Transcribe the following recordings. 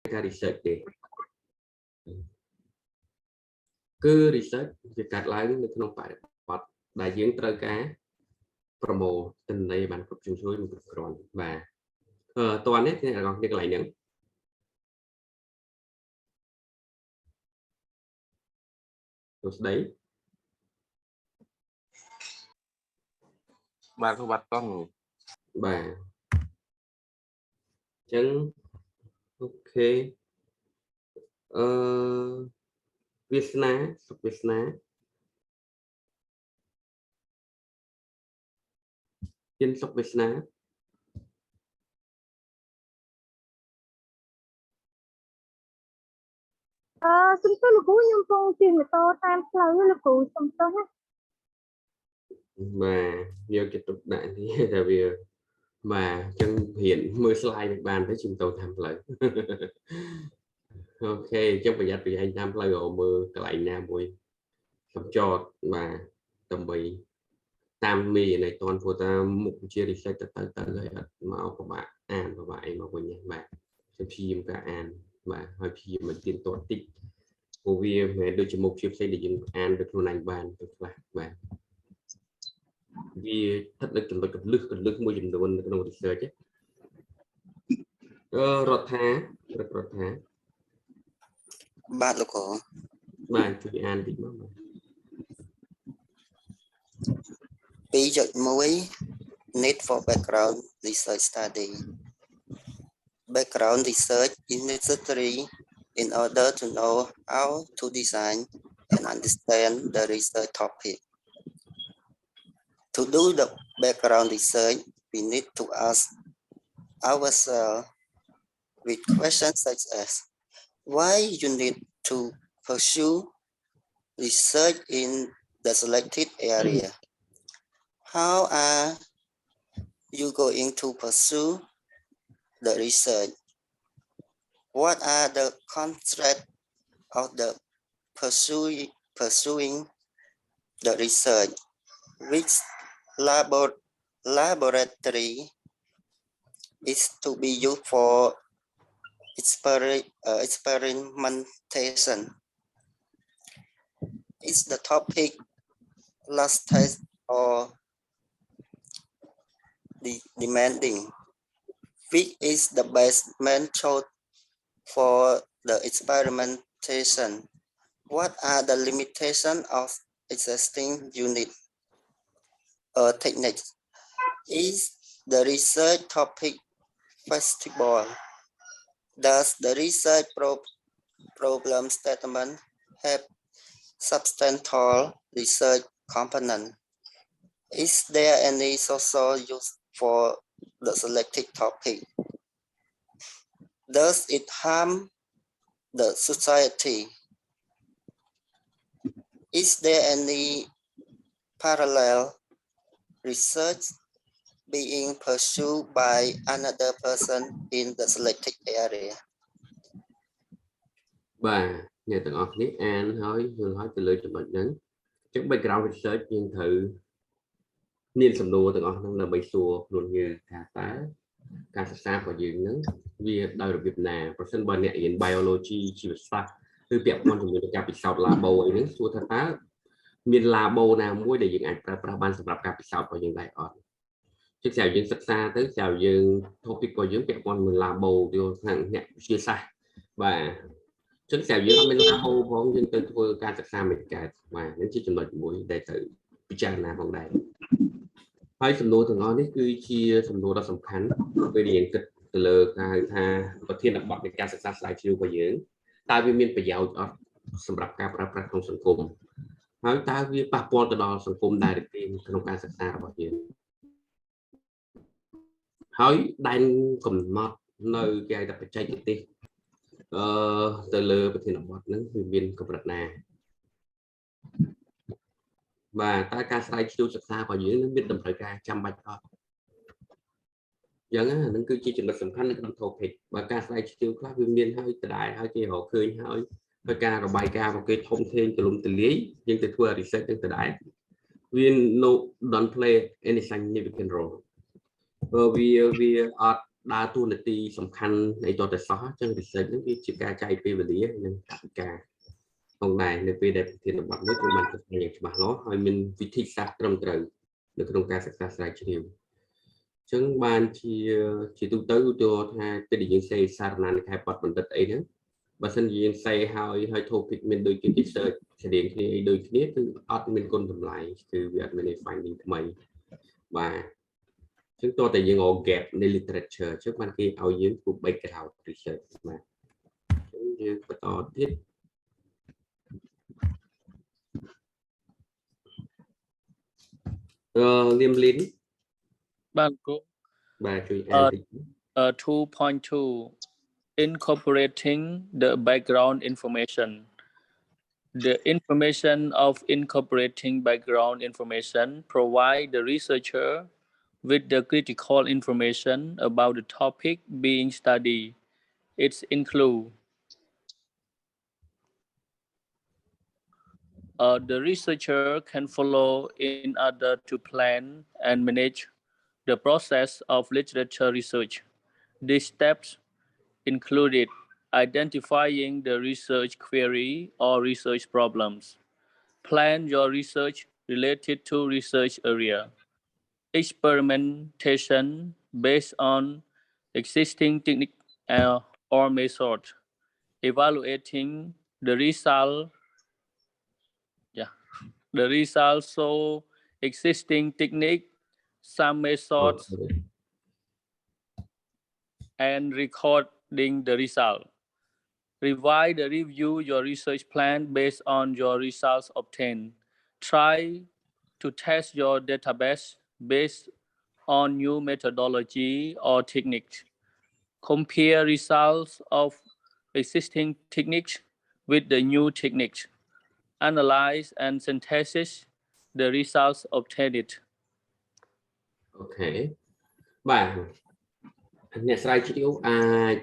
ការ research ទេគឺ research វាកាត់ឡើងនៅក្នុងបរិបទដែលយើងត្រូវការប្រមូលទិន្នន័យបានគ្រប់ជ្រុងជ្រោយនិងគ្រប់គ្រាន់បាទតើនេះអ្នកនរគ្នាកន្លែងហ្នឹងសួស្តីបាទគ្រូបាត់កង់បាទអញ្ចឹងអូខេវាសនាសុខវាសនាជាសុខវាសនាសំទោសលោកគ្រូខ្ញុំពងជិះម៉ូតូតាមផ្លូវលោកគ្រូសំទោសណាបាទយកចិត្តទុកដាក់នេះតែវាបាទអញ្ចឹងរៀនមើល slide មិនបានទេជិះម៉ូតូតាមផ្លូវអូខេអញ្ចឹងប្រយ័ត្នប្រយែងតាមផ្លូវមើលកន្លែងណាមួយសំចតបាទដើម្បីតាមមីនៃតនព្រោះតាមុខវិជ្ជា research ទៅហើយអត់មកពិបាកអានពិបាកអីមកវិញបាទខ្ញុំព្យាយាមការអានបាទហើយព្យាយាមមកទៀនទាត់តិចព្រោះវាមិនមែនដូចជាមុខជាផ្សេងដែលយើងអានទៅខ្លួនឯងបានទៅខ្លះបាទវាស្ថិតនៅចំណុចកលឹះមួយចំនួននៅក្នុង research រដ្ឋាបាទលោកគ្រូបាទជួយអានតិចមកបាទ 2.1 Need for background research study. Background research is necessary in order to know how to design and understand the research topic. To do the background research, we need to ask ourselves with questions such as why you need to pursue research in the selected area. How are you going to pursue the research? What are the constraints of the pursuing the research? Which laboratory is to be used for experimentation? Is the topic last test or demanding? Which is the best method for the experimentation? What are the limitations of existing unit or techniques? Is the research topic feasible? Does the research problem statement have substantial research component? Is there any social use for the selected topic? Does it harm the society? Is there any parallel research being pursued by another person in the selected area? បាទអ្នកទាំងអស់គ្នាអានហើយយល់ហើយទៅលើចំណុចហ្នឹងអញ្ចឹង background research យើងត្រូវមានសំណួរទាំងអស់ហ្នឹងដើម្បីសួរខ្លួនយើងថាតើការសិក្សារបស់យើងហ្នឹងវាដោយរបៀបណាប្រសិនបើអ្នករៀន biology ជីវសាស្ត្រឬពាក់ព័ន្ធជាមួយនឹងការពិសោធន៍ labo អីហ្នឹងសួរថាតើមាន labo ណាមួយដែលយើងអាចប្រើប្រាស់បានសម្រាប់ការពិសោធន៍របស់យើងដែរអត់ជាស្រាប់យើងសិក្សាទៅស្រាប់យើង topic របស់យើងពាក់ព័ន្ធនឹង labo ទៅខាងអ្នកវិទ្យាសាស្ត្របាទចឹងស្រាប់យើងអត់មាន labo ផងយើងទៅធ្វើការសិក្សាមិនកើតបាទនេះជាចំណុចមួយដែលត្រូវពិចារណាផងដែរហើយសំណួរទាំងអស់នេះគឺជាសំណួរដ៏សំខាន់ពេលយើងគិតទៅលើការថាប្រធានបទនៃការសិក្សាស្រាវជ្រាវរបស់យើងតើវាមានប្រយោជន៍អត់សម្រាប់ការប្រើប្រាស់ក្នុងសង្គមហើយតើវាប៉ះពាល់ទៅដល់សង្គមដែរឬទេក្នុងការសិក្សារបស់យើងហើយដែនកំណត់នៅគេហៅថាបច្ចេកទេសទៅលើប្រធានបទហ្នឹងវាមានកម្រិតណាបាទតើការស្រាវជ្រាវសិក្សារបស់យើងនឹងមានតម្រូវការចាំបាច់អត់យ៉ាងហ្នឹងគឺជាចំណុចសំខាន់នៅក្នុង topic បើការស្រាវជ្រាវខ្លះវាមានហើយដដែលហើយគេរកឃើញហើយការរបាយការណ៍របស់គេធំធេងទូលំទូលាយយើងទៅធ្វើ research ទៅដដែលវា don't play any significant role វាអត់ ដើរតួនាទីសំខាន់នៃតទៅសោះចឹង research ហ្នឹងវាជាការចែកពេលវេលានិងថវិកាផងដែរនៅពេលដែលប្រធានបទមួយត្រូវបានធ្វើយ៉ាងច្បាស់លាស់ហើយមានវិធីសាស្ត្រត្រឹមត្រូវនៅក្នុងការសិក្សាស្រាវជ្រាវចឹងបានជាទូទៅឧទាហរណ៍ថាពេលដែលយើងសេសារណានិកាយបទបណ្ឌិតអីហ្នឹងបើសិនជាយើងសេហើយ topic មានដូចជា research ស្តីគ្នាដូចគ្នាគឺអត់មានគុណតម្លៃគឺវាអត់មាន finding ថ្មីបាទចឹងតើតែយើងរក gap នៃ literature ចឹងបានគេឲ្យយើងធ្វើ background research បាទចឹងយើងបន្តទៀតលៀមលីនបាទគ្រូ បាទជួយអានតិច 2.2 incorporating the background information. The information of incorporating background information provide the researcher with the critical information about the topic being studied. It includes the researcher can follow in order to plan and manage the process of literature research. These steps included identifying the research query or research problems, plan your research related to research area, experimentation based on existing technique or method, evaluating the result so existing technique, some methods, and recording the result. Revise and review your research plan based on your results obtained. Try to test your database based on new methodology or techniques. Compare results of existing techniques with the new techniques. Analyze and synthesize the results obtained. Okay. បាទអ្នកស្រាវជ្រាវអាច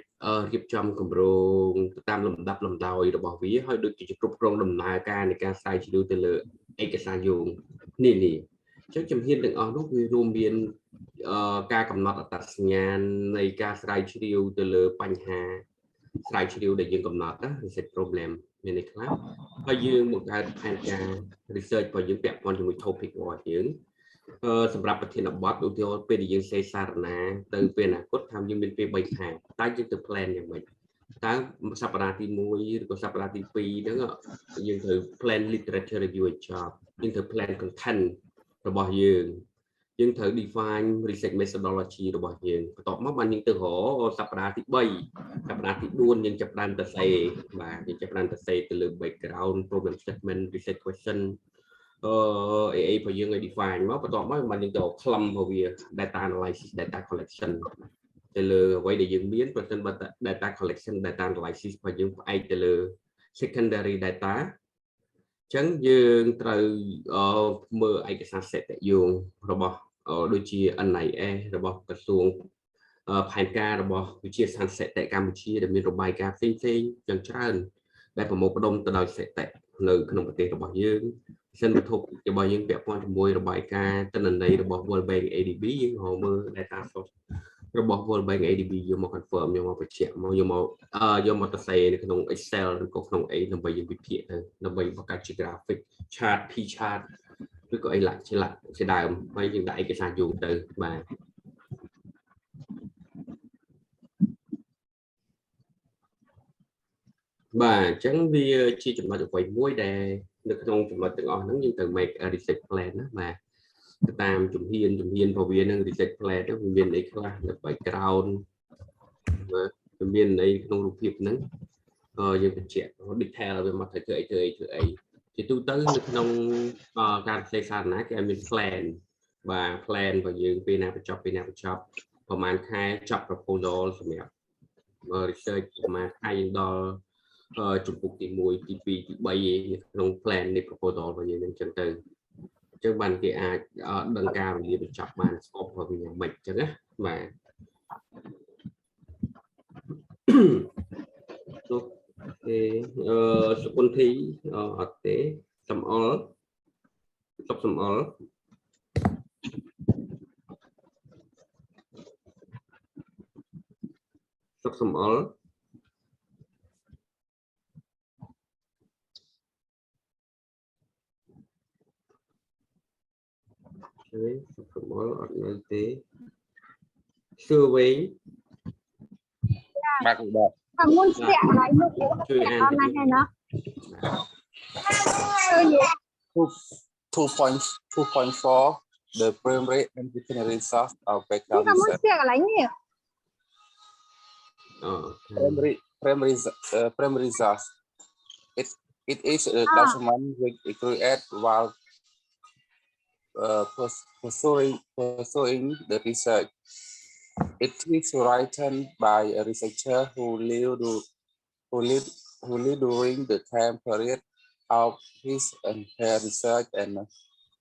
រៀបចំគម្រោងតាមលំដាប់លំដោយរបស់វាហើយដូចជាគ្រប់គ្រងដំណើរការនៃការស្រាវជ្រាវទៅលើឯកសារយោងនានាអញ្ចឹងជំហានទាំងអស់នោះវារួមមានការកំណត់អត្តសញ្ញាណនៃការស្រាវជ្រាវទៅលើបញ្ហាស្រាវជ្រាវដែលយើងកំណត់ណា research problem មានន័យខ្លះហើយយើងបង្កើតផែនការ research របស់យើងពាក់ព័ន្ធជាមួយ topic របស់យើងសម្រាប់ប្រធានបទឧទាហរណ៍ពេលដែលយើងសេសារណាទៅពេលអនាគតថាយើងមានពេល3ខែតើយើងទៅ plan យ៉ាងម៉េចតើសប្តាហ៍ទី1ឬក៏សប្តាហ៍ទី2ហ្នឹងយើងត្រូវ plan literature review ឲ្យចប់យើងត្រូវ plan content របស់យើងត្រូវ define research methodology របស់យើងបន្ទាប់មកបានយើងទៅរកសប្តាហ៍ទី3សប្តាហ៍ទី4យើងចាប់ផ្ដើមទៅសេបាទយើងចាប់ផ្ដើមទៅសេទៅលើ background problem statement research question AA របស់យើងឲ្យ define មកបន្ទាប់មកបានយើងទៅខ្លឹមរបស់វា data analysis data collection ទៅលើអ្វីដែលយើងមានប្រសិនបើ data collection data analysis របស់យើងផ្អែកទៅលើ secondary data អញ្ចឹងយើងត្រូវមើលឯកសារសេតយោងរបស់ដូចជា NIS របស់ក្រសួងផែនការរបស់វិទ្យាសាស្ត្រសេតកម្ពុជាដែលមានរបាយការណ៍ផ្សេងៗយ៉ាងច្រើនដែលប្រមូលផ្ដុំទៅដោយសេតនៅក្នុងប្រទេសរបស់យើងសិនវត្ថុរបស់យើងពាក់ព័ន្ធជាមួយរបាយការណ៍ទិន្នន័យរបស់ World Bank ADB យើងហៅមើល data source របស់ World Bank ADB យកមក confirm យកមកបញ្ជាក់មកយកមកទៅសេនៅក្នុង Excel ឬក៏ក្នុងអីដើម្បីយើងវិភាគទៅដើម្បីបង្កើតជា graphic chart P chart ឬក៏អីជាដើមហើយយើងដាក់ឯកសារយោងទៅបាទបាទអញ្ចឹងវាជាចំណុចអ្វីមួយដែលនៅក្នុងចំណុចទាំងអស់ហ្នឹងយើងត្រូវ make a research plan ណាបាទទៅតាមជំហានរបស់វានឹង research plan ទៅវាមានអីខ្លះនៅ background វាមានអីក្នុងរូបភាពហ្នឹងយើងបញ្ជាក់ detail វាមកធ្វើអីជាទូទៅនៅក្នុងការសិក្សាសាសនាគេឲ្យមាន plan បាទ plan របស់យើងពេលណាបញ្ចប់ប្រហែលខែចប់ proposal សម្រាប់ research ប្រហែលខែយើងដល់ជំពូកទី1ទី2ទី3នៅក្នុង plan នៃ proposal របស់យើងអញ្ចឹងទៅអញ្ចឹងបានគេអាចដឹងការវេលាបញ្ចប់បាន scope របស់វាយ៉ាងម៉េចអញ្ចឹងណាបាទអូខេសុគន្ធីអត់ទេសំអល់ សំអល់សំអល់អត់នៅទេសួរវិញ បាទ តែមុនស្ទាក់កន្លែងមុខជួយអានអត់ណាស់ហើយណោះ 2.4 the primary and secondary source of background តែមុន research ស្ទាក់កន្លែងនេះ primary source it is a document which is created while pursuing the research. It is written by a researcher who lived during the time period of his and her research and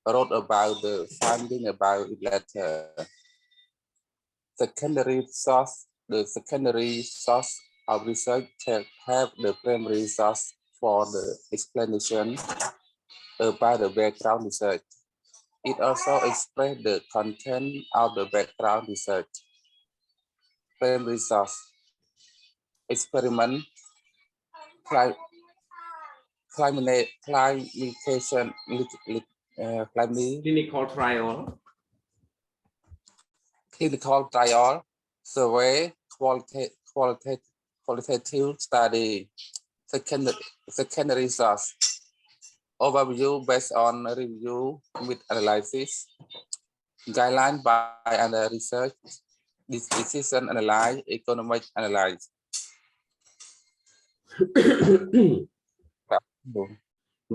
wrote about the finding about it later. Secondary source, the secondary source of research have the primary source for the explanation about the background research. It also expresses the content of the background research. Primary source, experiment, clinical trial, survey, qualitative study. Secondary source, overview based on review with analysis, guideline by other research, decision analyze, economic analyze.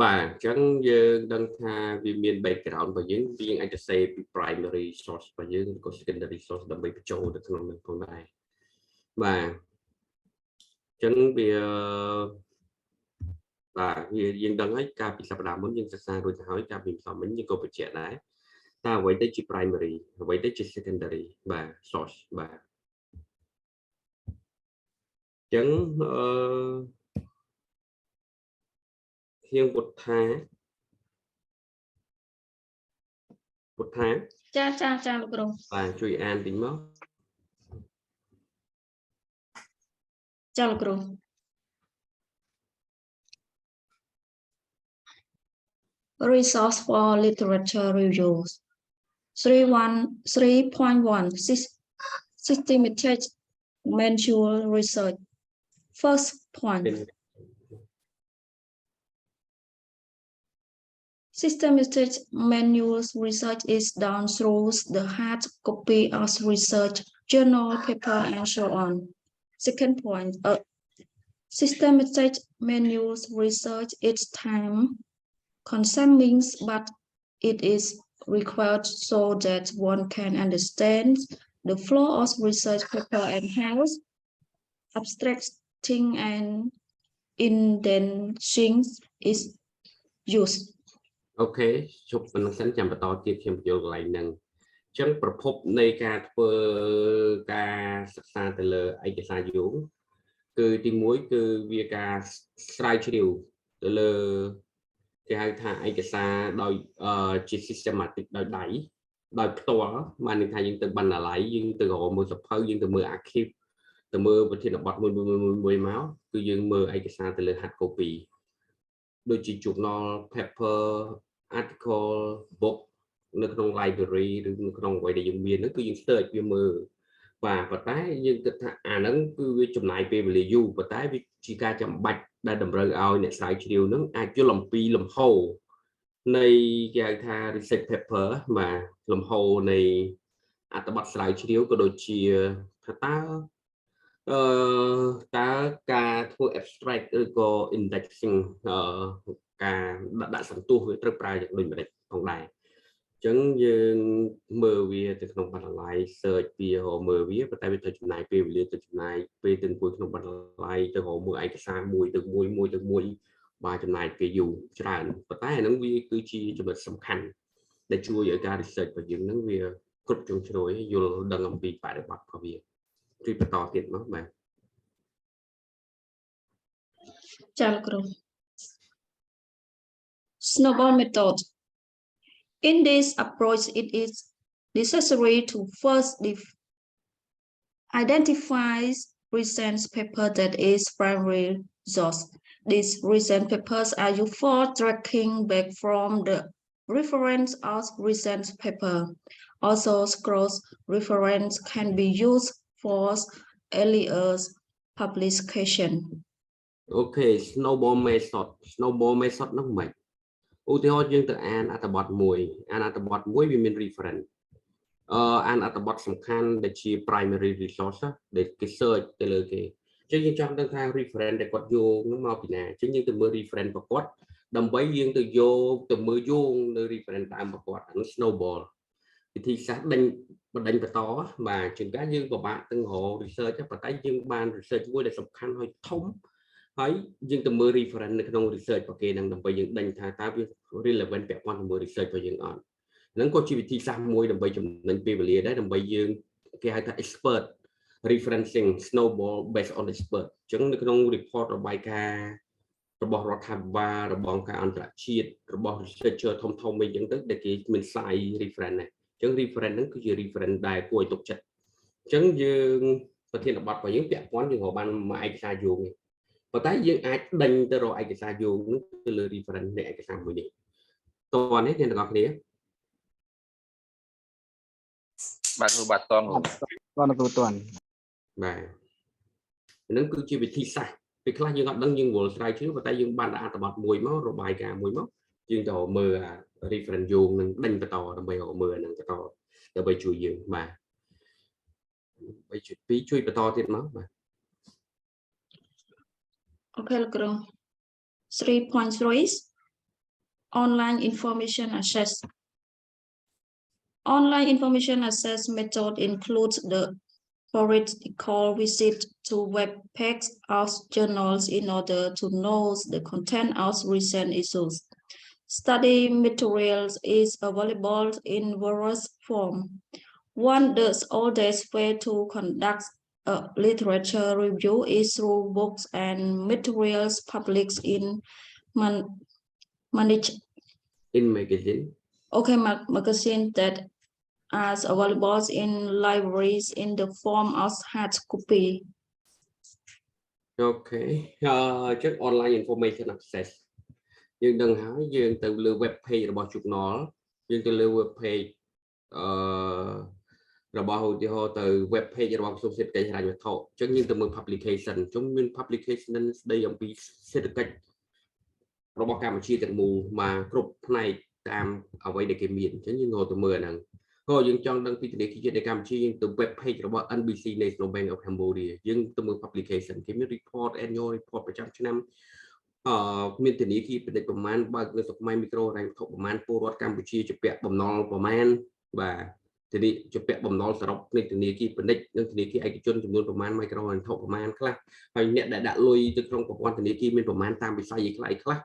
បាទអញ្ចឹងយើងដឹងថាវាមាន background របស់យើងអាចទៅសេពី primary source របស់យើងឬក៏ secondary source ដើម្បីបញ្ចូលទៅក្នុងនឹងផងដែរបាទអញ្ចឹងវាបាទយើងដឹងហើយកាលពីសប្តាហ៍មុនយើងសិក្សារួចទៅហើយកាលពីម្សិលមិញយើងក៏បញ្ជាក់ដែរតើអ្វីទៅជា primary អ្វីទៅជា secondary បាទ source បាទអញ្ចឹងខ្ញុំពុទ្ធថាចាលោកគ្រូ បាទជួយអានតិចមក ចាលោកគ្រូ Resource for literature reviews 3.1 systematic manual research. First point. Systematic manual research is done through the hard copy of research journal, paper, and so on. Second point, systematic manual research is time consuming, but it is required so that one can understand the flow of research paper and how abstracting and indenting is used. អូខេជប់ប៉ុណ្្នឹងសិនចាំបន្តទៀតខ្ញុំបញ្ចូលកន្លែងហ្នឹងអញ្ចឹងប្រភពនៃការធ្វើការសិក្សាទៅលើឯកសារយោងគឺទី1គឺវាការស្រាវជ្រាវទៅលើគេហៅថាឯកសារដោយជា systematic ដោយដៃដោយផ្ទាល់បានន័យថាយើងទៅបណ្ណាល័យយើងទៅរកមើលសភៅយើងទៅមើល archive ទៅមើលប្រធានបទមួយមកគឺយើងមើលឯកសារទៅលើ hard copy ដូចជា journal paper article book នៅក្នុង library ឬនៅក្នុងអ្វីដែលយើងមានហ្នឹងគឺយើង search វាមើលបាទប៉ុន្តែយើងគិតថាអាហ្នឹងគឺវាចំណាយពេលវេលាយូរប៉ុន្តែវាជាការចាំបាច់ដែលតម្រូវឲ្យអ្នកស្រាវជ្រាវហ្នឹងអាចយល់អំពីលំហូរនៃគេហៅថា research paper បាទលំហូរនៃអត្ថបទស្រាវជ្រាវក៏ដូចជាថាតើការធ្វើ abstract ឬក៏ indexing ការដាក់សន្ទុះវាត្រូវប្រើយ៉ាងដូចម្តេចផងដែរអញ្ចឹងយើងមើលវាទៅក្នុងបណ្ណាល័យ search វាមើលវាប៉ុន្តែវាត្រូវចំណាយពេលវេលាទៅចំណាយពេលទៅអង្គុយក្នុងបណ្ណាល័យទៅមើលឯកសារមួយទៅមួយបាទចំណាយពេលយូរច្រើនប៉ុន្តែអានឹងវាគឺជាចំណុចសំខាន់ដែលជួយឲ្យការ research របស់យើងនឹងវាគ្រប់ជ្រុងជ្រោយយល់ដឹងអំពីបរិបទរបស់វាជួយបន្តទៀតមកបាទ Snowball method. In this approach, it is necessary to first identify recent paper that is primary source. These recent papers are used for tracking back from the reference of recent paper. Also, cross reference can be used for earlier publication. Okay snowball method ហ្នឹងមិនឧទាហរណ៍យើងទៅអានអត្ថបទមួយវាមាន reference អានអត្ថបទសំខាន់ដែលជា primary resource ដែលគេ search ទៅលើគេអញ្ចឹងយើងចង់ដឹងថា reference ដែលគាត់យកនោះមកពីណាអញ្ចឹងយើងទៅមើល reference របស់គាត់ដើម្បីយើងទៅយកទៅមើលយោងនៅ reference ដើមរបស់គាត់អានោះ snowball វិធីសាស្ត្រដេញបណ្ដេញបន្តបាទជាងការយើងពិបាកទាំងរក research ប៉ុន្តែយើងបាន research មួយដែលសំខាន់ហើយធំហើយយើងទៅមើល reference នៅក្នុង research របស់គេនឹងដើម្បីយើងដេញថាតើវា relevant ពាក់ព័ន្ធជាមួយ research របស់យើងអត់ហ្នឹងក៏ជាវិធីសាស្ត្រមួយដើម្បីចំណេញពេលវេលាដែរដើម្បីយើងគេហៅថា expert referencing snowball based on expert អញ្ចឹងនៅក្នុង report របាយការណ៍របស់រដ្ឋាភិបាលរបស់អង្គការអន្តរជាតិរបស់ researcher ធំៗអីចឹងទៅដែលគេមាន slide reference ហ្នឹងអញ្ចឹង reference ហ្នឹងគឺជា reference ដែលគួរឲ្យទុកចិត្តអញ្ចឹងយើងប្រធានបទរបស់យើងពាក់ព័ន្ធយើងរកបានមួយឯកសារយោងនេះប៉ុន្តែយើងអាចដេញទៅរកឯកសារយោងនោះទៅលើ reference នៃឯកសារមួយនេះតោះនេះអ្នកទាំងអស់គ្នាបាទគ្រូបាទតន់គ្រូតន់បាទហ្នឹងគឺជាវិធីសាស្ត្រពេលខ្លះយើងអត់ដឹងយើងវល់ស្រាវជ្រាវប៉ុន្តែយើងបានអត្ថបទមួយមករបាយការណ៍មួយមកយើងទៅមើល reference យោងនឹងដេញបន្តដើម្បីរកមើលហ្នឹងបន្តដើម្បីជួយយើងបាទ3.2ជួយបន្តទៀតមកបាទ Okay,លោកគ្រូ 3.3 online information access. Online information access method includes the periodical visit to web pages of journals in order to know the content of recent issues. Study materials is available in various forms. One of the oldest way to conduct a literature review is through books and materials published in magazine. Okay, magazine that are available in libraries in the form of hard copy. Okay, check online information access. យើងដឹងហើយយើងទៅលើ web page របស់ journal យើងទៅលើ web page របស់ឧទាហរណ៍ទៅ web page របស់ក្រសួងសេដ្ឋកិច្ចហិរញ្ញវត្ថុអញ្ចឹងយើងទៅមើល publication ជុំមាន publication ស្ដីអំពីសេដ្ឋកិច្ចរបស់កម្ពុជាទាំងមូលមកគ្រប់ផ្នែកតាមអ្វីដែលគេមានអញ្ចឹងយើងទៅមើលអាហ្នឹងក៏យើងចង់ដឹងពីធនាគារជាតិនៃកម្ពុជាយើងទៅ web page របស់ NBC National Bank of Cambodia យើងទៅមើល publication គេមាន report annual report ប្រចាំឆ្នាំមានធនាគារពាណិជ្ជប្រមាណបើកនៅស្រុកខ្មែរមីក្រូហិរញ្ញវត្ថុប្រមាណពលរដ្ឋកម្ពុជាជាពាក់បំណុលប្រមាណបាទធនាគារជាពាក់បំណុលសរុបនៃធនាគារពាណិជ្ជនិងធនាគារឯកជនចំនួនប្រមាណមីក្រូហិរញ្ញវត្ថុប្រមាណខ្លះហើយអ្នកដែលដាក់លុយទៅក្នុងប្រព័ន្ធធនាគារមានប្រមាណតាមវិស័យខ្លះ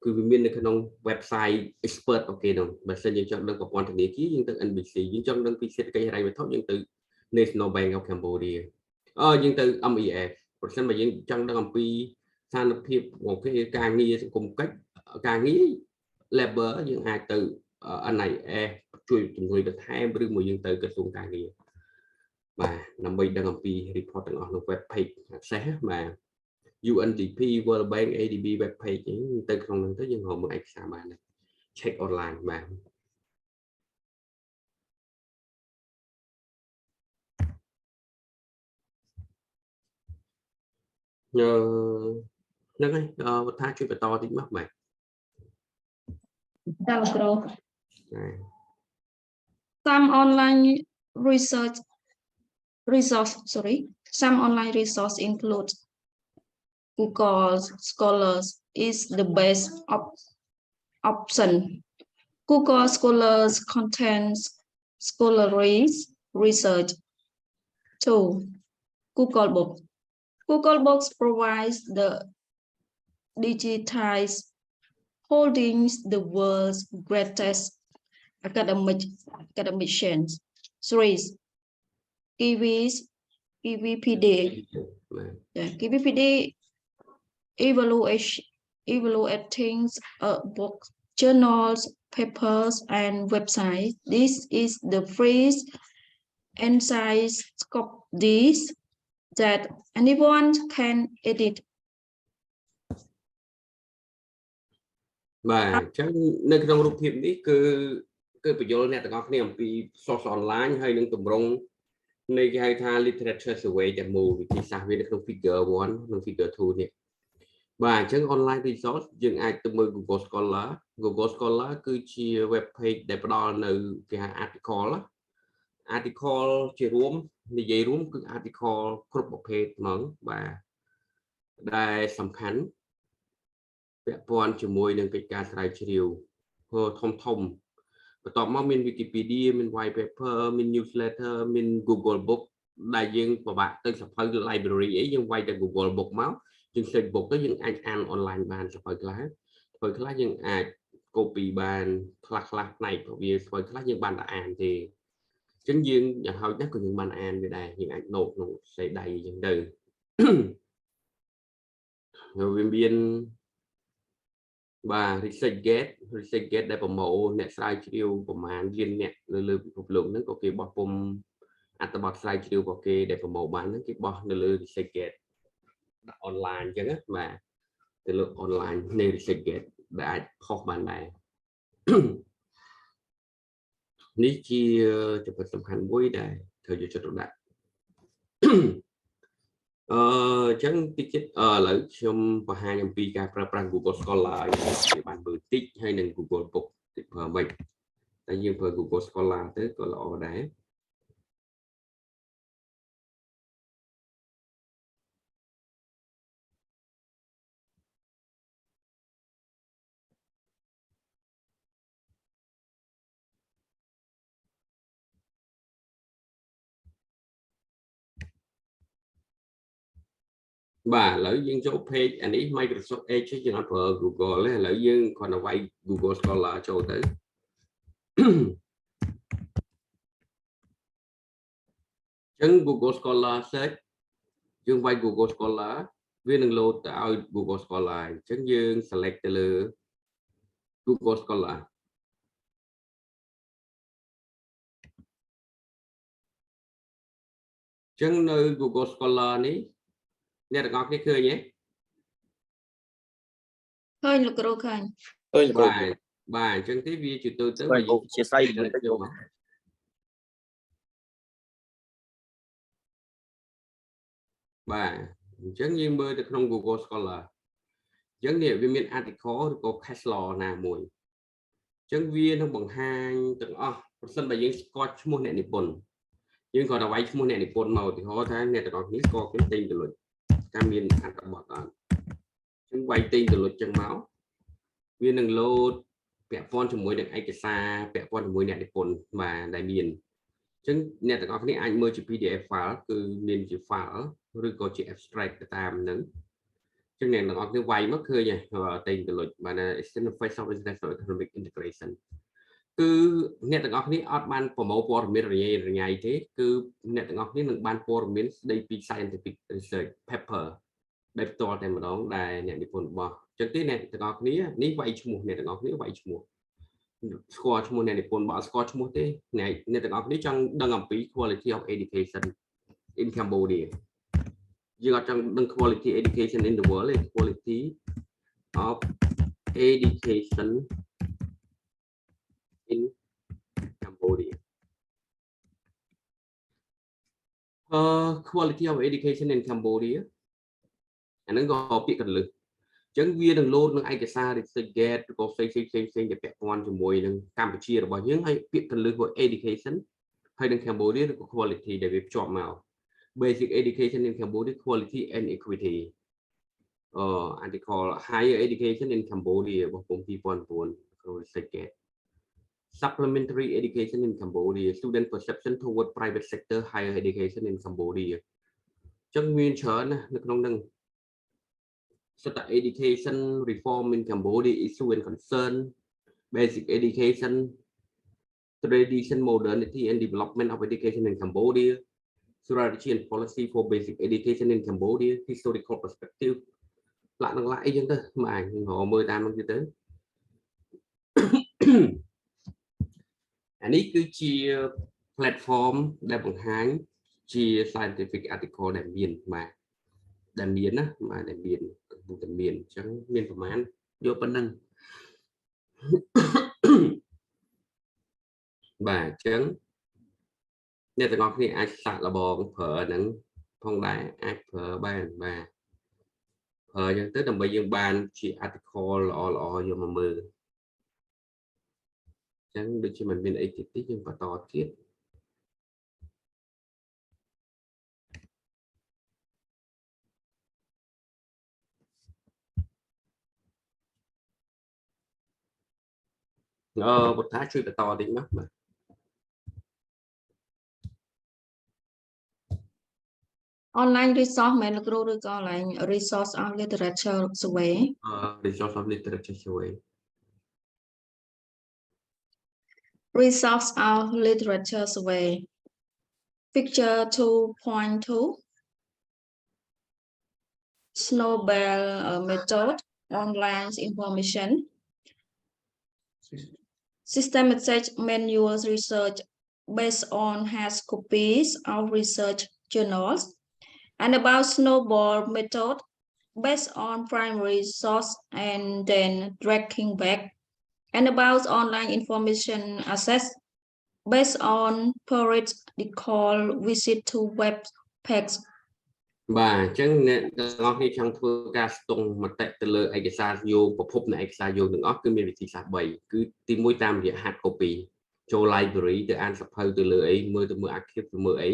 គឺវាមាននៅក្នុង website expert របស់គេនោះបើសិនយើងចង់ដឹងប្រព័ន្ធធនាគារយើងទៅ NBC យើងចង់ដឹងពីសេដ្ឋកិច្ចហិរញ្ញវត្ថុយើងទៅ National Bank of Cambodia យើងទៅ MEF ប្រសិនបើយើងចង់ដឹងអំពីស្ថានភាពរបស់គេការងារសង្គមកិច្ចការងារ labor យើងអាចទៅ NIS ជួយជំនួយបន្ថែមឬមួយយើងទៅក្រសួងការងារបាទដើម្បីដឹងអំពី report ទាំងអស់នៅ web page access បាទ UNDP World Bank ADB web page ទៅក្នុងហ្នឹងទៅយើងរកមើលឯកសារបាន check online បាទហ្នឹងហើយវត្ថាជួយបន្តតិចមកបាទតាលោកគ្រូ Some online resource include Google Scholars is the best option. Google Scholars contains scholarly research. 2. Google Books. Google Books provides the digitized holdings the world's greatest academicians. 3. KVPD. KVPD evaluating book, journals, papers, and websites. This is the free encyclopedias that anyone can edit. បាទអញ្ចឹងនៅក្នុងរូបភាពនេះគឺបញ្យល់អ្នកទាំងអស់គ្នាអំពី source online ហើយនឹងទម្រង់នៃគេហៅថា literature survey ទាំងមូលវិធីសាស្ត្រវានៅក្នុង figure 1 និង figure 2 នេះបាទអញ្ចឹង online resource យើងអាចទៅមើល Google Scholar គឺជា web page ដែលផ្ដល់នៅគេហៅ article ជារួមនិយាយរួមគឺ article គ្រប់ប្រភេទហ្មងបាទដែលសំខាន់ពាក់ព័ន្ធជាមួយនឹងកិច្ចការស្រាវជ្រាវធំបន្ទាប់មកមាន Wikipedia មាន white paper មាន newsletter មាន Google Book ដែលយើងពិបាកទៅសភៅ library អីយើងវាយតែ Google Book មកយើង search book ទៅយើងអាចអាន online បានសភៅខ្លះយើងអាច copy បានខ្លះផ្នែកវាសភៅខ្លះយើងបានតែអានទេអញ្ចឹងយើងយ៉ាងហោចណាស់ក៏យើងបានអានវាដែរយើងអាច note ក្នុងខ្សែដៃអញ្ចឹងទៅវាមានបាទ research gate ដែលប្រមូលអ្នកស្រាវជ្រាវប្រមាណលានអ្នកនៅលើពិភពលោកហ្នឹងក៏គេបោះពុំអត្ថបទស្រាវជ្រាវរបស់គេដែលប្រមូលបានហ្នឹងគេបោះនៅលើ research gate ដាក់ online អញ្ចឹងណាបាទទៅលើ online នៃ research gate ដែលអាចខុសបានដែរនេះជាចំណុចសំខាន់មួយដែលត្រូវយកចិត្តទុកដាក់អញ្ចឹងតិចទៀតឥឡូវខ្ញុំបង្ហាញអំពីការប្រើប្រាស់ Google Scholar វាបានមើលតិចហើយនឹង Google Book តិចប្រើមិនតែយើងប្រើ Google Scholar ទៅក៏ល្អដែរបាទឥឡូវយើងចូល page អានេះ Microsoft Edge យើងអត់ប្រើ Google ទេឥឡូវយើងគ្រាន់តែវាយ Google Scholar ចូលទៅអញ្ចឹង Google Scholar search យើងវាយ Google Scholar វានឹង load ទៅឲ្យ Google Scholar អញ្ចឹងយើង select ទៅលើ Google Scholar អញ្ចឹងនៅ Google Scholar នេះអ្នកទាំងអស់គ្នាឃើញទេឃើញលោកគ្រូឃើញ បាទអញ្ចឹងទេវាជាទូទៅវាជាស្អីទៅយកមកបាទអញ្ចឹងយើងមើលទៅក្នុង Google Scholar អញ្ចឹងនេះវាមាន article ឬក៏ case law ណាមួយអញ្ចឹងវានឹងបង្ហាញទាំងអស់ប្រសិនបើយើងស្គាល់ឈ្មោះអ្នកនិពន្ធយើងក៏ទៅវាយឈ្មោះអ្នកនិពន្ធមកឧទាហរណ៍ថាអ្នកទាំងអស់គ្នាស្គាល់គេទិញទៅលុយតាមមានអត្ថបទអត់អញ្ចឹងវាយទិញទៅលុយចឹងមកវានឹង load ពាក់ព័ន្ធជាមួយនឹងឯកសារពាក់ព័ន្ធជាមួយអ្នកនិពន្ធបាទដែលមានអញ្ចឹងអ្នកទាំងអស់គ្នាអាចមើលជា PDF file គឺមានជា file ឬក៏ជា abstract ទៅតាមហ្នឹងអញ្ចឹងអ្នកទាំងអស់គ្នាវាយមកឃើញហើយទិញទៅលុយបាទ External Face of International Economic Integration គឺអ្នកទាំងអស់គ្នាអត់បានប្រមូលព័ត៌មានរញ៉ៃទេគឺអ្នកទាំងអស់គ្នានឹងបានព័ត៌មានស្ដីពី scientific research paper ដែលផ្ទាល់តែម្ដងដែលអ្នកនិពន្ធរបស់អញ្ចឹងទេអ្នកទាំងអស់គ្នានេះវាយឈ្មោះអ្នកទាំងអស់គ្នាវាយឈ្មោះស្គាល់ឈ្មោះអ្នកនិពន្ធបើអត់ស្គាល់ឈ្មោះទេអ្នកទាំងអស់គ្នាចង់ដឹងអំពី quality of education in Cambodia យើងអត់ចង់ដឹង quality education in the world ទេ quality of education in Cambodia quality of education in Cambodia អាហ្នឹងក៏ពាក្យកន្លឹះអញ្ចឹងវានឹង load នឹងឯកសារ research gate ឬក៏ផ្សេងដែលពាក់ព័ន្ធជាមួយនឹងកម្ពុជារបស់យើងហើយពាក្យកន្លឹះ education ហើយនឹង Cambodia ឬក៏ quality ដែលវាភ្ជាប់មក basic education in Cambodia quality and equity article higher education in Cambodia របស់ពុំ2009ក្នុង research gate supplementary education in Cambodia student perception toward private sector higher education in Cambodia អញ្ចឹងមានច្រើនណាស់នៅក្នុងហ្នឹងeducation reform in Cambodia issue and concern basic education tradition modernity and development of education in Cambodia strategy and policy for basic education in Cambodia historical perspective ឡាក់នឹងឡាក់អីចឹងទៅបាទយើងរកមើលតាមនោះទៅអានេះគឺជា platform ដែលបង្ហាញ ជា scientific article ដែលមានបាទដែលមានណាបាទដែលមានកំពុងតែមានអញ្ចឹងមានប្រមាណយកប៉ុណ្ណឹង បាទអញ្ចឹងអ្នកទាំងអស់គ្នាអាចសាកល្បងប្រើហ្នឹងផងដែរអាចប្រើបានបាទប្រើអញ្ចឹងទៅដើម្បីយើងបានជា article ល្អៗយកមកមើលអញ្ចឹងដូចជាមិនមានអីទៀតទេយើងបន្តទៀត បុត្រាជួយបន្តតិចមកបាទ online resource មែនលោកគ្រូឬក៏ online resource on literature survey resource of literature survey resource on literature survey picture 2.2 snowball method online information systematic manual research based on hard copies of research journals and about snowball method based on primary source and then tracking back and about online information access based on periodical visit to web pages បាទអញ្ចឹងអ្នកទាំងអស់គ្នាចង់ធ្វើការស្ទង់មតិទៅលើឯកសារយោងប្រភពនៃឯកសារយោងទាំងអស់គឺមានវិធីសាស្ត្រ3គឺទី1តាមរយៈ hard copy ចូល library ទៅអានសៀវភៅទៅលើអីមើលទៅមើល archive ទៅមើលអី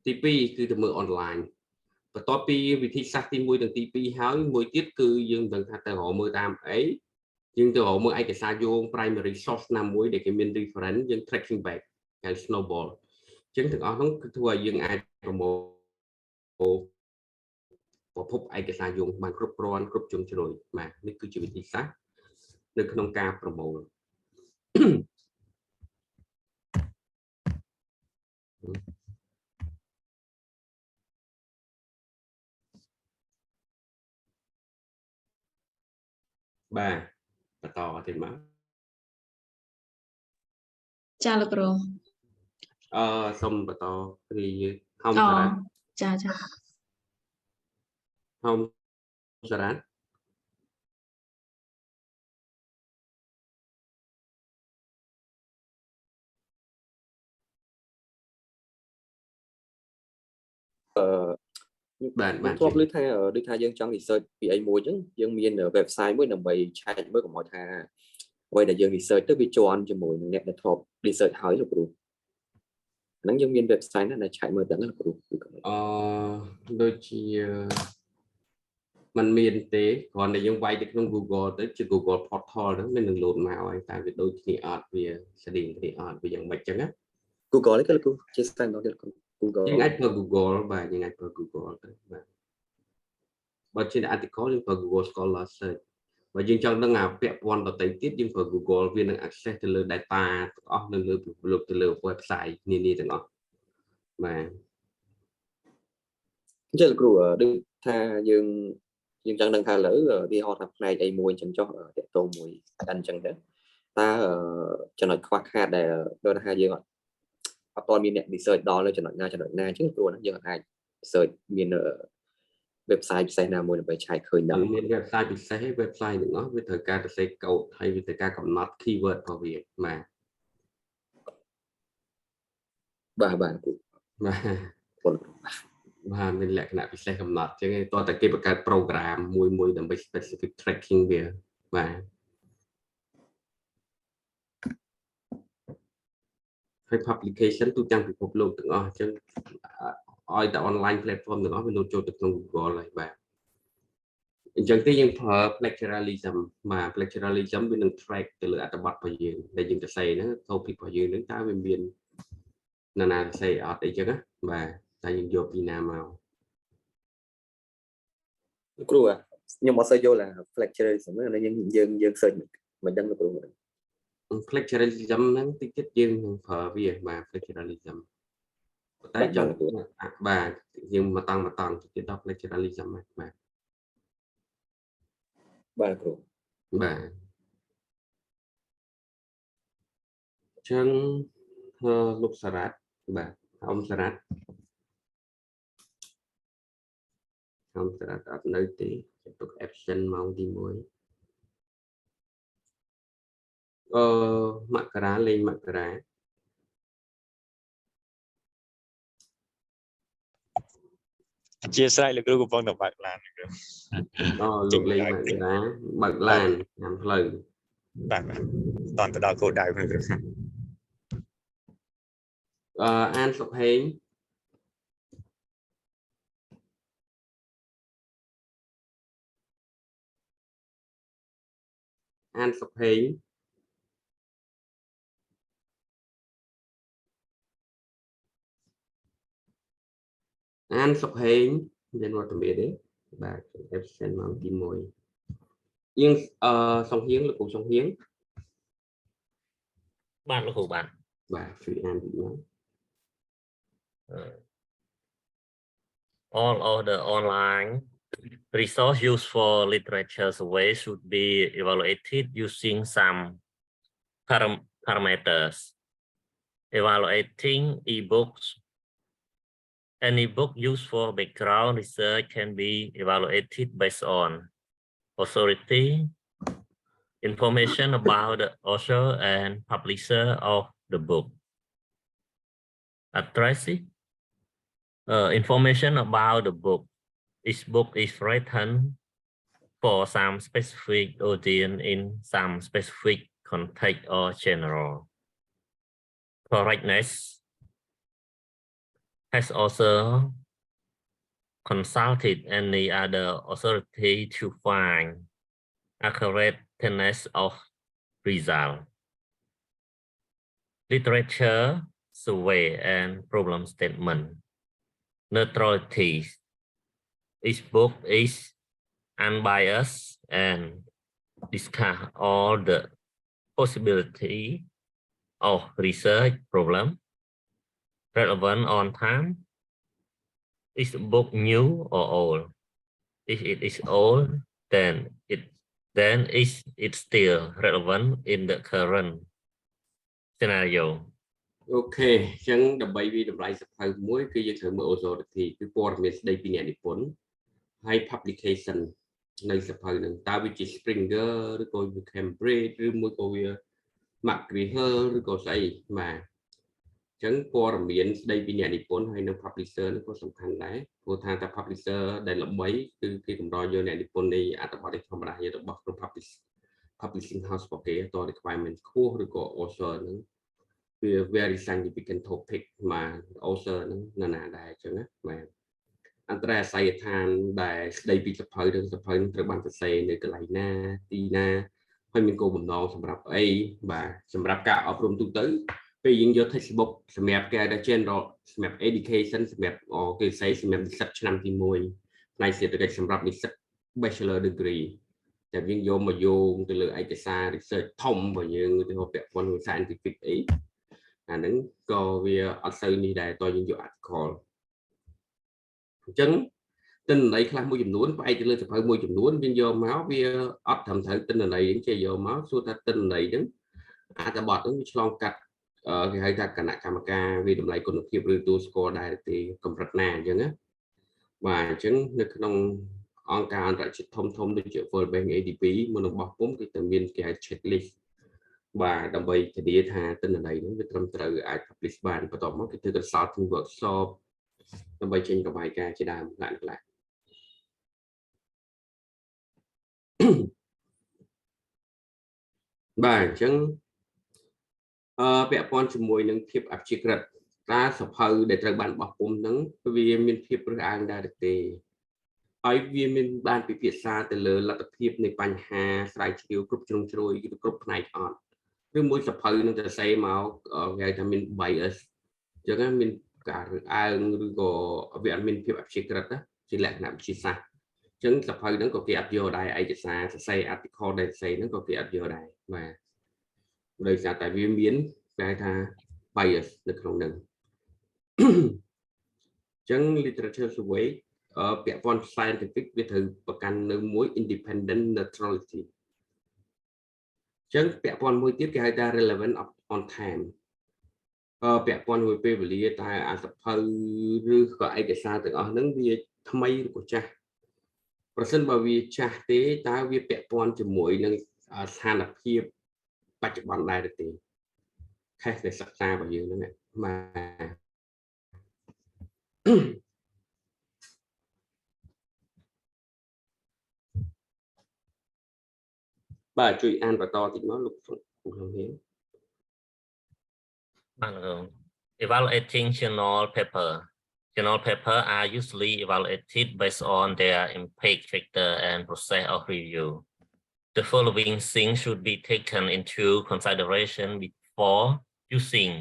ទី2គឺទៅមើល online បន្ទាប់ពីវិធីសាស្ត្រទី1និងទី2ហើយមួយទៀតគឺយើងដឹងថាទៅរកមើលតាមអីយើងទៅរកមើលឯកសារយោង primary source ណាមួយដែលគេមាន reference យើង tracking back ហៅ snowball អញ្ចឹងទាំងអស់នោះគឺធ្វើឲ្យយើងអាចប្រមូលប្រភពឯកសារយោងបានគ្រប់គ្រាន់គ្រប់ជ្រុងជ្រោយបាទនេះគឺជាវិធីសាស្ត្រនៅក្នុងការប្រមូលបាទបន្តទៀតមកចាលោកគ្រូសូមបន្តគ្រាហោមសារ៉ាត់ ចាចា ហោមសារ៉ាត់បាទធ្លាប់ឮថាដូចថាយើងចង់ research ពីអីមួយអញ្ចឹងយើងមាន website មួយដើម្បីឆែកមើលកុំឲ្យថាអ្វីដែលយើង research ទៅវាជាន់ជាមួយនឹងអ្នកដែលធ្លាប់ research ហើយលោកគ្រូហ្នឹងយើងមាន website ណាដែលឆែកមើលទាំងលោកគ្រូដូចជាมันមានទេគ្រាន់តែយើងវាយទៅក្នុង Google ទៅជា Google Portal ហ្នឹងមាននឹង load មកហើយតែវាដូចគ្នាអត់វាស្តៀងគ្នាអត់វាយ៉ាងម៉េចចឹងណា Google នេះគឺលោកគ្រូជា standard ទៀត Google យើងអាចប្រើ Google បាទយើងអាចប្រើ Google ទៅបាទបើជា article យើងប្រើ Google Scholar Search បើយើងចង់ដឹងអាពាក់ព័ន្ធដទៃទៀតយើងប្រើ Google វានឹង access ទៅលើ data ទាំងអស់នៅលើទៅលើ website នានាទាំងអស់បាទអញ្ចឹងលោកគ្រូដូចថាយើងចង់ដឹងថាឥឡូវវាហៅថាផ្នែកអីមួយអញ្ចឹងចុះតកតងមួយអញ្ចឹងទៅតើចំណុចខ្វះខាតដែលដូចថាយើងអត់មានអ្នក research ដល់នៅចំណុចណាអញ្ចឹងគ្រូណាយើងអាច search មាន website ពិសេសណាមួយដើម្បីឆែកឃើញដល់មាន website ពិសេស website ទាំងអស់វាត្រូវការសរសេរកូដហើយវាត្រូវការកំណត់ keyword របស់វាបាទបាទគ្រូបាទមានលក្ខណៈពិសេសកំណត់អញ្ចឹងតើតើគេបង្កើត program មួយដើម្បី specific tracking វាបាទហើយ publication ទូទាំងពិភពលោកទាំងអស់អញ្ចឹងឲ្យតែ online platform ទាំងអស់វាលោតចូលទៅក្នុង Google ហើយបាទអញ្ចឹងទេយើងប្រើ plagiarism បាទ plagiarism វានឹង track ទៅលើអត្ថបទរបស់យើងដែលយើងសរសេរហ្នឹង topic របស់យើងហ្នឹងតើវាមានណាសរសេរអត់អីចឹងណាបាទតែយើងយកពីណាមកគ្រូខ្ញុំអត់សូវយល់ថា plagiarism ហ្នឹងយើង search មិនដឹងលោកគ្រូ plagiarism ហ្នឹងតិចទៀតយើងនឹងប្រើវាបាទ plagiarism តែចង់បាទយើងមកតង់ទៀតដល់ plagiarism បាទគ្រូបាទចឹងលោកសារ៉ាត់បាទអ៊ំសារ៉ាត់ không sẽ đặt nơi tí tục absent mong đi muối mặc ra lên mặc ra អធិស្ឋានលោកគ្រូកំពុងតែបើកឡាន លោកលេងបើកឡានញ៉ាំផ្លូវ បាទតន់ទៅដល់គោលដៅហ្នឹងគ្រូ អានសុខហេងអានសុខហេងអានសុខហេងមានវត្តមានទេបាទ absent មកទី1យើងសុខហៀងលោកគ្រូសុខហៀងបាទលោកគ្រូបាទជួយអានទីមក All of the online resource used for literature survey should be evaluated using some parameters. Evaluating ebooks. Any book used for background research can be evaluated based on authority, information about the author and publisher of the book. Addressing information about the book. Each book is written for some specific audience in some specific context or general. Correctness has also consulted any other authority to find accurateness of result. Literature survey and problem statement. Neutrality. Each book is unbiased and discuss all the possibility of research problem relevant on time. Is the book new or old? If it is old, then is it still relevant in the current scenario? អូខេអញ្ចឹងដើម្បីវាតម្លៃសភៅមួយគឺយើងត្រូវមើល authority គឺព័ត៌មានស្ដីពីអ្នកនិពន្ធហើយ publication នៅសភៅហ្នឹងតើវាជា Springer ឬក៏វា Cambridge ឬមួយក៏វា McGraw-Hill ឬក៏ស្អីបាទអញ្ចឹងព័ត៌មានស្ដីពីអ្នកនិពន្ធហើយនឹង publisher នេះក៏សំខាន់ដែរព្រោះថាតើ publisher ដែលល្បីគឺគេកម្រយកអ្នកនិពន្ធនៃអត្ថបទធម្មតារបស់ក្នុង publishing house របស់គេតើ requirement ខ្ពស់ឬក៏ author ហ្នឹងវា very significant topic មក author ហ្នឹងណាដែរអញ្ចឹងណាបាទអន្តរអាស័យដ្ឋានដែលស្ដីពីសភៅនឹងត្រូវបានសរសេរនៅកន្លែងណាទីណាហើយមានគោលបំណងសម្រាប់អីបាទសម្រាប់ការអប់រំទូទៅពេលយើងយក textbook សម្រាប់គេដែល general សម្រាប់ education សម្រាប់គេស្អីសម្រាប់និស្សិតឆ្នាំទី1ផ្នែកសេដ្ឋកិច្ចសម្រាប់និស្សិត bachelor degree តែយើងយកមកយោងទៅលើឯកសារ research ធំរបស់យើងទៅពាក់ព័ន្ធនឹង scientific អីអាហ្នឹងក៏វាអត់សូវនេះដែរតើយើងយក article អញ្ចឹងទិន្នន័យខ្លះមួយចំនួនផ្អែកទៅលើសភៅមួយចំនួនយើងយកមកវាអត់ត្រឹមត្រូវទិន្នន័យហ្នឹងចេះយកមកសួរថាទិន្នន័យហ្នឹងអត្ថបទហ្នឹងវាឆ្លងកាត់គេហៅថាគណៈកម្មការវិតម្លៃគុណភាពឬទួលស្គាល់ដែរទេកម្រិតណាអញ្ចឹងណាបាទអញ្ចឹងនៅក្នុងអង្គការអន្តរជាតិធំៗដូចជា World Bank ADB មុននឹងបោះពុម្ពគឺតែមានគេហៅ checklist បាទដើម្បីធានាថាទិន្នន័យហ្នឹងវាត្រឹមត្រូវអាច publish បានបន្ទាប់មកគេធ្វើ consulting workshop ដើម្បីចេញរបាយការណ៍ជាដើមខ្លះបាទអញ្ចឹងពាក់ព័ន្ធជាមួយនឹងភាពអព្យាក្រឹតតើសភៅដែលត្រូវបានបោះពុម្ពហ្នឹងវាមានភាពរើសអើងដែរទេហើយវាមានបានពិភាក្សាទៅលើលទ្ធភាពនៃបញ្ហាស្រាវជ្រាវគ្រប់ជ្រុងជ្រោយគ្រប់ផ្នែកអត់ឬមួយសភៅនឹងទៅសេមកគេហៅថាមាន bias អញ្ចឹងមានការរើសអើងឬក៏វាអត់មានភាពអព្យាក្រឹតណាជាលក្ខណៈវិទ្យាសាស្ត្រអញ្ចឹងសភៅហ្នឹងក៏គេអត់យកដែរឯកសារសរសេរ article ដែលសរសេរហ្នឹងក៏គេអត់យកដែរបាទដោយសារតែវាមានគេហៅថា bias នៅក្នុងហ្នឹងអញ្ចឹង literature survey ពាក់ព័ន្ធ scientific វាត្រូវប្រកាន់នៅមួយ independent neutrality អញ្ចឹងពាក់ព័ន្ធមួយទៀតគេហៅថា relevant on time ពាក់ព័ន្ធមួយពេលវេលាតើអាសភៅឬក៏ឯកសារទាំងអស់ហ្នឹងវាថ្មីឬក៏ចាស់ ប្រសិនបើវាចាស់ទេតើវាពាក់ព័ន្ធជាមួយនឹងស្ថានភាពបច្ចុប្បន្នដែរទេខេសដែលសិក្សារបស់យើងហ្នឹងបាទជួយអានបន្តតិចមកលោកក្នុងនេះ Evaluating journal paper. Journal paper are usually evaluated based on their impact factor and process of review. The following things should be taken into consideration before using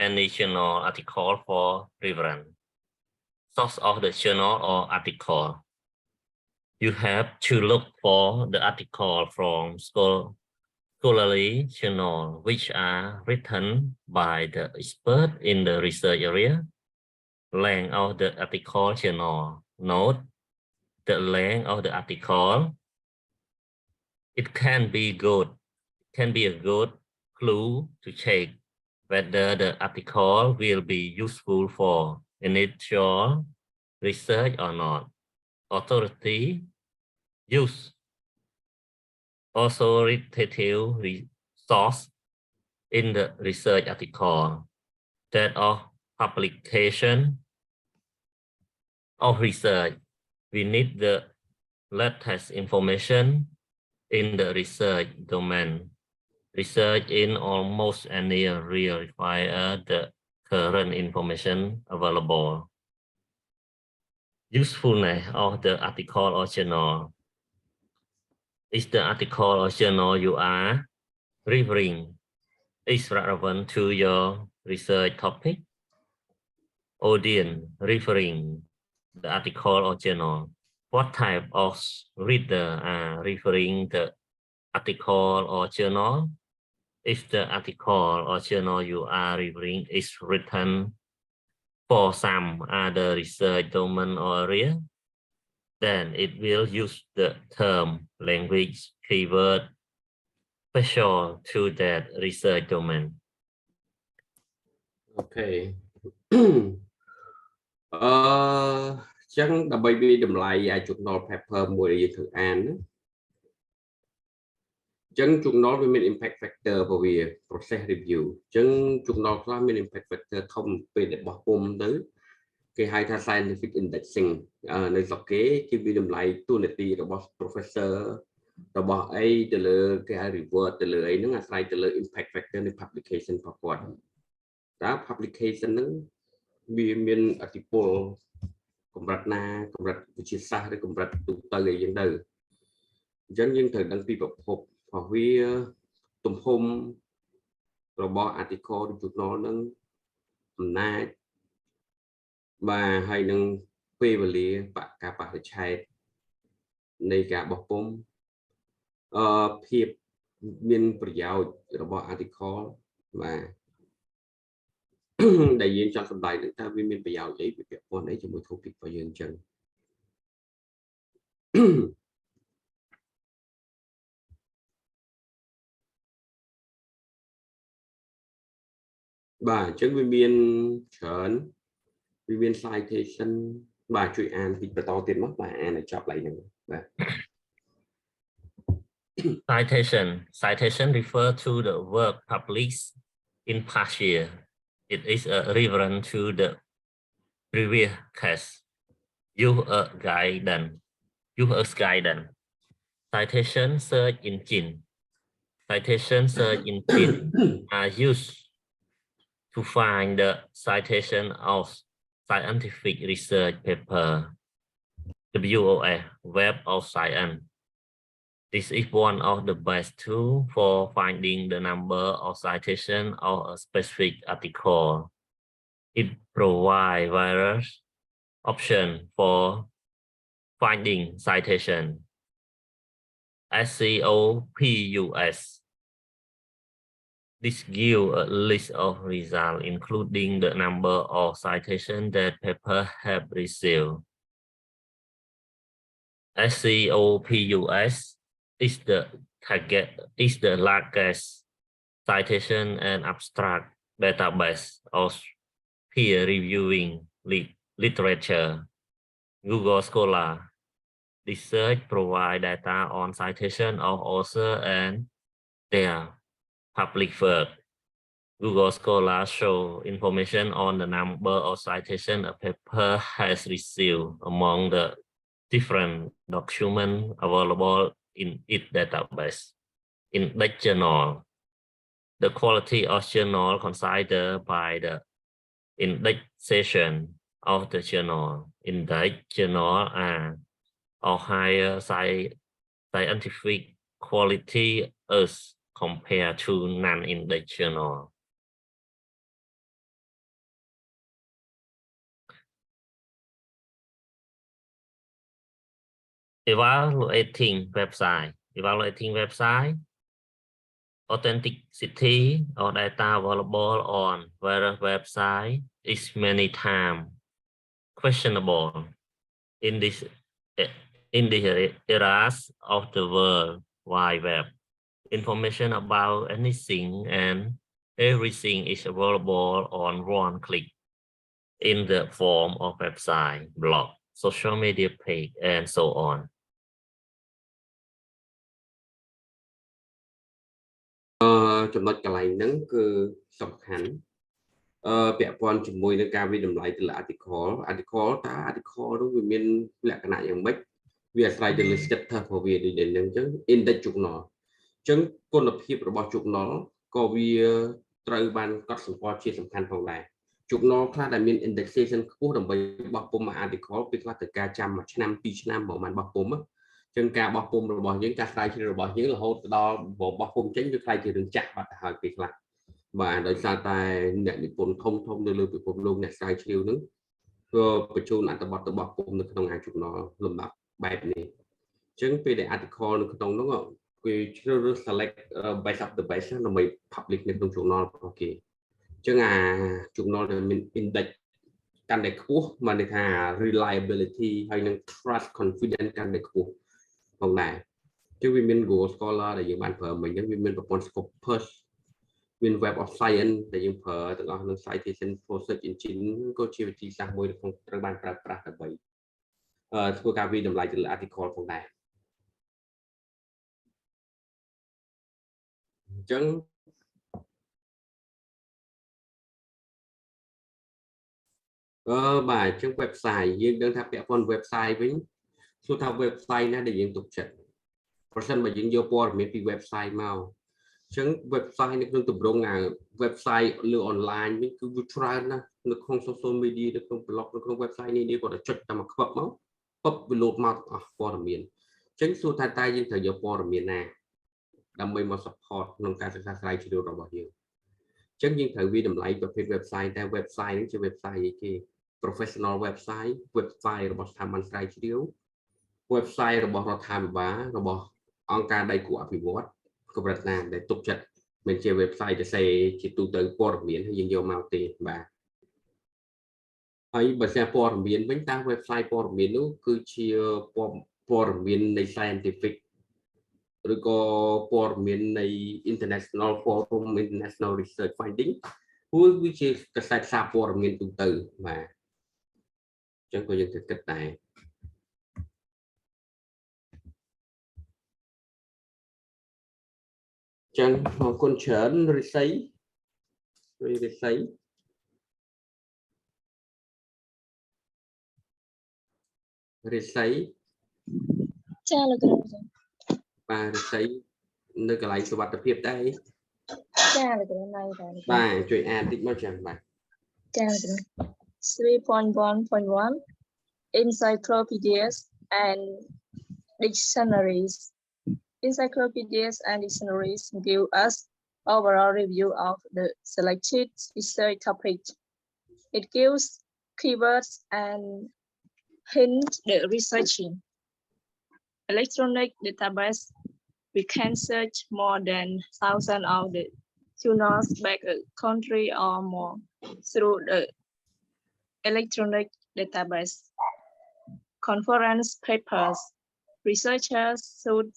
any journal article for reference. Source of the journal or article. You have to look for the article from scholarly journal which are written by the expert in the research area. Length of the article journal. Note the length of the article. It can be a good clue to check whether the article will be useful for initial research or not. Authority use authoritative resource in the research article. That of publication of research. We need the latest information in the research domain. Research in almost any area require the current information available. Usefulness of the article or journal. Is the article or journal you are referring is relevant to your research topic? Audience referring the article or journal. What type of reader are referring the article or journal? If the article or journal you are referring is written for some other research domain or area, then it will use the term, language, keyword special to that research domain. Okay. ចឹងដើម្បីវាតម្លៃឲ្យ journal paper មួយយើងធ្វើអានចឹង journal វាមាន impact factor របស់វា process review ចឹង journal ខ្លះមាន impact factor ធំពេលដែលបោះពុម្ពទៅគេហៅថា scientific indexing នៅស្រុកគេវាតម្លៃតួនាទីរបស់ professor របស់អីទៅលើគេហៅ revert ទៅលើអីហ្នឹងអាស្រ័យទៅលើ impact factor នៃ publication របស់គាត់តើ publication ហ្នឹងវាមានអតិពលកម្រិតណាកម្រិតវិទ្យាសាស្ត្រឬកម្រិតទូទៅអីយ៉ាងទៅអញ្ចឹងយើងត្រូវដឹងពីប្រភពរបស់វាទំហំរបស់ article ឬ journal ហ្នឹងអំណាចបាទហើយនឹងពេលវេលាការបរិច្ឆេទនៃការបោះពុម្ពភាពមានប្រយោជន៍របស់ article បាទដែលយើងចង់សម្ដែងនឹងតើវាមានប្រយោជន៍អីវាពាក់ព័ន្ធអីជាមួយ topic របស់យើងអញ្ចឹងបាទអញ្ចឹងវាមានច្រើនវាមាន citation បាទជួយអានពីបន្តទៀតមកបាទអានឲ្យចប់ឡើយហ្នឹងបាទ Citation refer to the work published in past year. It is a reference to the previous case. Use as guidance. Citation search engine. Citation search engine are used to find the citation of scientific research paper. WOS, Web of Science. This is one of the best tools for finding the number of citations of a specific article. It provides various options for finding citation. SCOPUS. This gives a list of results, including the number of citations that paper have received. SCOPUS is the largest citation and abstract database of peer reviewing literature. Google Scholar research provide data on citation of author and their public work. Google Scholar show information on the number of citations a paper has received among the different documents available in its database. In the journal, the quality of journal considered by the indexation of the journal. Index journal are of higher scientific quality as compared to non-index journal. Evaluating website. Authenticity of data available on various websites is many times questionable in the eras of the World Wide Web. Information about anything and everything is available on one click in the form of website, blog, social media page, and so on.ចំណុចកន្លែងហ្នឹងគឺសំខាន់ពាក់ព័ន្ធជាមួយនឹងការវិតម្លៃទៅលើ article តើ article នោះវាមានលក្ខណៈយ៉ាងម៉េចវាអាស្រ័យទៅលើ status របស់វាដូចនេះអញ្ចឹង index journal អញ្ចឹងគុណភាពរបស់ journal ក៏វាត្រូវបានកត់សម្គាល់ជាសំខាន់ផងដែរ journal ខ្លះដែលមាន indexation ខ្ពស់ដើម្បីបោះពុម្ព article ពេលខ្លះត្រូវការចាំ1ឆ្នាំ2ឆ្នាំប្រហែលបោះពុម្ព ចឹងការបោះពុម្ពរបស់យើងការស្រាវជ្រាវរបស់យើងរហូតដល់បោះពុម្ពចេញវាខ្លាចជារឿងចាក់បាត់ទៅហើយពេលខ្លះបាទដោយសារតែអ្នកនិពន្ធធំនៅលើពិភពលោកអ្នកស្រាវជ្រាវហ្នឹងក៏បញ្ជូនអត្ថបទទៅបោះពុម្ពនៅក្នុងអា journal លំដាប់បែបនេះចឹងពេលដែល article នៅក្នុងហ្នឹងគេជ្រើសរើស select best of the best ដើម្បី publish នៅក្នុង journal របស់គេចឹងអា journal ដែលមាន index កាន់តែខ្ពស់មកន័យថា reliability ហើយនឹង trust confidence កាន់តែខ្ពស់ផងដែរគឺវាមាន Google Scholar ដែលយើងបានប្រើមិញហ្នឹងវាមានប្រព័ន្ធ Scopus មាន Web of Science ដែលយើងប្រើទាំងអស់នឹង Citation Search Engine ក៏ជាវិធីសាស្ត្រមួយក្នុងត្រូវបានប្រើប្រាស់ដើម្បីធ្វើការវិតម្លៃទៅលើ article ផងដែរអញ្ចឹងបាទអញ្ចឹង website យើងដឹងថាពាក់ព័ន្ធ website វិញសួរថា website ណាដែលយើងទុកចិត្តប្រសិនបើយើងយកព័ត៌មានពី website មកអញ្ចឹង website នៅក្នុងទម្រង់អា website លើ online វិញគឺវាច្រើនណាស់នៅក្នុង social media នៅក្នុង blog នៅក្នុង website នេះគាត់ចុចតែមួយខ្វឹបមកពឹបវា load មកអស់ព័ត៌មានអញ្ចឹងសួរថាតើយើងត្រូវយកព័ត៌មានណាដើម្បីមក support ក្នុងការសិក្សាស្រាវជ្រាវរបស់យើងអញ្ចឹងយើងត្រូវវិតម្លៃប្រភេទ website តែ website នេះជា website អីគេ professional website របស់ស្ថាប័នស្រាវជ្រាវ website របស់រដ្ឋាភិបាលរបស់អង្គការដៃគូអភិវឌ្ឍន៍កម្រិតណាដែលទុកចិត្តមិនជា website ដែលជាទូទៅព័ត៌មានហើយយើងយកមកទេបាទហើយបើព័ត៌មានវិញតើ website ព័ត៌មាននោះគឺជាព័ត៌មាននៃ scientific ឬក៏ព័ត៌មាននៃ international forum international research finding វាជាកសែតសារព័ត៌មានទូទៅបាទអញ្ចឹងក៏យើងត្រូវគិតដែរចឹងអរគុណច្រើនរិស័យចាលោកគ្រូបាទរិស័យនៅកន្លែងសុវត្ថិភាពដែរចាលោកគ្រូនៅដែរបាទជួយអានតិចមកចាំបាទចាលោកគ្រូ 3.1.1 Encyclopedias and dictionaries. Encyclopedias and dictionaries give us overall review of the selected research topic. It gives keywords and hints the researching. Electronic database, we can search more than thousands of the journals back a country or more through the electronic database. Conference papers. Researchers should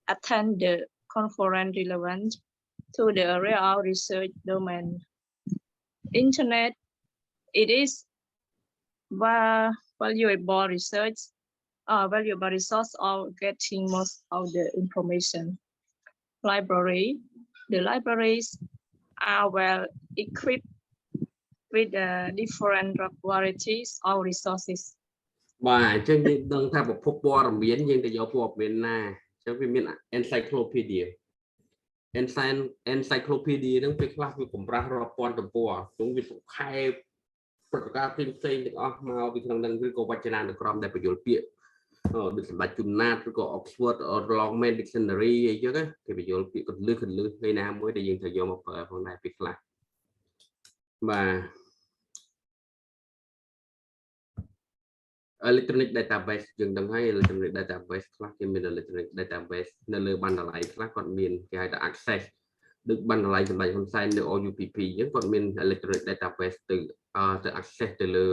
attend the conference relevant to the area of research domain. Internet, it is valuable research valuable resource of getting most of the information. Library. The libraries are well equipped with different varieties of resources. បាទអញ្ចឹងយើងដឹងថាប្រភពព័ត៌មានយើងទៅយកព័ត៌មានណាអញ្ចឹងវាមាន encyclopedia encyclopedia ហ្នឹងពេលខ្លះវាបំរាស់រាប់ពាន់ទំព័រហ្នឹងវាសុខែព្រឹត្តិការណ៍ផ្សេងៗទាំងអស់មកពីក្នុងហ្នឹងឬក៏វចនានុក្រមដែលបញ្យល់ពាក្យដូចសម្ដេចជុនណាតឬក៏ Oxford Longman Dictionary អីចឹងណាគេបញ្យល់ពាក្យកន្លឹះពេលណាមួយដែលយើងត្រូវយកមកប្រើផងដែរពេលខ្លះបាទ electronic database យើងដឹងហើយ electronic database ខ្លះគេមាន electronic database នៅលើបណ្ណាល័យខ្លះគាត់មានគេហៅថា access ដូចបណ្ណាល័យសម្ដេចហ៊ុនសែននៅ OUPP អញ្ចឹងគាត់មាន electronic database ទៅ access ទៅលើ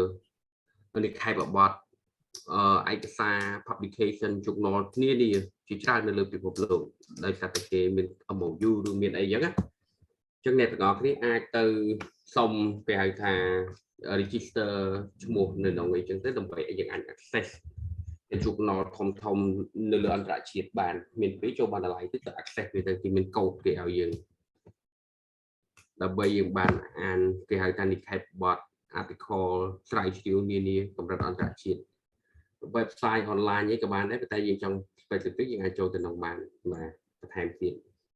និកាយបបត្តិឯកសារ publication journal គ្នានេះជាច្រើននៅលើពិភពលោកដោយសារតែគេមាន MOU ឬមានអីចឹងណាអញ្ចឹងអ្នកទាំងអស់គ្នាអាចទៅសុំគេហៅថា register ឈ្មោះនៅក្នុងអីចឹងទៅដើម្បីឲ្យយើងអាច access ទៅ journal ធំនៅលើអន្តរជាតិបានមានពេលចូលបណ្ណាល័យទៅ access វាទៅគេមានកូដគេឲ្យយើងដើម្បីយើងបានអានគេហៅថានិកាយបទ article ស្រាវជ្រាវនានាកម្រិតអន្តរជាតិ website online ឯងក៏បានដែរតែយើងចង់ specific យើងអាចចូលទៅក្នុងបានបាទបន្ថែមទៀត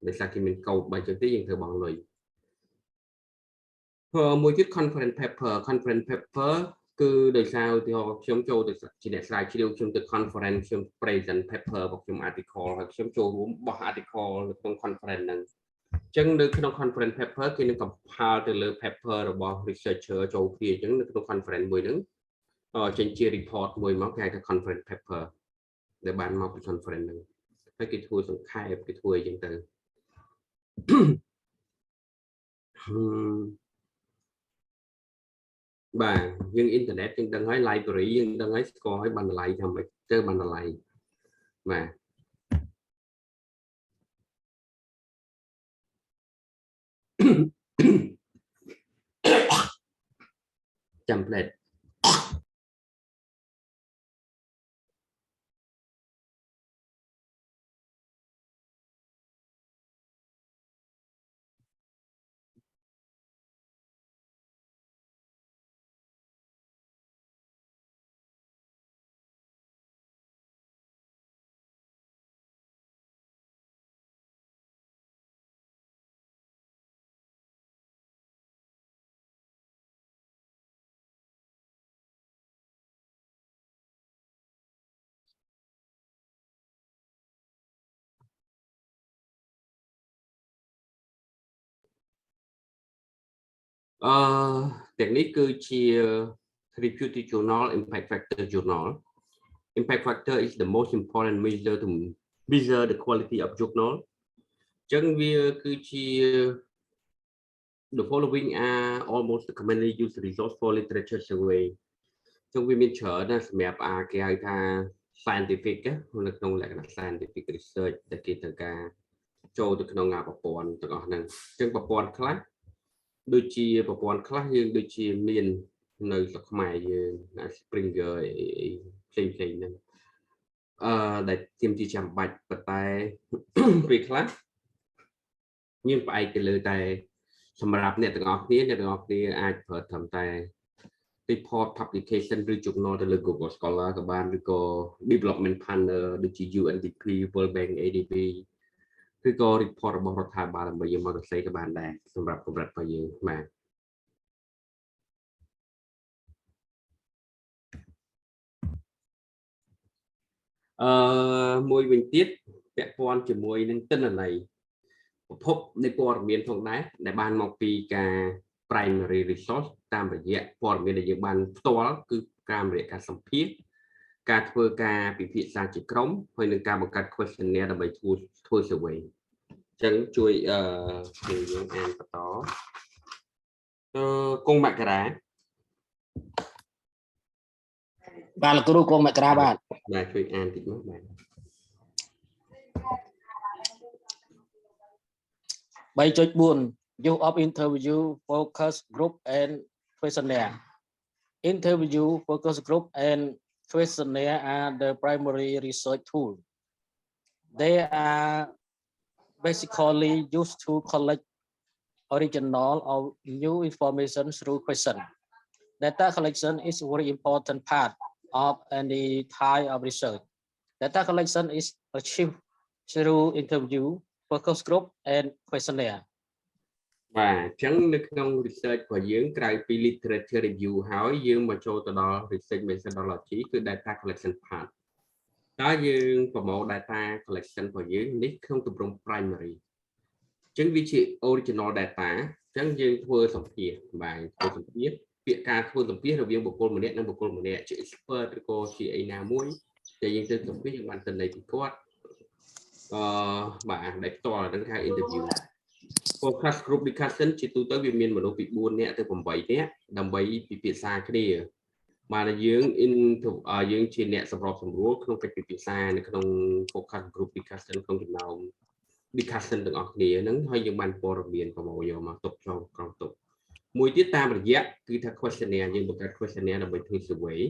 ដោយសារគេមានកូដបើចឹងទេយើងធ្វើបងលុយមួយទៀត conference paper គឺដោយសារឧទាហរណ៍ខ្ញុំចូលទៅជាអ្នកស្រាវជ្រាវខ្ញុំទៅ conference ខ្ញុំ present paper របស់ខ្ញុំ article ហើយខ្ញុំចូលរួមបោះ article នៅក្នុង conference ហ្នឹងអញ្ចឹងនៅក្នុង conference paper គេនឹង compile ទៅលើ paper របស់ researcher ចូលគ្នាអញ្ចឹងនៅក្នុង conference មួយហ្នឹងចេញជា report មួយមកគេហៅថា conference paper ដែលបានមកពី conference ហ្នឹងហើយគេធ្វើសង្ខេបគេធ្វើអីចឹងទៅ បាទយើងអ៊ីនធឺណិតយើងដឹងហើយ library យើងដឹងហើយស្គាល់ហើយបណ្ណាល័យថាម៉េចទៅបណ្ណាល័យបាទចាំផ្លែត ទាំងនេះគឺជា reputed journal impact factor journal impact factor is the most important measure to measure the quality of journal ចឹងវាគឺជា the following are almost commonly used resource for literature survey ចឹងវាមានច្រើនណាស់សម្រាប់គេហៅថា scientific នៅក្នុងលក្ខណៈ scientific research ដែលគេត្រូវការចូលទៅក្នុងប្រព័ន្ធទាំងអស់ហ្នឹងចឹងប្រព័ន្ធខ្លះដូចជាប្រព័ន្ធខ្លះយើងដូចជាមាននៅស្រុកខ្មែរយើងណា Springer ផ្សេងហ្នឹងដែលទាមទារចាំបាច់ប៉ុន្តែពេលខ្លះយើងផ្អែកទៅលើតែសម្រាប់អ្នកទាំងអស់គ្នាអាចប្រើត្រឹមតែ report publication ឬ journal ទៅលើ Google Scholar ក៏បានឬក៏ development partner ដូចជា UNDP World Bank ADB ឬក៏ report របស់រដ្ឋាភិបាលដើម្បីយកមកសរសេរក៏បានដែរសម្រាប់កម្រិតរបស់យើងបាទមួយវិញទៀតពាក់ព័ន្ធជាមួយនឹងទិន្នន័យប្រភពនៃព័ត៌មានផងដែរដែលបានមកពីការ primary resource តាមរយៈព័ត៌មានដែលយើងបានផ្ទាល់គឺតាមរយៈការសម្ភាសន៍ការធ្វើការពិភាក្សាជាក្រុមហើយនឹងការបង្កើត questionnaire ដើម្បីធ្វើ survey ចឹងជួយយើងអានបន្តកុងមករាបាទលោកគ្រូកុងមករាបាទជួយអានតិចមកបាទ 3.4 Use of interview focus group and questionnaire interview focus group and questionnaire are the primary research tool. They are basically used to collect original or new information through question. Data collection is a very important part of any type of research. Data collection is achieved through interview, focus group, and questionnaire. បាទអញ្ចឹងនៅក្នុង research របស់យើងក្រៅពី literature review ហើយយើងមកចូលទៅដល់ research methodology គឺ data collection part តើយើងប្រមូល data collection របស់យើងនេះក្នុងទម្រង់ primary អញ្ចឹងវាជា original data អញ្ចឹងយើងធ្វើសម្ភាសន៍បាទធ្វើសម្ភាសន៍ពាក្យការធ្វើសម្ភាសន៍រវាងបុគ្គលម្នាក់និងបុគ្គលម្នាក់ជា expert ឬក៏ជាអីណាមួយដែលយើងទៅសម្ភាសន៍យើងបានទិន្នន័យពីគាត់បាទដែលផ្ទាល់ហ្នឹងហៅ interview focus group discussion ជាទូទៅវាមានមនុស្សពី4នាក់ទៅ8នាក់ដើម្បីពិភាក្សាគ្នាបាទយើងជាអ្នកសម្របសម្រួលក្នុងកិច្ចពិភាក្សានៅក្នុង focus group discussion ក្នុងចំណោម discussion ទាំងអស់គ្នាហ្នឹងហើយយើងបានព័ត៌មានប្រមូលយកមកទុកក្នុងក្រុមទុកមួយទៀតតាមរយៈគឺថា questionnaire យើងបង្កើត questionnaire ដើម្បីធ្វើ survey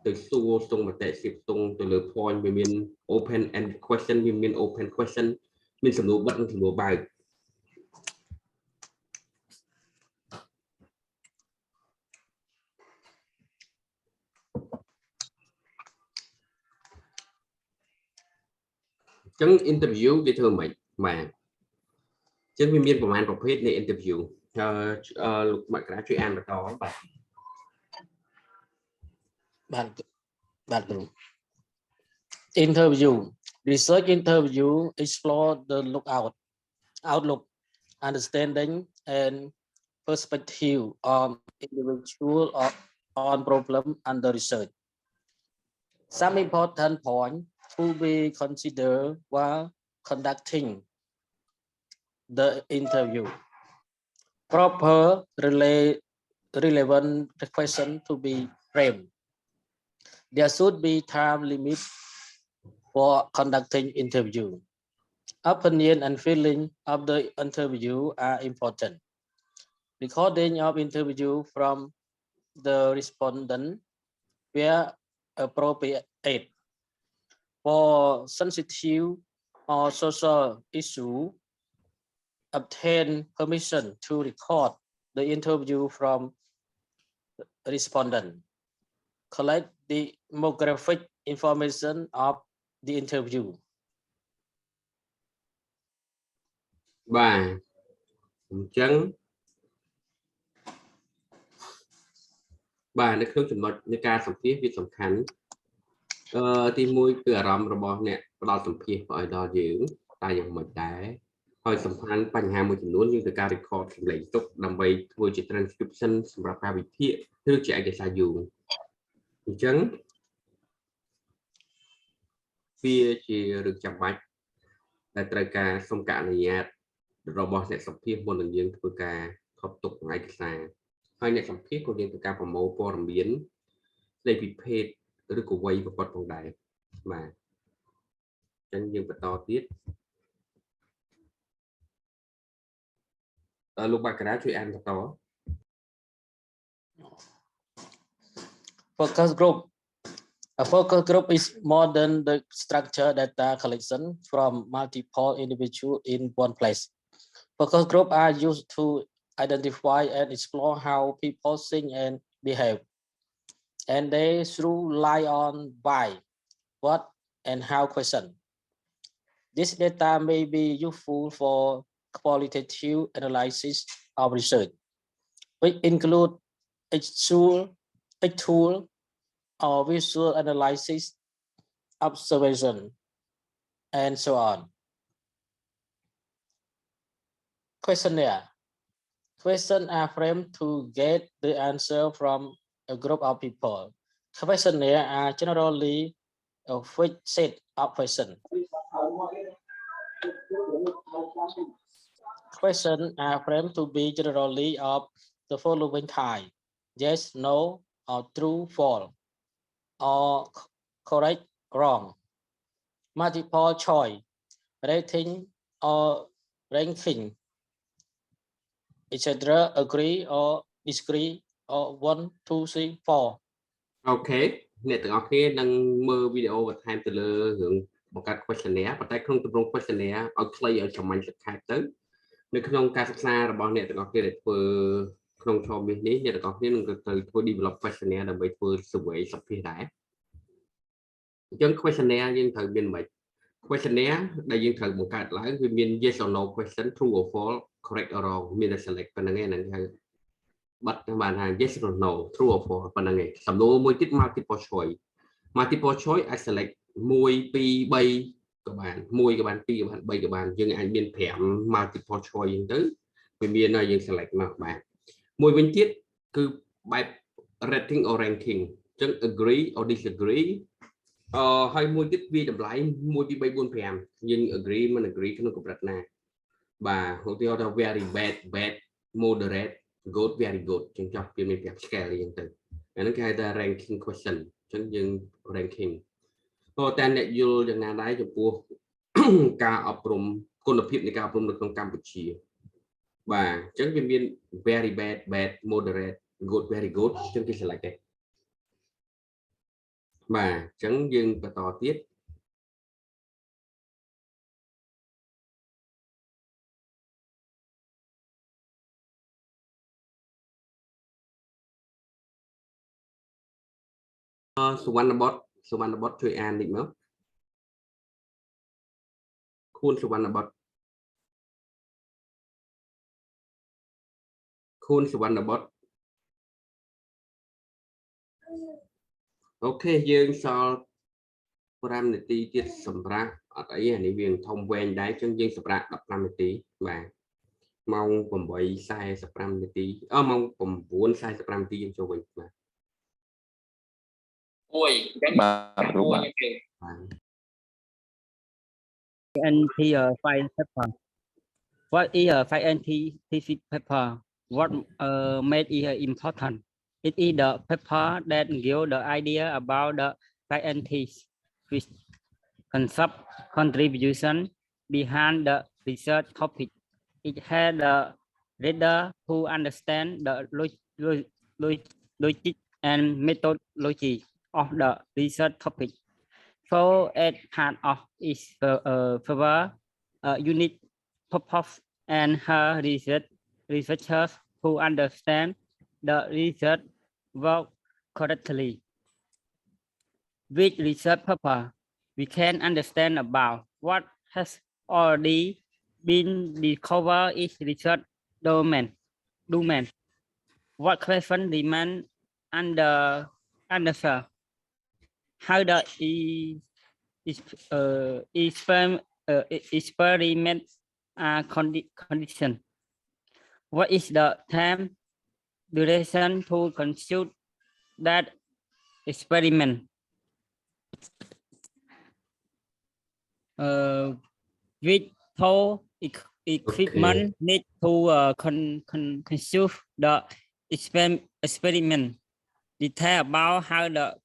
ទៅសួរស្ទង់មតិសិបស្ទង់ទៅលើ point វាមាន open end question វាមាន open question មានសំណួរបិទនិងសំណួរបើកចឹង interview វាធ្វើម៉េចបាទចឹងវាមានប្រមាណប្រភេទនៃ interview លោកមករាជួយអានបន្តបាទគ្រូ interview research interview explore the outlook understanding and perspective of individual on problem under research. Some important points to be considered while conducting the interview. Proper relevant question to be framed. There should be time limit for conducting interview. Opinion and feeling of the interview are important. Recording of interview from the respondent where appropriate. For sensitive or social issue, obtain permission to record the interview from respondent. Collect the demographic information of the interview. បាទអញ្ចឹងបាទនៅក្នុងចំណុចនៃការសម្ភាសន៍វាសំខាន់ទី1គឺអារម្មណ៍របស់អ្នកផ្ដល់សម្ភាសន៍ឲ្យដល់យើងតែយ៉ាងម៉េចដែរហើយសំខាន់បញ្ហាមួយចំនួនយើងត្រូវការ record សម្លេងទុកដើម្បីធ្វើជា transcription សម្រាប់ការវិភាគឬជាឯកសារយោងអញ្ចឹងវាជារឿងចាំបាច់ដែលត្រូវការសុំការអនុញ្ញាតរបស់អ្នកសម្ភាសន៍មុននឹងយើងធ្វើការថតទុកឯកសារហើយអ្នកសម្ភាសន៍ក៏យើងត្រូវការប្រមូលព័ត៌មានស្ដីពីភេទឬក៏វ័យរបស់គាត់ផងដែរបាទអញ្ចឹងយើងបន្តទៀតលោកបាក់កាជួយអានបន្ត Focus group. A focus group is more than the structured data collection from multiple individuals in one place. Focus groups are used to identify and explore how people think and behave. And they should rely on why, what, and how question. This data may be useful for qualitative analysis of research, which include textual or visual analysis, observation, and so on. Questionnaire. Questions are framed to get the answer from a group of people. Questionnaires are generally a fixed set of questions. Questions are framed to be generally of the following type: yes, no, or true, false, or correct, wrong. Multiple choice, rating or ranking, etc. Agree or disagree, or 1, 2, 3, 4. Okay អ្នកទាំងអស់គ្នានឹងមើលវីដេអូបន្ថែមទៅលើរឿងបង្កើត questionnaire ប៉ុន្តែក្នុងទម្រង់ questionnaire ឲ្យខ្លីឲ្យសាមញ្ញសក្ខែទៅនៅក្នុងការសិក្សារបស់អ្នកទាំងអស់គ្នាដែលធ្វើក្នុង topic នេះអ្នកទាំងអស់គ្នានឹងទៅធ្វើ develop questionnaire ដើម្បីធ្វើ survey សភាដែរអញ្ចឹង questionnaire យើងត្រូវមានមិន questionnaire ដែលយើងត្រូវបង្កើតឡើងវាមាន yes or no question true or false correct or wrong មានតែ select ប៉ុណ្្នឹងឯងហ្នឹងហៅបាត់បានថា yes or no true or false ប៉ុណ្្នឹងឯងសំណួរមួយទៀត multiple choice multiple choice អាច select 1 2 3ក៏បាន1ក៏បាន2ក៏បាន3ក៏បានយើងអាចមាន5 multiple choice អញ្ចឹងទៅវាមានឲ្យយើង select មកបានមួយវិញទៀតគឺបែប rating or ranking អញ្ចឹង agree or disagree ហើយមួយទៀតវាតម្លៃ1 2 3 4 5យើង agree មិន agree ក្នុងកម្រិតណាបាទឧទាហរណ៍ថា very bad bad moderate good very good ចឹងចប់វាមាន5 scale អញ្ចឹងទៅអាហ្នឹងគេហៅថា ranking question អញ្ចឹងយើង ranking តែអ្នកយល់យ៉ាងណាដែរចំពោះ ការអប់រំគុណភាពនៃការអប់រំនៅក្នុងកម្ពុជាបាទអញ្ចឹងវាមាន very bad bad moderate good very good អញ្ចឹងគេ select ទេបាទអញ្ចឹងយើងបន្តទៀតសុវណ្ណបុត្រជួយអានតិចមកខួនសុវណ្ណបុត្រអូខេយើងសល់5នាទីទៀតសម្រាប់អត់អីអានេះវាធំវែងដែរអញ្ចឹងយើងសម្រាប់15នាទីបាទម៉ោង 8:45 នាទីម៉ោង 9:45 នាទីយើងចូលវិញបាទបាទគ្រូបាទ NT file paper. What is a file NT paper? What made it important? It is the paper that gives the idea about the file NTs, which concept contribution behind the research topic. It has the reader who understand the logic and methodology of the research topic. So as part of its unit purpose and her researchers who understand the research work correctly. With research paper, we can understand about what has already been discovered in research domain. What question demand answer? How the experiment condition? What is the time duration to conduct that experiment? Which tool equipment need to conduct the experiment? Detail about how the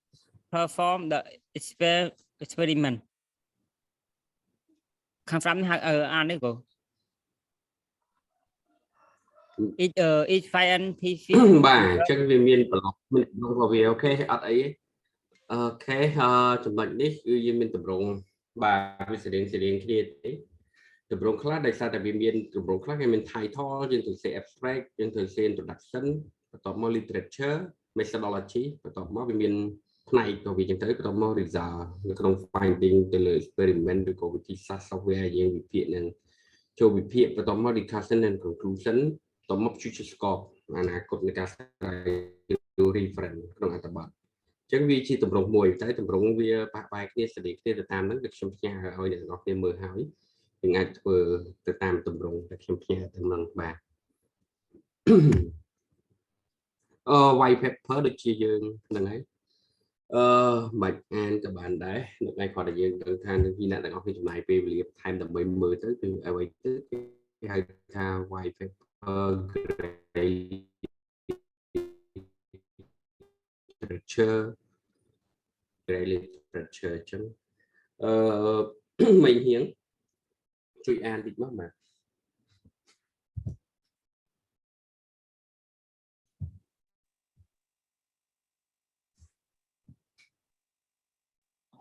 perform the experiment. ខាង5នេះហៅអាននេះគូ it scientific បាទអញ្ចឹងវាមានប្រឡប់មានរបស់វាអូខេអត់អីអូខេចំណុចនេះគឺយើងមានតម្រងបាទវាស្រៀងគ្នាទេតម្រងខ្លះដោយសារតែវាមានតម្រងខ្លះគេមាន title យើងត្រូវសេ abstract យើងត្រូវសេ introduction បន្ទាប់មក literature methodology បន្ទាប់មកវាមានផ្នែកក៏វាចឹងទៅបន្ទាប់មក result នៅក្នុង finding ទៅលើ experiment ឬក៏វិធីសាស្ត្រ software យើងវិភាគនឹងចូលវិភាគបន្ទាប់មក discussion and conclusion បន្ទាប់មក future scope អនាគតនៃការស្រាវ reference ក្នុងអត្ថបទអញ្ចឹងវាជាតម្រងមួយតែតម្រងវាប៉ះបែកគ្នាស្តីគ្នាទៅតាមហ្នឹងគឺខ្ញុំផ្ញើឲ្យអ្នកទាំងអស់គ្នាមើលហើយយើងអាចធ្វើទៅតាមតម្រងដែលខ្ញុំផ្ញើទៅហ្នឹងបាទ white paper ដូចជាយើងហ្នឹងហើយមិនអានក៏បានដែរនៅថ្ងៃគាត់តែយើងដឹងថានឹងពីអ្នកទាំងអស់គ្នាចំណាយពេលវេលាបន្ថែមដើម្បីមើលទៅគឺអ្វីទៅគេហៅថា white paper literature ចឹងមិញហៀងជួយអានតិចមកបាទ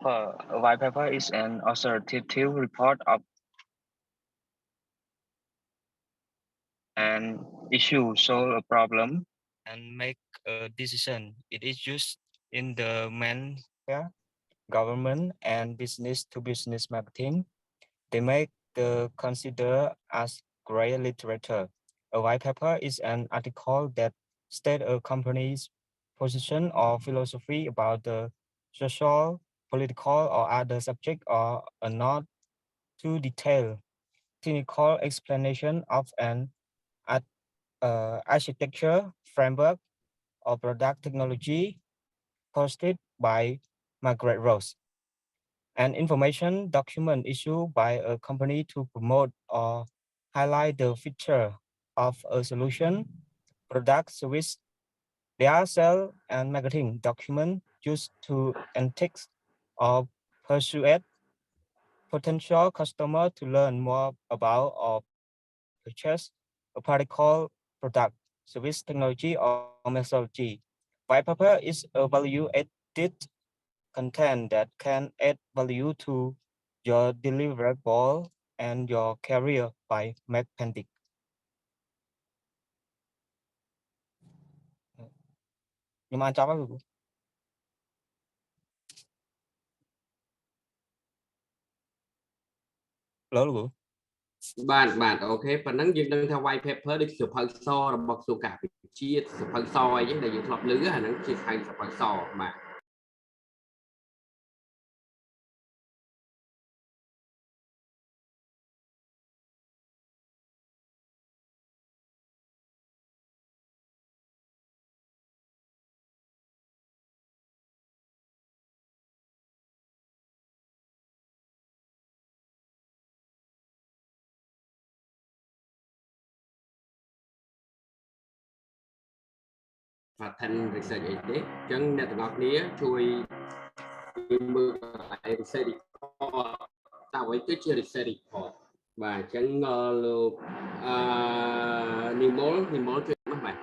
paper. A white paper is an authoritative report of an issue, solve a problem, and make a decision. It is used in the media, government, and business to business marketing. They make the consider as gray literature. A white paper is an article that states a company's position or philosophy about the social, political, or other subject, or a not too detailed technical explanation of an architecture framework or product technology posted by Margaret Rose. An information document issued by a company to promote or highlight the feature of a solution, product, service. They are sales and marketing document used to entice or persuade potential customer to learn more about or purchase a particular product, service, technology, or methodology. White paper is a value-added content that can add value to your deliverable and your career by mathematics. Nhưng mà anh cho bác lớn luôn. បាទអូខេប៉ុណ្ណឹងយើងដឹងថា white paper ដូចសៀវភៅសរបស់ក្រសួងការពារជាតិសៀវភៅសអីចឹងដែលយើងធ្លាប់ឮអាហ្នឹងជាហៅសៀវភៅសបាទ patent research អីទេអញ្ចឹងអ្នកទាំងអស់គ្នាជួយមើល research report តើអ្វីទៅជា research report បាទអញ្ចឹងលោកនិមលជួយមកបាទ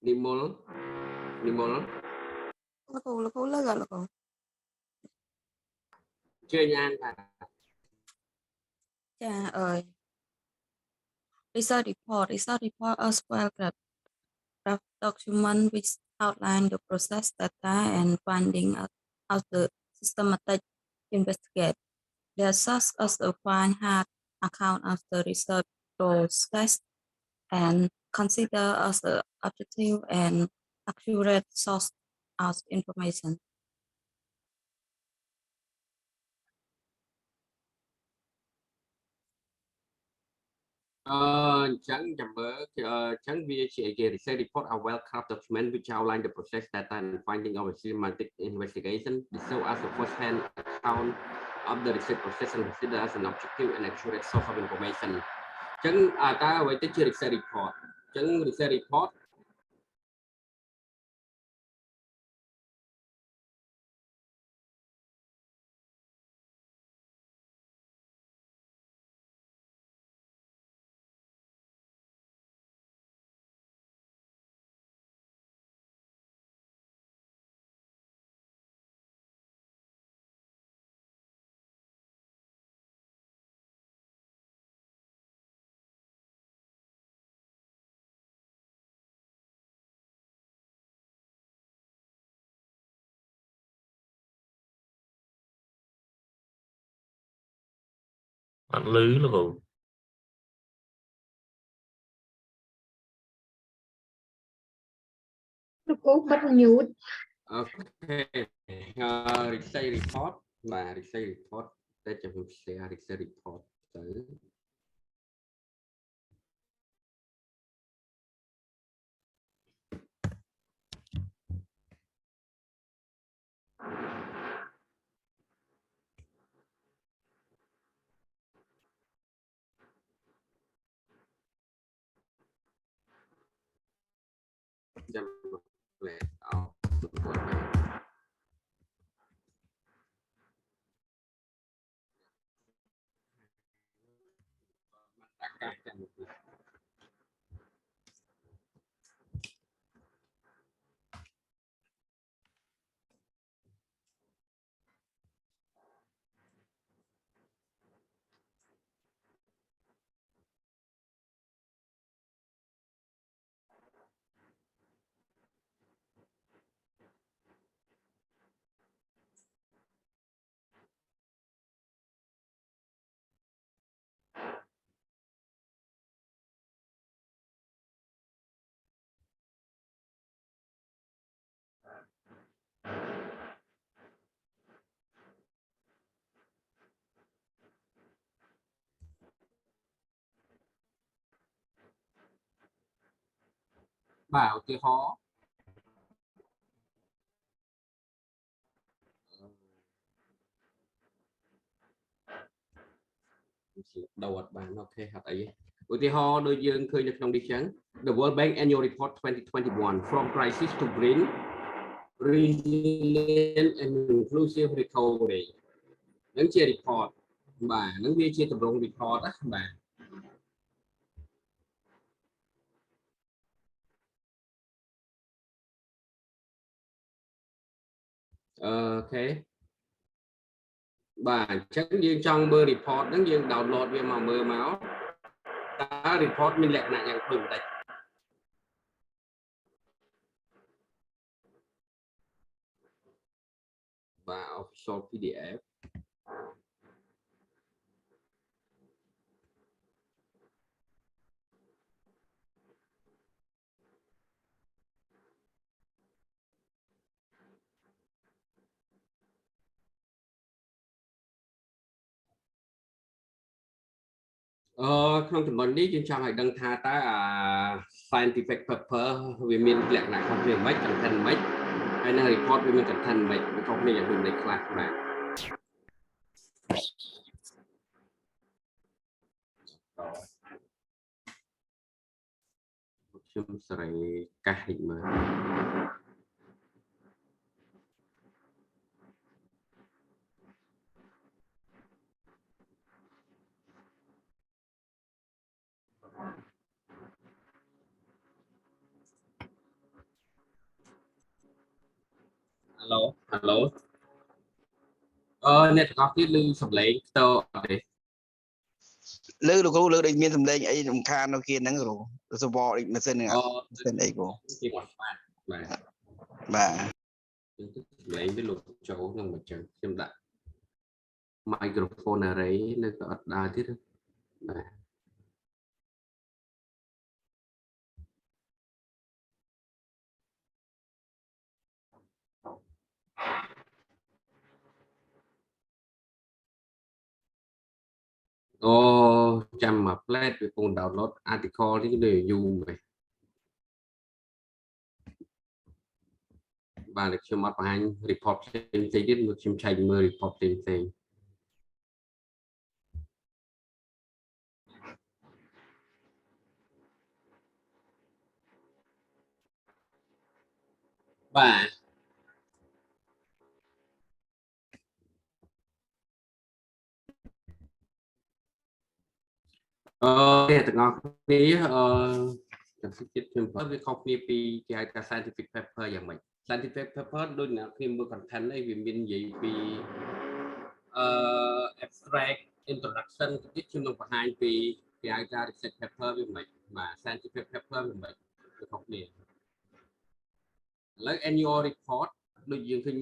និមលលោកគ្រូលើកលោកគ្រូជួយអានបាទ Research report as well draft document which outline the process, data, and finding out the systematic investigate. Their source as a fine hard account of the research process and consider as the objective and accurate source of information. អញ្ចឹងចាំមើលអញ្ចឹងវាជា research report a well crafted document which outline the process data and finding of a systematic investigation. This shows as a first hand account of the research process and consider as an objective and accurate source of information. អញ្ចឹងតើអ្វីទៅជា research report អញ្ចឹង research report Bạn lứ là bộ. Lúc cô bật mute. OK research report បាទ research report តែចាំខ្ញុំ share research report ទៅ ចាំលេអោ បាទឧទាហរណ៍ដូរអត់បានអូខេអត់អីឧទាហរណ៍ដូចយើងឃើញនៅក្នុងនេះចឹង The World Bank Annual Report 2021 From Crisis to Green Resilient and Inclusive Recovery នឹងជា report បាទនឹងវាជាទម្រង់ report ណាបាទអូខេបាទអញ្ចឹងយើងចង់មើល report ហ្នឹងយើង download វាមកមើលមកតើ report មានលក្ខណៈយ៉ាងដូចម្ដេចបាទ official PDF ក្នុងចំណុចនេះយើងចង់ឲ្យដឹងថាតើscientific paper វាមានលក្ខណៈខុសគ្នាមិន content មិនហើយនឹង report វាមាន content មិនខុសគ្នាយ៉ាងដូចម្ដេចខ្លះបាទខ្ញុំសេរីកាសនេះមើលឡូអ្នកទាំងអស់គ្នាឮសំឡេងផ្ទាល់អត់ទេលើលោកគ្រូលើដូចមានសំឡេងអីរំខាននៅkiaហ្នឹងគ្រូសវរម៉ាស៊ីនហ្នឹងម៉ាស៊ីនអីគ្រូគេអត់បាទបាទសំឡេងវាលោកចូលហ្នឹងមកចឹងខ្ញុំដាក់ microphone array នៅក៏អត់ដើរទៀតបាទអូចាំមក plate វាពង download article នេះទៅយូរមែនបាទខ្ញុំអត់បង្ហាញ report ផ្សេងៗទៀតមកខ្ញុំឆែកមើល report ផ្សេងបាទអ្នកទាំងអស់គ្នាចាំសិចិត្តខ្ញុំបើវាខុសគ្នាពីគេហៅថា scientific paper យ៉ាងម៉េច scientific paper ដូចអ្នកគ្នាមើល content អីវាមាននិយាយពីabstract introduction ទៀតខ្ញុំនឹងបង្ហាញពីគេហៅថា research paper វាមិនបាទ scientific paper វាមិនខុសគ្នាឥឡូវ annual report ដូចយើងឃើញ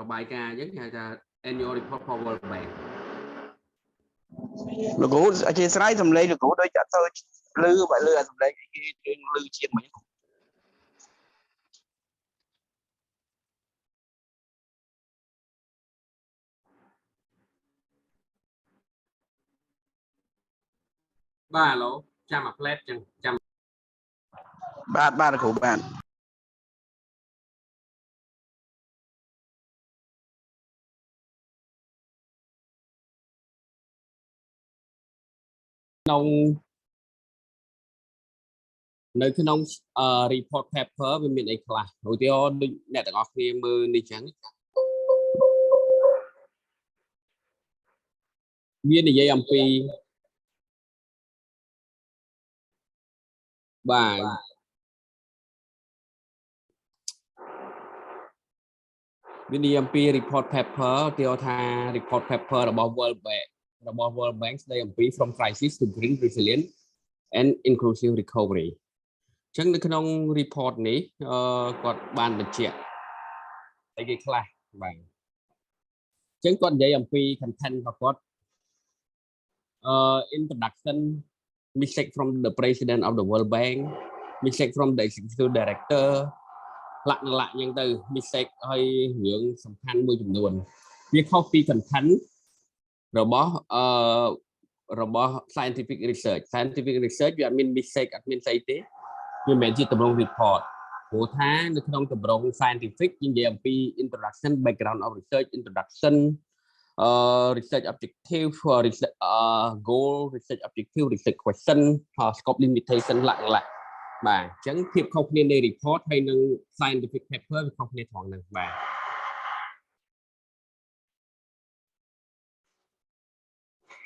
របាយការណ៍អញ្ចឹងគេហៅថា annual report for World Bank លោកគ្រូអធិស្ឋានសំឡេងលោកគ្រូដូចអត់ទៅលឺបើលឺអាសំឡេងគេលឺជាងមិញបាទឡូចាំអា plate ចឹងចាំបាទលោកគ្រូបាទនៅក្នុង report paper វាមានអីខ្លះឧទាហរណ៍ដូចអ្នកទាំងអស់គ្នាមើលនេះចឹងវានិយាយអំពីបាទវានិយាយអំពី report paper ឧទាហរណ៍ថា report paper របស់ World Bank ស្ដីអំពី From Crisis to Green Resilient and Inclusive Recovery អញ្ចឹងនៅក្នុង report នេះគាត់បានបញ្ជាក់អីគេខ្លះបាទអញ្ចឹងគាត់និយាយអំពី content របស់គាត់introduction message from the president of the World Bank message from the executive director លក្ខណៈយ៉ាងទៅ message ឲ្យរឿងសំខាន់មួយចំនួនវាខុសពី content របស់ scientific research វាអត់មាន message អត់មានស្អីទេ វាមិនមែនជាតម្រង report ព្រោះថានៅក្នុងតម្រង scientific និយាយអំពី introduction background of research introduction research objective research goal research objective research question scope limitation ឡាក់បាទអញ្ចឹងភាពខុសគ្នានៃ report ហើយនឹង scientific paper វាខុសគ្នាត្រង់ហ្នឹងបាទ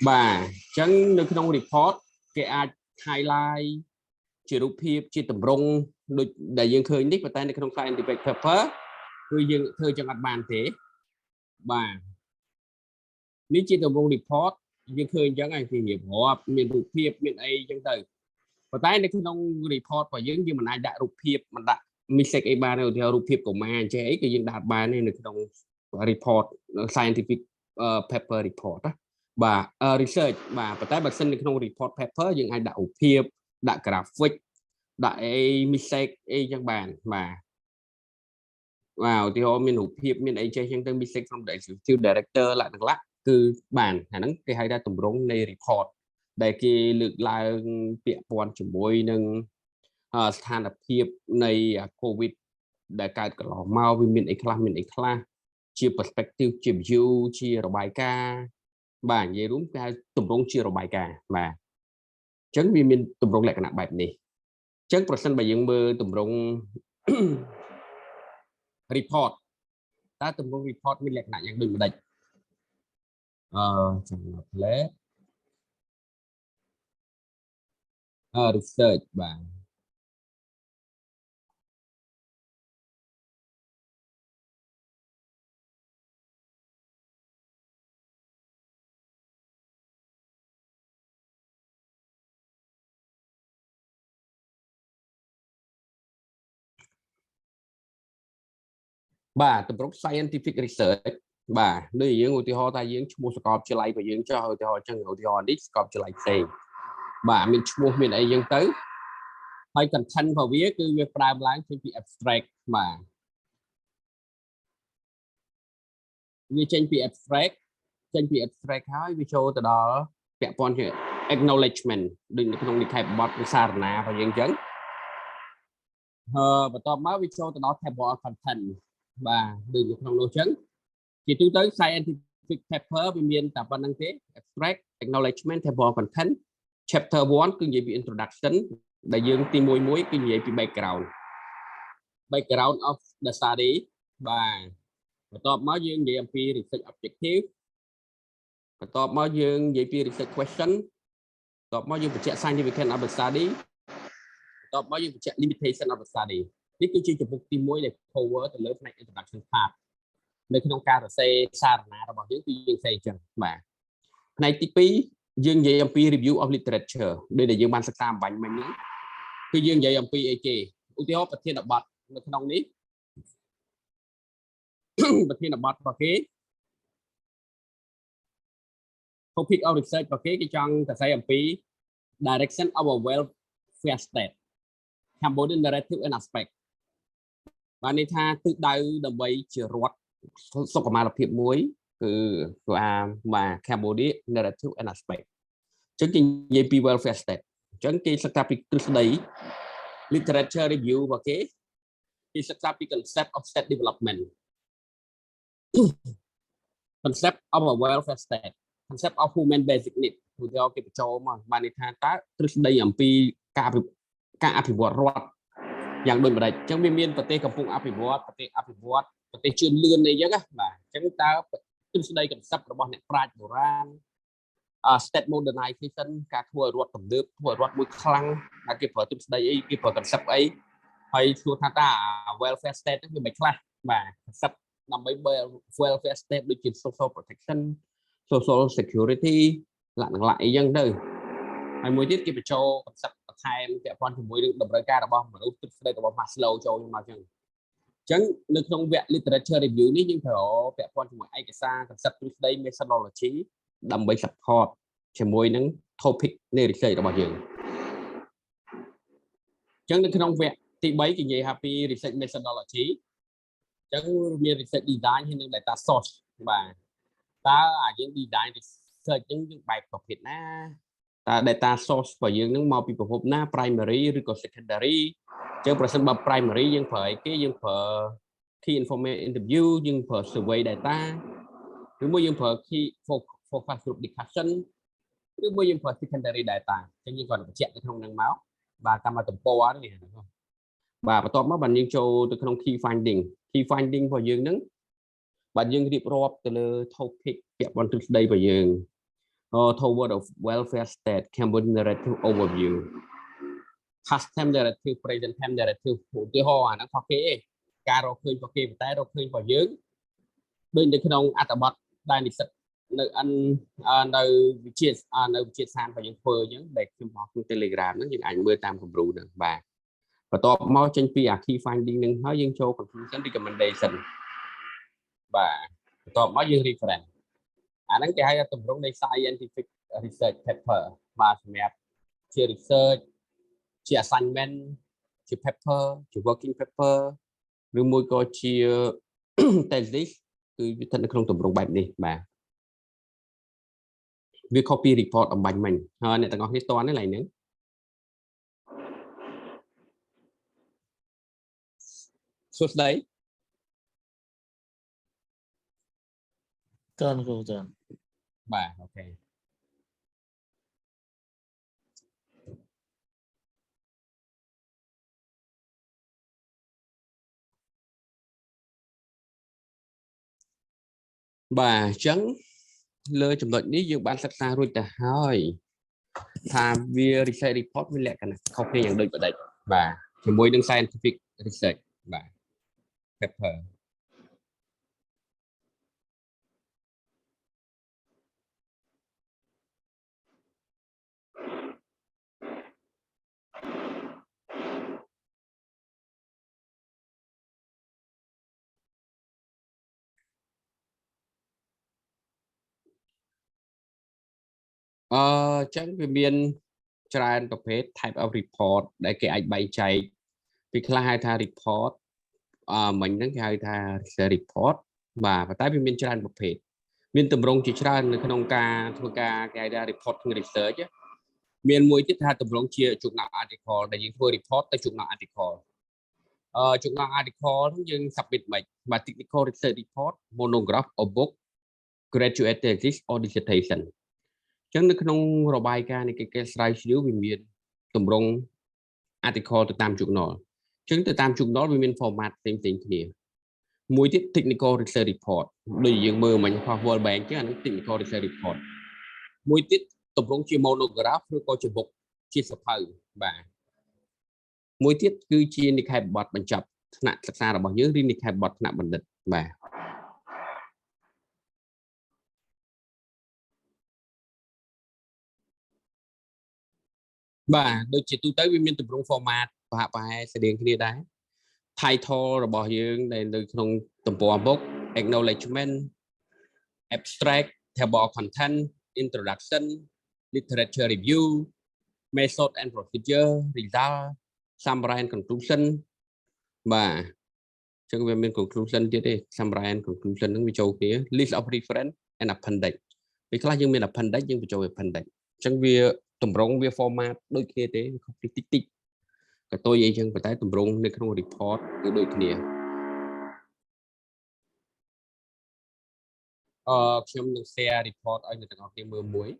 បាទអញ្ចឹងនៅក្នុង report គេអាច highlight ជារូបភាពជាតម្រងដូចដែលយើងឃើញនេះប៉ុន្តែនៅក្នុង scientific paper គឺយើងធ្វើចឹងអត់បានទេបាទនេះជាតម្រង report យើងឃើញអញ្ចឹងហើយគេរៀបរាប់មានរូបភាពមានអីអញ្ចឹងទៅប៉ុន្តែនៅក្នុង report របស់យើងមិនអាចដាក់រូបភាពមិនដាក់ mistake អីបានទេឧទាហរណ៍រូបភាពកុមារចេះអីគឺយើងដាក់បានទេនៅក្នុង report scientific paper report ណាបាទ research បាទប៉ុន្តែបើសិននៅក្នុង report paper យើងអាចដាក់រូបភាពដាក់ graphic ដាក់អី mistake អីចឹងបានបាទឧទាហរណ៍មានរូបភាពមានអីចេះចឹងទៅ mistake from the executive director ឡាក់គឺបានអាហ្នឹងគេហៅថាទម្រង់នៃ report ដែលគេលើកឡើងពាក់ព័ន្ធជាមួយនឹងស្ថានភាពនៃ COVID ដែលកើតកន្លងមកវាមានអីខ្លះជា perspective ជា view ជារបាយការណ៍បាទនិយាយរួមគេហៅទម្រង់ជារបាយការណ៍បាទអញ្ចឹងវាមានទម្រង់លក្ខណៈបែបនេះអញ្ចឹងប្រសិនបើយើងមើលទម្រង់ report តើទម្រង់ report មានលក្ខណៈយ៉ាងដូចម្ដេចចំណុចលេខresearch បាទបាទទម្រង់ scientific research បាទដូចយើងឧទាហរណ៍ថាយើងឈ្មោះសាកលវិទ្យាល័យរបស់យើងចោះឧទាហរណ៍អញ្ចឹងឧទាហរណ៍នេះសាកលវិទ្យាល័យផ្សេងបាទមានឈ្មោះមានអីអញ្ចឹងទៅហើយ content របស់វាគឺវាផ្ដើមឡើងចេញពី abstract បាទវាចេញពី abstract ហើយវាចូលទៅដល់ពាក់ព័ន្ធជា acknowledgement ដូចនៅក្នុងនិកាយបទវិសារណារបស់យើងអញ្ចឹងបន្ទាប់មកវាចូលទៅដល់ table of content បាទដូចនៅក្នុងនោះអញ្ចឹងជាទូទៅ scientific paper វាមានតែប៉ុណ្្នឹងទេ abstract acknowledgement table of content chapter 1 គឺនិយាយពី introduction ដែលយើងទី1គឺនិយាយពី background of the study បាទបន្ទាប់មកយើងនិយាយអំពី research objective បន្ទាប់មកយើងនិយាយពី research question បន្ទាប់មកយើងបញ្ជាក់ significance of the study បន្ទាប់មកយើងបញ្ជាក់ limitation of the study នេះគឺជាជំពូកទី1ដែល cover ទៅលើផ្នែក introduction part នៅក្នុងការសរសេរសារណារបស់យើងគឺយើងសេអញ្ចឹងបាទផ្នែកទី2យើងនិយាយអំពី review of literature ដូចដែលយើងបានសិក្សាអំបញ្ញមិញហ្នឹងគឺយើងនិយាយអំពីអីគេឧទាហរណ៍ប្រធានបទនៅក្នុងនេះ ប្រធានបទរបស់គេ topic of research របស់គេចង់សរសេរអំពី direction of a welfare state Cambodian narrative and aspect បានន័យថាទិសដៅដើម្បីជារដ្ឋសុខុមាលភាពមួយគឺបាទ Cambodia narrative and aspect អញ្ចឹងគេនិយាយពី welfare state អញ្ចឹងគេសិក្សាពីទ្រឹស្ដី literature review របស់គេសិក្សាពី concept of state development concept of a welfare state concept of human basic need ឧទាហរណ៍គេបញ្ចូលមកបានន័យថាតើទ្រឹស្ដីអំពីការអភិវឌ្ឍរដ្ឋយ៉ាងដូចម្ដេចអញ្ចឹងវាមានប្រទេសកំពុងអភិវឌ្ឍប្រទេសជឿនលឿនអីចឹងណាបាទអញ្ចឹងតើទ្រឹស្ដី concept របស់អ្នកប្រាជ្ញបុរាណstate modernization ការធ្វើឲ្យរដ្ឋទំនើបធ្វើឲ្យរដ្ឋមួយខ្លាំងដែលគេប្រើទ្រឹស្ដីអីគេប្រើ concept អីហើយសួរថាតើ welfare state ហ្នឹងវាមិនខ្លះបាទ concept ដើម្បី welfare state ដូចជា social protection social security ឡាក់អីចឹងទៅហើយមួយទៀតគេបញ្ចូល concept បន្ថែមពាក់ព័ន្ធជាមួយនឹងតម្រូវការរបស់មនុស្សទ្រឹស្ដីរបស់ Maslow ចូលមកចឹងអញ្ចឹងនៅក្នុងវគ្គ literature review នេះយើងត្រូវពាក់ព័ន្ធជាមួយឯកសារ concept ទ្រឹស្ដី methodology ដើម្បី support ជាមួយនឹង topic នៃ research របស់យើងអញ្ចឹងនៅក្នុងវគ្គទី3គេនិយាយថាពី research methodology អញ្ចឹងមាន research design ហើយនិង data source បាទតើយើង design research ហ្នឹងយើងបែបប្រភេទណា តា data source របស់យើងនឹងមកពីប្រភពណា primary ឬក៏ secondary អញ្ចឹងប្រសិនបើ primary យើងប្រើអីគេយើងប្រើ key information interview យើងប្រើ survey data ឬមួយយើងប្រើ key focus group discussion ឬមួយយើងប្រើ secondary data អញ្ចឹងយើងគាត់បញ្ជាក់នៅក្នុងហ្នឹងមកបាទកម្មទំព័រនេះបាទបន្ទាប់មកបាទយើងចូលទៅក្នុង key finding របស់យើងហ្នឹងបាទយើងរៀបរាប់ទៅលើ topic ពាក់ព័ន្ធទ្រឹស្ដីរបស់យើងtoward of welfare state Cambodian narrative overview past time narrative present time narrative ឧទាហរណ៍អាហ្នឹងខុសគេឯងការរកឃើញរបស់គេតែរកឃើញរបស់យើងដូចនៅក្នុងអត្ថបទដែលនិស្សិតនៅវិទ្យាសាស្ត្ររបស់យើងធ្វើអញ្ចឹងដែលខ្ញុំបោះក្នុង Telegram ហ្នឹងយើងអាចមើលតាមគំរូហ្នឹងបាទបន្ទាប់មកចេញពី key finding ហ្នឹងហើយយើងចូល conclusion recommendation បាទបន្ទាប់មកយើង reference អាហ្នឹងគេហៅថាទម្រង់នៃ scientific research paper បាទសម្រាប់ជា research ជា assignment ជា paper ជា working paper ឬមួយក៏ជា thesis គឺវាស្ថិតនៅក្នុងទម្រង់បែបនេះបាទវា copy report អំបញ្ញមិញហើយអ្នកទាំងអស់គ្នាស្ទាន់ទេឡើយហ្នឹងសួស្តីតាន់គ្រូតាន់បាទអូខេបាទអញ្ចឹងលើចំណុចនេះយើងបានសិក្សារួចទៅហើយថាវា research report មានលក្ខណៈខុសគ្នាយ៉ាងដូចម្ដេចបាទជាមួយនឹង scientific research បាទ paper អញ្ចឹងវាមានច្រើនប្រភេទ type of report ដែលគេអាចបែងចែកពីខ្លះហៅថា report មិញហ្នឹងគេហៅថា research report បាទប៉ុន្តែវាមានច្រើនប្រភេទមានទម្រង់ជាច្រើននៅក្នុងការធ្វើការគេហៅថា report ក្នុង research មានមួយទៀតថាទម្រង់ជា journal article ដែលយើងធ្វើ report ទៅ journal article journal article យើង submit មិនបាទ technical research report monograph or book graduate thesis or dissertation ចឹងនៅក្នុងរបាយការណ៍នៃកិច្ចការស្រាវជ្រាវវាមានទម្រង់ article ទៅតាម journal ចឹងទៅតាម journal វាមាន format ផ្សេងៗគ្នាមួយទៀត technical research report ដូចយើងមើលមិញ World Bank ចឹងអានេះ technical research report មួយទៀតទម្រង់ជា monograph ឬក៏ជា book ជាសភៅបាទមួយទៀតគឺជានិក្ខេបបទបញ្ចប់ថ្នាក់សិក្សារបស់យើងឬនិក្ខេបបទថ្នាក់បណ្ឌិតបាទបាទដូចជាទូទៅវាមានទម្រង់ format ប្រហាក់ប្រហែលស្តៀងគ្នាដែរ title របស់យើងដែលនៅក្នុងទំព័រមុខ acknowledgement abstract table content introduction literature review method and procedure result summary and conclusion បាទអញ្ចឹងវាមាន conclusion ទៀតទេ summary and conclusion ហ្នឹងវាចូលគ្នា list of reference and appendix ពេលខ្លះយើងមាន appendix យើងបញ្ចូល appendix អញ្ចឹងវាតម្រង់វា format ដូចគ្នាទេខុសតិចតិចក៏tôiអីចឹងប៉ុន្តែតម្រង់នៅក្នុង report គឺដូចគ្នាខ្ញុំនឹង share report ឲ្យអ្នកទាំងអស់គ្នាមើលមួយ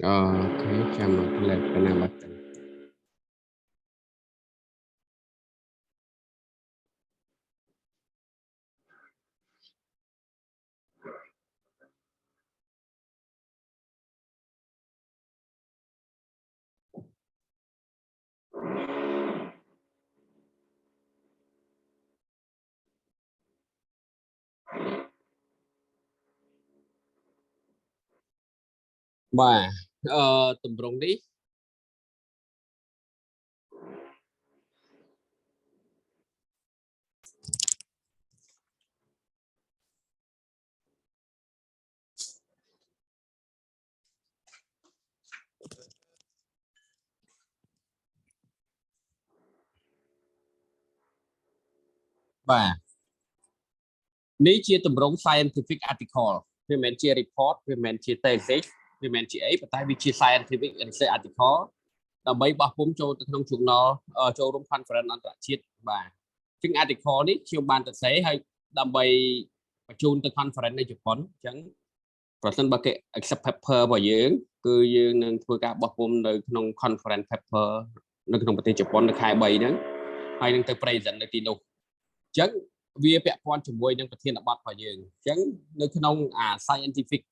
អូខេចាំមកផ្លែកកណាបាត់បាទទម្រង់នេះ បាទនេះជាទម្រង់ scientific article វាមិនមែនជា report វាមិនមែនជា thesis វាមិនមែនជាអីប៉ុន្តែវាជា scientific research article ដើម្បីបោះពុម្ពចូលទៅក្នុង journal ចូលរួម conference អន្តរជាតិបាទជាង article នេះខ្ញុំបានទៅសេហើយដើម្បីបញ្ជូនទៅ conference នៅជប៉ុនអញ្ចឹងប្រសិនបើគេ accept paper របស់យើងគឺយើងនឹងធ្វើការបោះពុម្ពនៅក្នុង conference paper នៅក្នុងប្រទេសជប៉ុននៅខែ3ហ្នឹងហើយនឹងទៅ present នៅទីនោះអញ្ចឹងវាពាក់ព័ន្ធជាមួយនឹងប្រធានបទរបស់យើងអញ្ចឹងនៅក្នុង scientific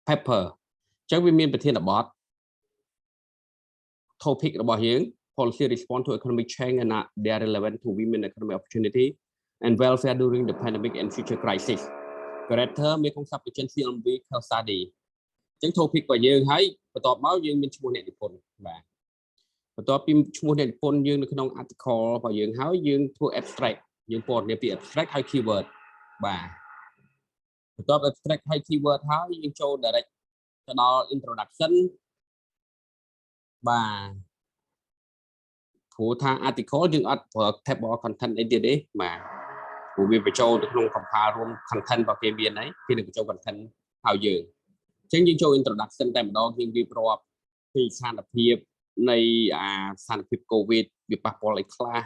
paper អញ្ចឹងវាមានប្រធានបទ topic របស់យើង policy response to economic change and their relevant to women economic opportunity and welfare during the pandemic and future crisis Greater មាន consumption CLMV case study អញ្ចឹង topic របស់យើងហើយបន្ទាប់មកយើងមានឈ្មោះអ្នកនិពន្ធបាទបន្ទាប់ពីឈ្មោះអ្នកនិពន្ធយើងនៅក្នុង article របស់យើងហើយយើងធ្វើ abstract យើងពណ៌នាពី abstract ហើយ keyword បាទបន្ទាប់ abstract ហើយ keyword ហើយយើងចូល direct ទៅដល់ introduction បាទព្រោះថា article យើងអត់ប្រើ table content អីទៀតទេបាទព្រោះវាបញ្ចូលទៅក្នុង compile រួម content របស់គេមានហើយគេនឹងបញ្ចូល content ឲ្យយើងអញ្ចឹងយើងចូល introduction តែម្ដងយើងរៀបរាប់ពីស្ថានភាពនៃស្ថានភាព COVID វាប៉ះពាល់អីខ្លះ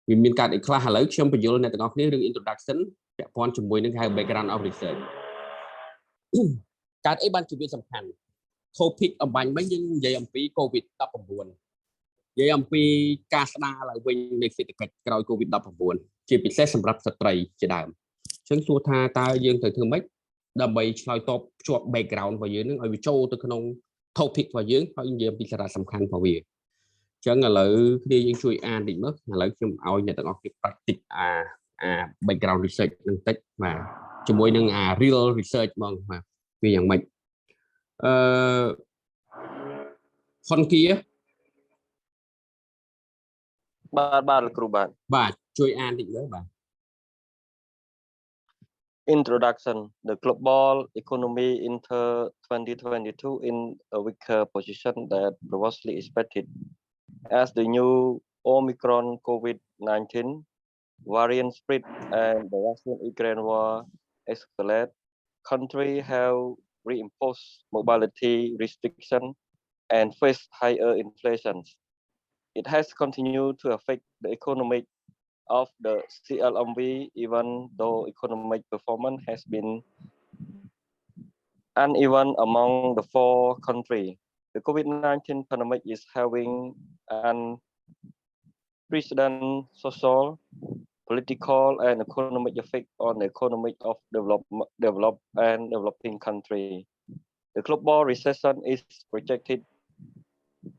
វាមានកើតអីខ្លះឥឡូវខ្ញុំបញ្យល់អ្នកទាំងអស់គ្នារឿង introduction ពាក់ព័ន្ធជាមួយនឹងហៅ background of research កើតអីបានជាវាសំខាន់ topic អំបញ្ញមិញយើងនិយាយអំពី COVID-19 និយាយអំពីការស្ដារឡើងវិញនៃសេដ្ឋកិច្ចក្រោយ COVID-19 ជាពិសេសសម្រាប់ស្ត្រីជាដើមអញ្ចឹងសួរថាតើយើងត្រូវធ្វើម៉េចដើម្បីឆ្លើយតបភ្ជាប់ background របស់យើងនឹងឲ្យវាចូលទៅក្នុង topic របស់យើងហើយនិយាយអំពីសារៈសំខាន់របស់វាអញ្ចឹងឥឡូវគ្នាយើងជួយអានតិចមើលឥឡូវខ្ញុំឲ្យអ្នកទាំងអស់គ្នា practice background research នឹងតិចបាទជាមួយនឹងreal research ហ្មងបាទវាយ៉ាងម៉េចហ៊ុនគៀបាទលោកគ្រូបាទជួយអានតិចមើលបាទ Introduction the global economy enter 2022 in a weaker position than previously expected as the new Omicron COVID-19 variant spread and the Russian-Ukraine war escalate countries have reimposed mobility restrictions and face higher inflation. It has continued to affect the economic of the CLMV, even though economic performance has been uneven among the 4 countries. The COVID-19 pandemic is having an unprecedented social, political, and economic effect on the economic of developed and developing countries. The global recession is projected.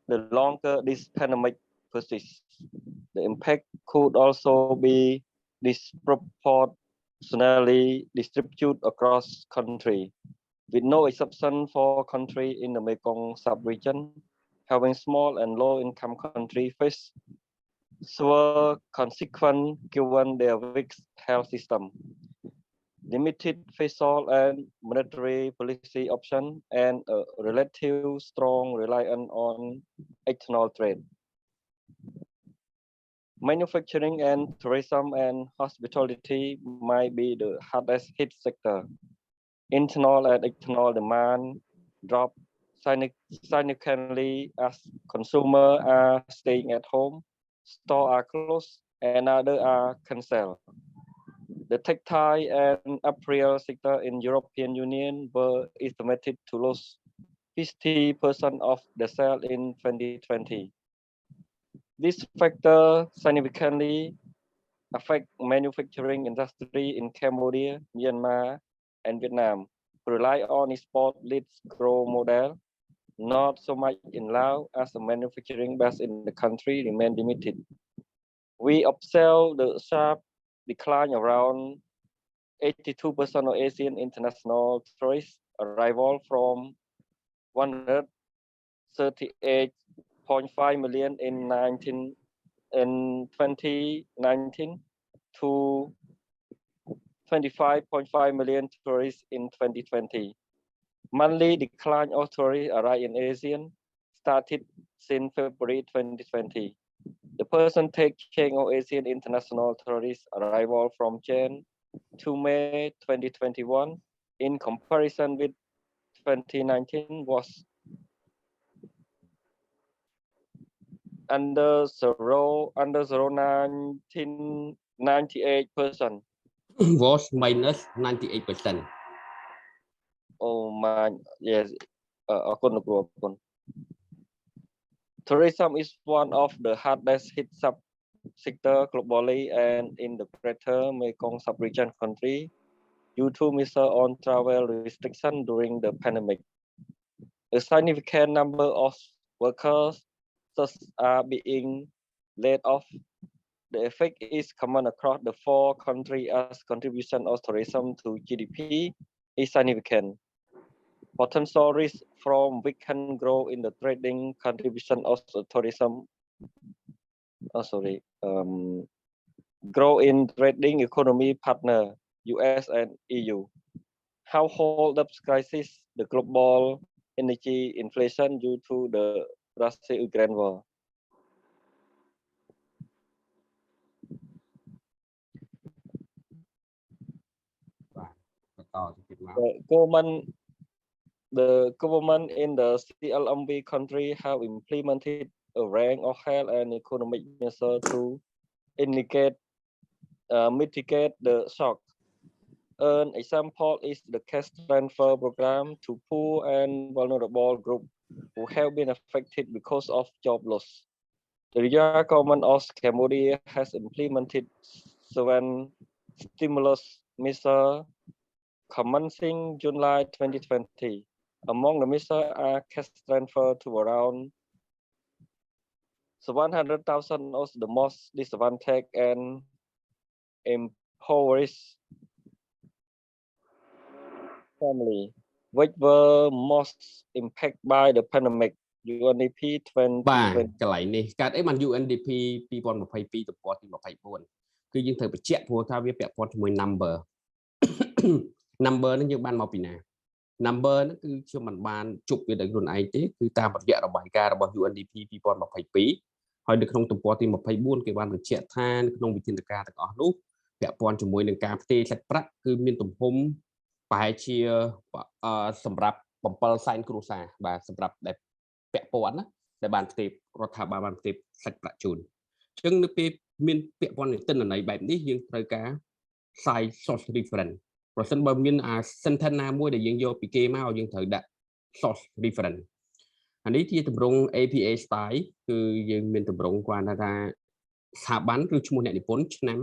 The longer this pandemic persists, the impact could also be disproportionately distributed across countries, with no exception for countries in the Mekong sub-region, having small and low-income countries face severe consequences given their weak health system, limited fiscal and monetary policy options, and a relative strong reliance on external trade. Manufacturing and tourism and hospitality might be the hardest hit sector. Internal and external demand drop significantly as consumers are staying at home, stores are closed, and others are canceled. The textile and apparel sector in European Union were estimated to lose 50% of the sales in 2020. This factor significantly affect manufacturing industry in Cambodia, Myanmar, and Vietnam, who rely on export-led growth model. Not so much in Laos, as the manufacturing base in the country remain limited. We observe the sharp decline around 82% of Asian international tourist arrival from 138.5 million in 2019 to 25.5 million tourists in 2020. Monthly decline of tourists arrived in Asia started since February 2020. The percentage change of Asian international tourist arrival from Jan to May 2021 in comparison with 2019 was under 98%. Was minus 98%. Oh my, yes. Tourism is one of the hardest hit sector globally and in the greater Mekong sub-region country due to measures on travel restriction during the pandemic. A significant number of workers are being laid off. The effect is common across the 4 countries as contribution of tourism to GDP is significant. Potential risk from weakened growth in the trading contribution of tourism. Grow in trading economy partner US and EU. Household debt crisis, the global energy inflation due to the Russia-Ukraine war. The government in the CLMV country have implemented a range of health and economic measures to mitigate the shock. An example is the cash transfer program to poor and vulnerable groups who have been affected because of job loss. The regional government of Cambodia has implemented 7 stimulus measures commencing July 2020. Among the measures are cash transfer to around 100,000 of the most disadvantaged and impoverished family, which were most impacted by the pandemic. UNDP 2020 កន្លែងនេះកើតអីបាន UNDP 2022ទំព័រទី24គឺយើងត្រូវបញ្ជាក់ព្រោះថាវាពាក់ព័ន្ធជាមួយ number ហ្នឹងយើងបានមកពីណា number ហ្នឹងគឺខ្ញុំមិនបានជប់វាដោយខ្លួនឯងទេគឺតាមរយៈរបាយការណ៍របស់ UNDP 2022ហើយនៅក្នុងទំព័រទី24គេបានបញ្ជាក់ថានៅក្នុងវិធានការទាំងអស់នោះពាក់ព័ន្ធជាមួយនឹងការផ្ទេរសាច់ប្រាក់គឺមានទំហំប្រហែលជាសម្រាប់7សែនគ្រួសារបាទសម្រាប់ដែលពាក់ព័ន្ធណាដែលបានផ្ទេររដ្ឋាភិបាលបានផ្ទេរសាច់ប្រាក់ជូនអញ្ចឹងនៅពេលមានពាក់ព័ន្ធនឹងទិន្នន័យបែបនេះយើងត្រូវការ site source reference ប្រសិនបើមានអា sentence ណាមួយដែលយើងយកពីគេមកយើងត្រូវដាក់ source reference អានេះជាទម្រង់ APA style គឺយើងមានទម្រង់គាត់ថាស្ថាប័នឬឈ្មោះអ្នកនិពន្ធឆ្នាំ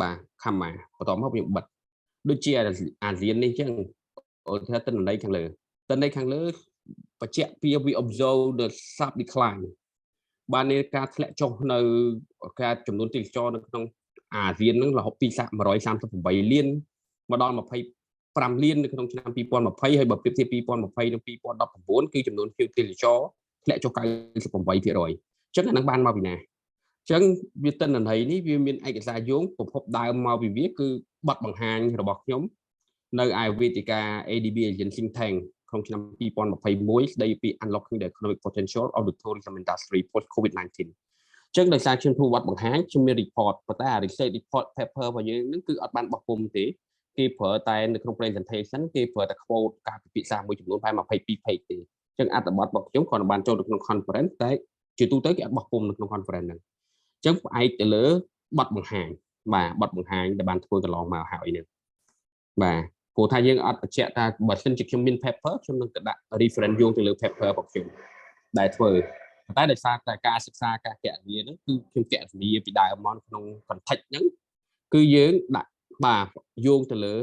បាទខមមាបន្តមកយើងបិទដូចជាអាស៊ាននេះអញ្ចឹងឧទាហរណ៍ទិន្នន័យខាងលើបញ្ជាក់ពី we observe the sharp decline បាននៃការធ្លាក់ចុះនៅការចំនួនទេសចរនៅក្នុងអាស៊ានហ្នឹងរហូតពី138លានមកដល់25លាននៅក្នុងឆ្នាំ2020ហើយបើប្រៀបធៀប2020និង2019គឺចំនួនភ្ញៀវទេសចរធ្លាក់ចុះ 98% អញ្ចឹងអានឹងបានមកពីណាអញ្ចឹងវាទិន្នន័យនេះវាមានឯកសារយោងប្រភពដើមមកពីវាគឺបទបង្ហាញរបស់ខ្ញុំនៅឯវេទិកា ADB Asian Think Tank ក្នុងឆ្នាំ2021ស្ដីពី Unlocking the Economic Potential of the Tourism Industry Post COVID-19 អញ្ចឹងដោយសារខ្ញុំធ្វើវត្តបង្ហាញខ្ញុំមាន report ប៉ុន្តែ research report paper របស់យើងនឹងគឺអត់បានបោះពុម្ពទេគេប្រើតែនៅក្នុង presentation គេប្រើតែ quote ការពិភាក្សាមួយចំនួនតែ22 page ទេអញ្ចឹងអត្ថបទរបស់ខ្ញុំគ្រាន់តែបានចូលទៅក្នុង conference តែជាទូទៅគេអត់បោះពុម្ពនៅក្នុង conference ហ្នឹងអញ្ចឹងផ្អែកទៅលើបទបង្ហាញបាទបទបង្ហាញដែលបានធ្វើកន្លងមកហើយនេះបាទព្រោះថាយើងអត់បញ្ជាក់ថាបើសិនជាខ្ញុំមាន paper ខ្ញុំនឹងទៅដាក់ reference យោងទៅលើ paper របស់ខ្ញុំដែលធ្វើតែដោយសារតែការសិក្សាការគណនាហ្នឹងគឺខ្ញុំគណនាពីដើមមកក្នុង context ហ្នឹងគឺយើងដាក់បាទយោងទៅលើ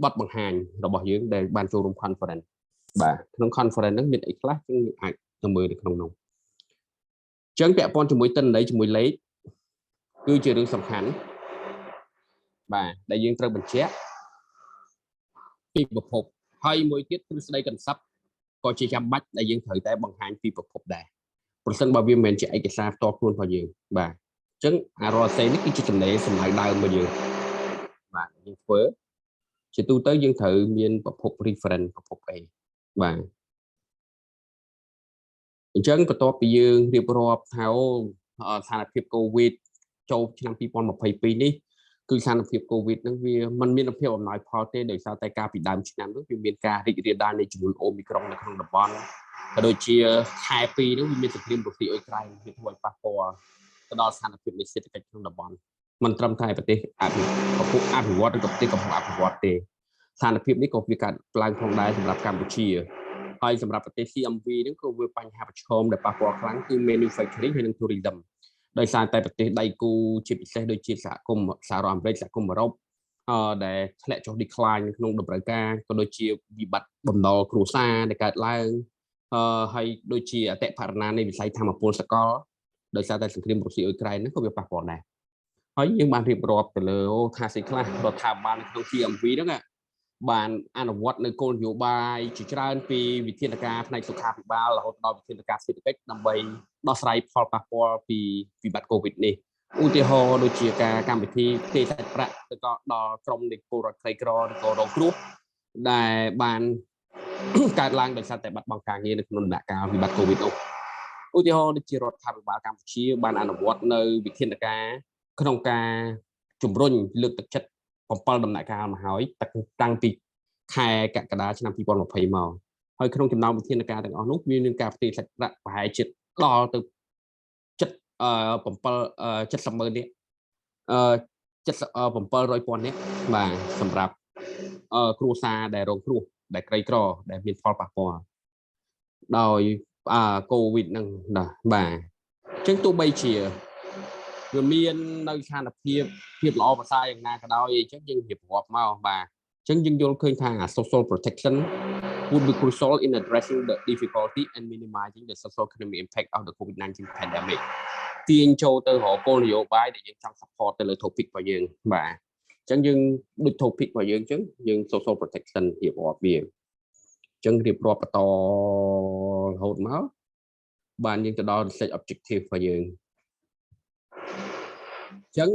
បទបង្ហាញរបស់យើងដែលបានចូលរួម conference បាទក្នុង conference ហ្នឹងមានអីខ្លះយើងអាចទៅមើលនៅក្នុងនោះអញ្ចឹងពាក់ព័ន្ធជាមួយទិន្នន័យជាមួយលេខគឺជារឿងសំខាន់បាទដែលយើងត្រូវបញ្ជាក់ពីប្រភពហើយមួយទៀតទ្រឹស្ដីកន្សឹបក៏ជាចាំបាច់ដែលយើងត្រូវតែបង្ហាញពីប្រភពដែរប្រសិនបើវាមិនមែនជាឯកសារផ្ទាល់ខ្លួនរបស់យើងបាទអញ្ចឹងអារាល់សេនេះគឺជាចំណេញសម្ដៅដើមរបស់យើងបាទយើងធ្វើជាទូទៅយើងត្រូវមានប្រភព reference ប្រភពអីបាទអញ្ចឹងបន្ទាប់ពីយើងរៀបរាប់ថា ស្ថានភាព COVID ចូលឆ្នាំ2022នេះគឺស្ថានភាព COVID ហ្នឹងវាមិនមានភាពអំណោយផលទេដោយសារតែការពីដើមឆ្នាំនោះវាមានការរីករាលដាលនៃជំងឺ Omicron នៅក្នុងតំបន់ក៏ដូចជាខែ2នោះវាមានសង្គ្រាមរុស្ស៊ីអ៊ុយក្រែនវាធ្វើឲ្យប៉ះពាល់ទៅដល់ស្ថានភាពនៃសេដ្ឋកិច្ចក្នុងតំបន់មិនត្រឹមតែប្រទេសអភិវឌ្ឍឬក៏ប្រទេសកំពុងអភិវឌ្ឍទេស្ថានភាពនេះក៏វាកើតឡើងផងដែរសម្រាប់កម្ពុជាហើយសម្រាប់ប្រទេស CMV ហ្នឹងក៏វាបញ្ហាប្រឈមដែលប៉ះពាល់ខ្លាំងគឺ manufacturing ហើយនិង tourism ដោយសារតែប្រទេសដៃគូជាពិសេសដូចជាសហគមន៍សហរដ្ឋអាមេរិកសហគមន៍អឺរ៉ុបដែលធ្លាក់ចុះ decline ក្នុងតម្រូវការក៏ដូចជាវិបត្តិបំណុលគ្រួសារដែលកើតឡើងហើយដូចជាអតិផរណានៃវិស័យធម្មពលសកលដោយសារតែសង្គ្រាមរុស្ស៊ីអ៊ុយក្រែនហ្នឹងក៏វាប៉ះពាល់ដែរហើយយើងបានរៀបរាប់ទៅលើថាស្អីខ្លះរដ្ឋាភិបាលនៅក្នុង CMV ហ្នឹងបានអនុវត្តនៅគោលនយោបាយជាច្រើនពីវិធានការផ្នែកសុខាភិបាលរហូតដល់វិធានការសេដ្ឋកិច្ចដើម្បីដោះស្រាយផលប៉ះពាល់ពីវិបត្តិ COVID នេះឧទាហរណ៍ដូចជាការកម្មវិធីផ្ទេរសាច់ប្រាក់ទៅដល់ក្រុមនៃពលរដ្ឋក្រីក្រឬក៏រងគ្រោះដែលបានកើតឡើងដោយសារតែបាត់បង់ការងារនៅក្នុងដំណាក់កាលវិបត្តិ COVID នោះឧទាហរណ៍ដូចជារដ្ឋាភិបាលកម្ពុជាបានអនុវត្តនៅវិធានការក្នុងការជំរុញលើកទឹកចិត្ត7ដំណាក់កាលមកហើយតាំងពីខែកក្កដាឆ្នាំ2020មកហើយក្នុងចំណោមវិធានការទាំងអស់នោះមានការផ្ទេរសាច់ប្រាក់ប្រហែលជាដល់ទៅ70ម៉ឺននេះ700,000នេះបាទសម្រាប់គ្រួសារដែលរងគ្រោះដែលក្រីក្រដែលមានផលប៉ះពាល់ដោយកូវីដហ្នឹងណាបាទអញ្ចឹងទោះបីជាវាមាននៅស្ថានភាពល្អប្រសើរយ៉ាងណាក៏ដោយអញ្ចឹងយើងរៀបរាប់មកបាទអញ្ចឹងយើងយល់ឃើញថា social protection would be crucial in addressing the difficulty and minimizing the socio-economic impact of the COVID-19 pandemic ទាញចូលទៅរកគោលនយោបាយដែលយើងចង់ support ទៅលើ topic របស់យើងបាទអញ្ចឹងយើងដូច topic របស់យើងអញ្ចឹងយើង social protection រៀបរាប់វាអញ្ចឹងរៀបរាប់បន្តរហូតមកបានយើងទៅដល់ research objective របស់យើងអញ្ចឹង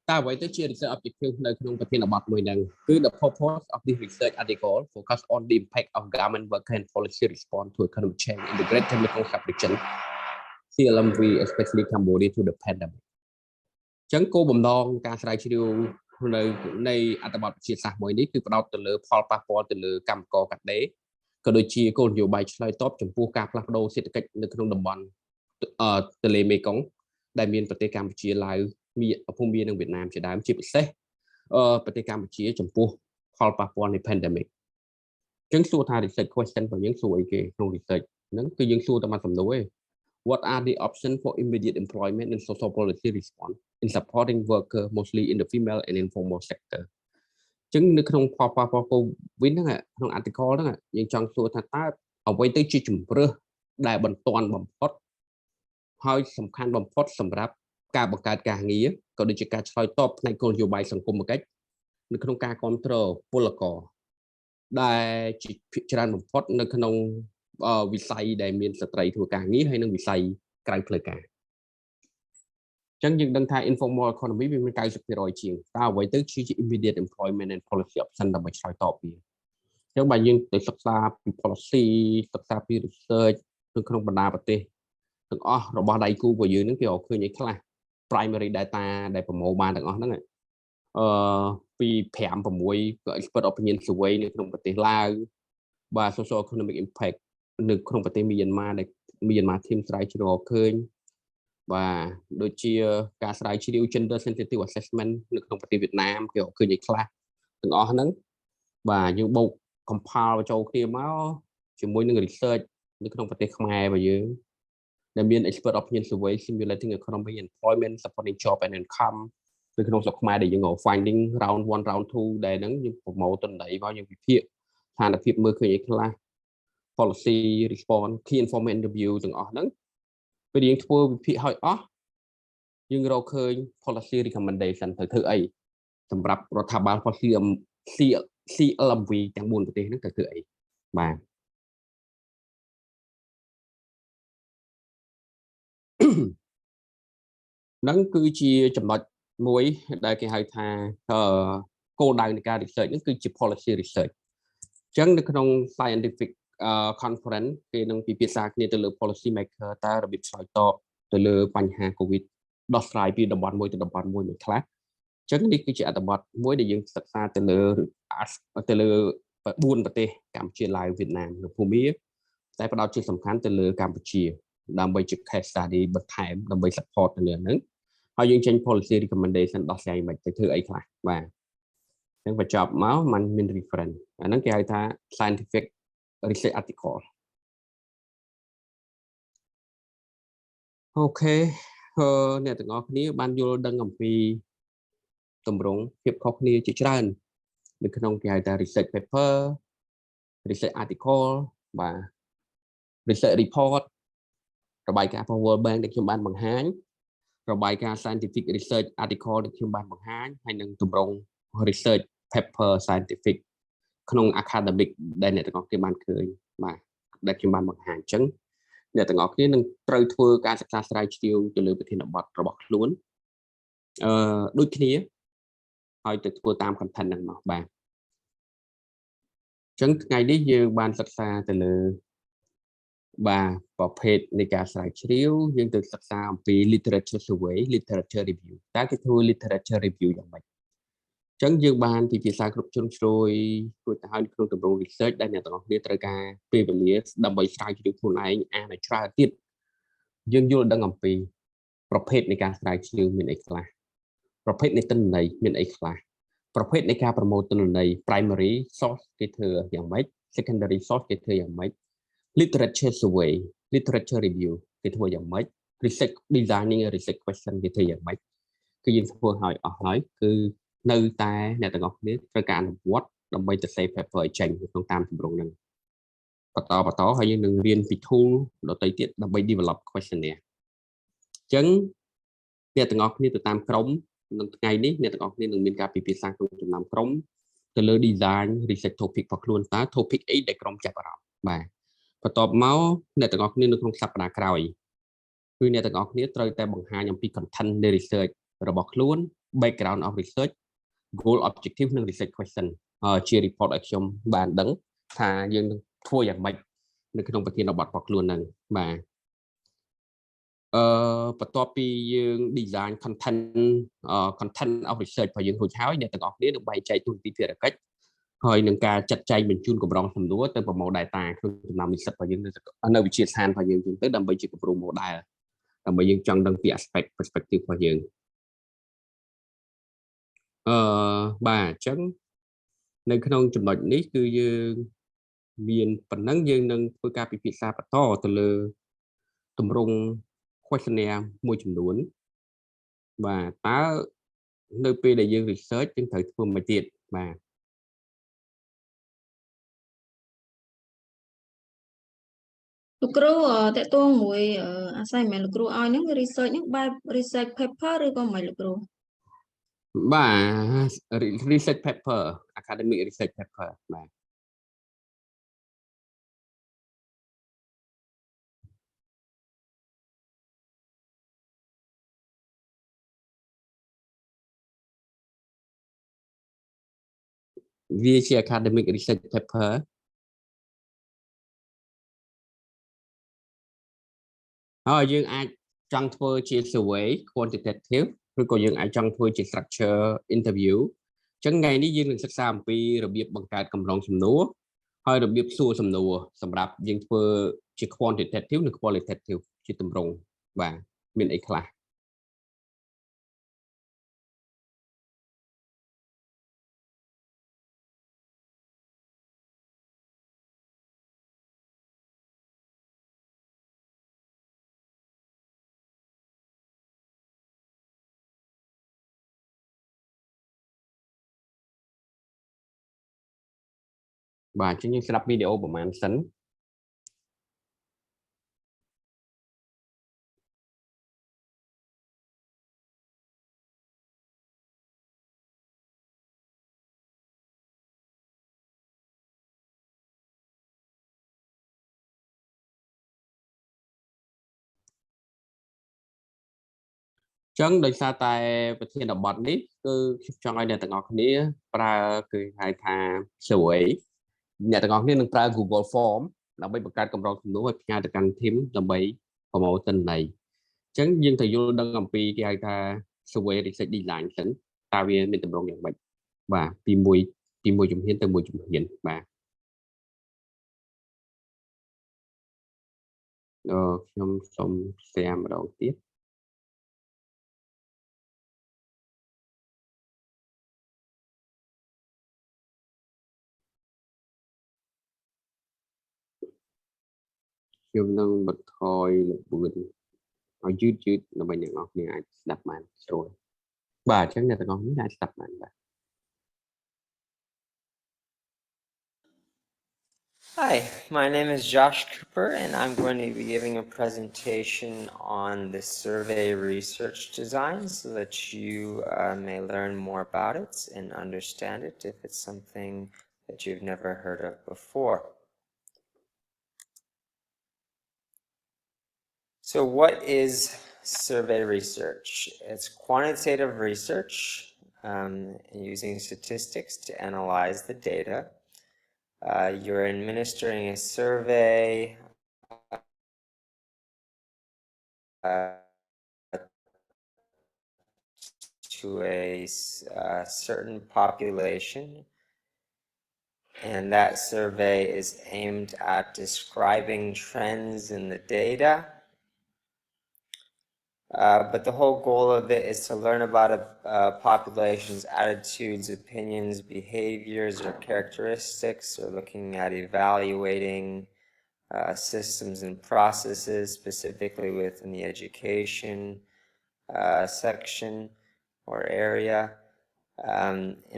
តើអ្វីទៅជា research objective នៅក្នុងប្រធានបទមួយហ្នឹងគឺ the purpose of this research article focus on the impact of government worker and policy response to economic change in the Great Chemical Fabrication CLMV especially Cambodia to the pandemic អញ្ចឹងគោលបំណងការស្រាវជ្រាវនៃអត្ថបទវិទ្យាសាស្ត្រមួយនេះគឺផ្ដោតទៅលើផលប៉ះពាល់ទៅលើកម្មករកាត់ដេរក៏ដូចជាគោលនយោបាយឆ្លើយតបចំពោះការផ្លាស់ប្ដូរសេដ្ឋកិច្ចនៅក្នុងតំបន់ទន្លេមេគង្គដែលមានប្រទេសកម្ពុជាឡាវភូមានិងវៀតណាមជាដើមជាពិសេសប្រទេសកម្ពុជាចំពោះផលប៉ះពាល់នៃ pandemic អញ្ចឹងសួរថា research question របស់យើងសួរអីគេក្នុង research ហ្នឹងគឺយើងសួរតែមួយសំណួរឯងWhat are the options for immediate employment and social policy response in supporting workers mostly in the female and informal sector អញ្ចឹងនៅក្នុងផលប៉ះពាល់ COVID ហ្នឹងក្នុង article ហ្នឹងយើងចង់សួរថាតើអ្វីទៅជាជំរើសដែលបន្ទាន់បំផុតហើយសំខាន់បំផុតសម្រាប់ការបង្កើតការងារក៏ដូចជាការឆ្លើយតបផ្នែកគោលនយោបាយសង្គមគិច្ចនៅក្នុងការគ្រប់គ្រងពលករដែលជាភាគច្រើនបំផុតនៅក្នុងវិស័យដែលមានស្ត្រីធ្វើការងារហើយនិងវិស័យក្រៅផ្លូវការអញ្ចឹងយើងដឹងថា informal economy វាមាន 90% ជាងតើអ្វីទៅជា immediate employment and policy option ដើម្បីឆ្លើយតបវាអញ្ចឹងបើយើងទៅសិក្សាពី policy សិក្សាពី research នៅក្នុងបណ្ដាប្រទេសទាំងអស់របស់ដៃគូរបស់យើងហ្នឹងគេរកឃើញអីខ្លះ primary data ដែលប្រមូលបានទាំងអស់ហ្នឹងពី5 6 expert opinion survey នៅក្នុងប្រទេសឡាវបាទ social economic impact នៅក្នុងប្រទេសមីយ៉ាន់ម៉ាដែលមីយ៉ាន់ម៉ា team ស្រាវជ្រាវឃើញបាទដូចជាការស្រាវជ្រាវ gender sensitive assessment នៅក្នុងប្រទេសវៀតណាមគេរកឃើញអីខ្លះទាំងអស់ហ្នឹងបាទយើងបូក compile ចូលគ្នាមកជាមួយនឹង research នៅក្នុងប្រទេសខ្មែររបស់យើងដែលមាន expert opinion survey simulating economy employment supporting job and income នៅក្នុងស្រុកខ្មែរដែលយើង finding round 1 round 2 ដែលហ្នឹងយើងប្រមូលទិន្នន័យមកយើងវិភាគស្ថានភាពមើលឃើញអីខ្លះ policy response key information interview ទាំងអស់ហ្នឹងពេលយើងធ្វើវិភាគឲ្យអស់យើងរកឃើញ policy recommendation ទៅធ្វើអីសម្រាប់រដ្ឋាភិបាល policy CLMV ទាំង4ប្រទេសហ្នឹងទៅធ្វើអីបាទហ្នឹងគឺជាចំណុចមួយដែលគេហៅថាគោលដៅនៃការ research ហ្នឹងគឺជា policy research អញ្ចឹងនៅក្នុង scientific conference គេនឹងពិភាក្សាគ្នាទៅលើ policy maker តើរបៀបឆ្លើយតបទៅលើបញ្ហា COVID ដោះស្រាយពីតំបន់មួយទៅតំបន់មួយខ្លះអញ្ចឹងនេះគឺជាអត្ថបទមួយដែលយើងសិក្សាទៅលើ4ប្រទេសកម្ពុជាឡាវវៀតណាមនិងភូមាតែផ្ដោតជាសំខាន់ទៅលើកម្ពុជាដើម្បីជា case study បន្ថែមដើម្បី support ទៅលើហ្នឹងហើយយើងចេញ policy recommendation ដោះស្រាយមិនទៅធ្វើអីខ្លះបាទអញ្ចឹងបញ្ចប់មកมันមាន reference អាហ្នឹងគេហៅថា scientific research article អូខេអ្នកទាំងអស់គ្នាបានយល់ដឹងអំពីទម្រង់ភាពខុសគ្នាជាច្រើននៅក្នុងគេហៅថា research paper research article បាទ research report របាយការណ៍ World Bank ដែលខ្ញុំបានបង្ហាញរបាយការណ៍ scientific research article ដែលខ្ញុំបានបង្ហាញហើយនឹងទម្រង់ research paper scientific ក្នុង academic ដែលអ្នកទាំងអស់គ្នាបានឃើញបាទដែលខ្ញុំបានបង្ហាញអញ្ចឹងអ្នកទាំងអស់គ្នានឹងត្រូវធ្វើការសិក្សាស្រាវជ្រាវទៅលើប្រធានបទរបស់ខ្លួនដូចគ្នាហើយទៅធ្វើតាម content ហ្នឹងមកបាទអញ្ចឹងថ្ងៃនេះយើងបានសិក្សាទៅលើបាទប្រភេទនៃការស្រាវជ្រាវយើងទៅសិក្សាអំពី literature survey literature review តើគេធ្វើ literature review យ៉ាងម៉េចអញ្ចឹងយើងបានពិភាក្សាគ្រប់ជ្រុងជ្រោយរួចទៅហើយក្នុងទម្រង់ research ដែលអ្នកទាំងអស់គ្នាត្រូវការពេលវេលាដើម្បីស្រាវជ្រាវខ្លួនឯងអានឲ្យច្រើនទៀតយើងយល់ដឹងអំពីប្រភេទនៃការស្រាវជ្រាវមានអីខ្លះប្រភេទនៃទិន្នន័យមានអីខ្លះប្រភេទនៃការប្រមូលទិន្នន័យ primary source គេធ្វើយ៉ាងម៉េច secondary source គេធ្វើយ៉ាងម៉េច literature survey literature review គេធ្វើយ៉ាងម៉េច research designing research question គេធ្វើយ៉ាងម៉េចគឺយើងធ្វើឲ្យអស់ហើយគឺនៅតែអ្នកទាំងអស់គ្នាត្រូវការអនុវត្តដើម្បីទៅ save paper ឲ្យចេញក្នុងតាមទម្រង់ហ្នឹងបន្តហើយយើងនឹងរៀនពី tool ដទៃទៀតដើម្បី develop questionnaire អញ្ចឹងអ្នកទាំងអស់គ្នាទៅតាមក្រុមក្នុងថ្ងៃនេះអ្នកទាំងអស់គ្នានឹងមានការពិភាក្សាក្នុងចំណោមក្រុមទៅលើ design research topic របស់ខ្លួនតើ topic អីដែលក្រុមចាប់អារម្មណ៍បាទបន្ទាប់មកអ្នកទាំងអស់គ្នានៅក្នុងសប្តាហ៍ក្រោយគឺអ្នកទាំងអស់គ្នាត្រូវតែបង្ហាញអំពី content នៃ research របស់ខ្លួន background of research goal objective និង research question ជា report ឲ្យខ្ញុំបានដឹងថាយើងនឹងធ្វើយ៉ាងម៉េចនៅក្នុងប្រធានបទរបស់ខ្លួនហ្នឹងបាទបន្ទាប់ពីយើង design content of research របស់យើងរួចហើយអ្នកទាំងអស់គ្នានឹងបែងចែកទូនាទីភារកិច្ចហើយនឹងការចាត់ចែងបញ្ជូនកម្រងសំណួរទៅប្រមូល data ក្នុងចំណោមនិស្សិតរបស់យើងនៅវិទ្យាស្ថានរបស់យើងទៅដើម្បីជាគំរូ model ដើម្បីយើងចង់ដឹងពី aspect perspective របស់យើងបាទអញ្ចឹងនៅក្នុងចំណុចនេះគឺយើងមានប៉ុណ្ណឹងយើងនឹងធ្វើការពិភាក្សាបន្តទៅលើទម្រង់ questionnaire មួយចំនួនបាទតើនៅពេលដែលយើង research យើងត្រូវធ្វើមិនទៀតបាទលោកគ្រូតើតួងមួយអាស័យមែនលោកគ្រូឲ្យហ្នឹង research ហ្នឹងបែប research paper ឬក៏មិនលោកគ្រូបាទ research paper academic research paper បាទវាជា academic research paper ហើយយើងអាចចង់ធ្វើជា survey quantitative ឬក៏យើងអាចចង់ធ្វើជា structure interview អញ្ចឹងថ្ងៃនេះយើងនឹងសិក្សាអំពីរបៀបបង្កើតកម្រងសំណួរហើយរបៀបសួរសំណួរសម្រាប់យើងធ្វើជា quantitative និង qualitative ជាទម្រង់បាទមានអីខ្លះបាទអញ្ចឹងយើងស្ដាប់វីដេអូប្រហែលសិនចឹងដោយសារតែប្រធានបទនេះគឺខ្ញុំចង់ឲ្យអ្នកទាំងអស់គ្នាប្រើគឺហៅថា survey អ្នកទាំងអស់គ្នានឹងប្រើ Google Form ដើម្បីបង្កើតកម្រងសំណួរឲ្យផ្ញើទៅកាន់ team ដើម្បីប្រមូលទិន្នន័យ ចឹងយើងត្រូវយល់ដឹងអំពីគេហៅថា survey research design សិនតើវាមានទម្រង់យ៉ាងម៉េចបាទពីមួយជំហានទៅមួយជំហានបាទខ្ញុំសូម share ម្ដងទៀតខ្ញុំនឹងបន្ថយល្បឿនឲ្យយឺតដើម្បីអ្នកនរគ្នាអាចស្ដាប់បានស្រួលបាទអញ្ចឹងអ្នកទាំងអស់គ្នាអាចស្ដាប់បានបាទ Hi, my name is Josh Cooper, and I'm going to be giving a presentation on the survey research design so that you may learn more about it and understand it if it's something that you've never heard of before. So what is survey research? It's quantitative research using statistics to analyze the data. You're administering a survey to a certain population, and that survey is aimed at describing trends in the data. But the whole goal of it is to learn about a population's attitudes, opinions, behaviors, or characteristics, or looking at evaluating systems and processes, specifically within the education section or area.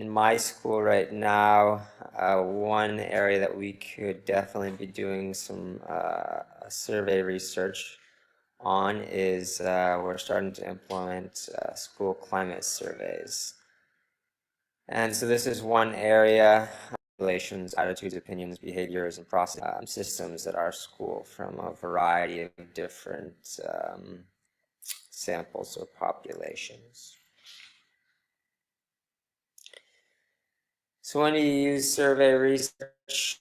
In my school right now, one area that we could definitely be doing some survey research on is we're starting to implement school climate surveys. And so this is one area, populations, attitudes, opinions, behaviors, and process systems at our school from a variety of different samples or populations. So when you use survey research,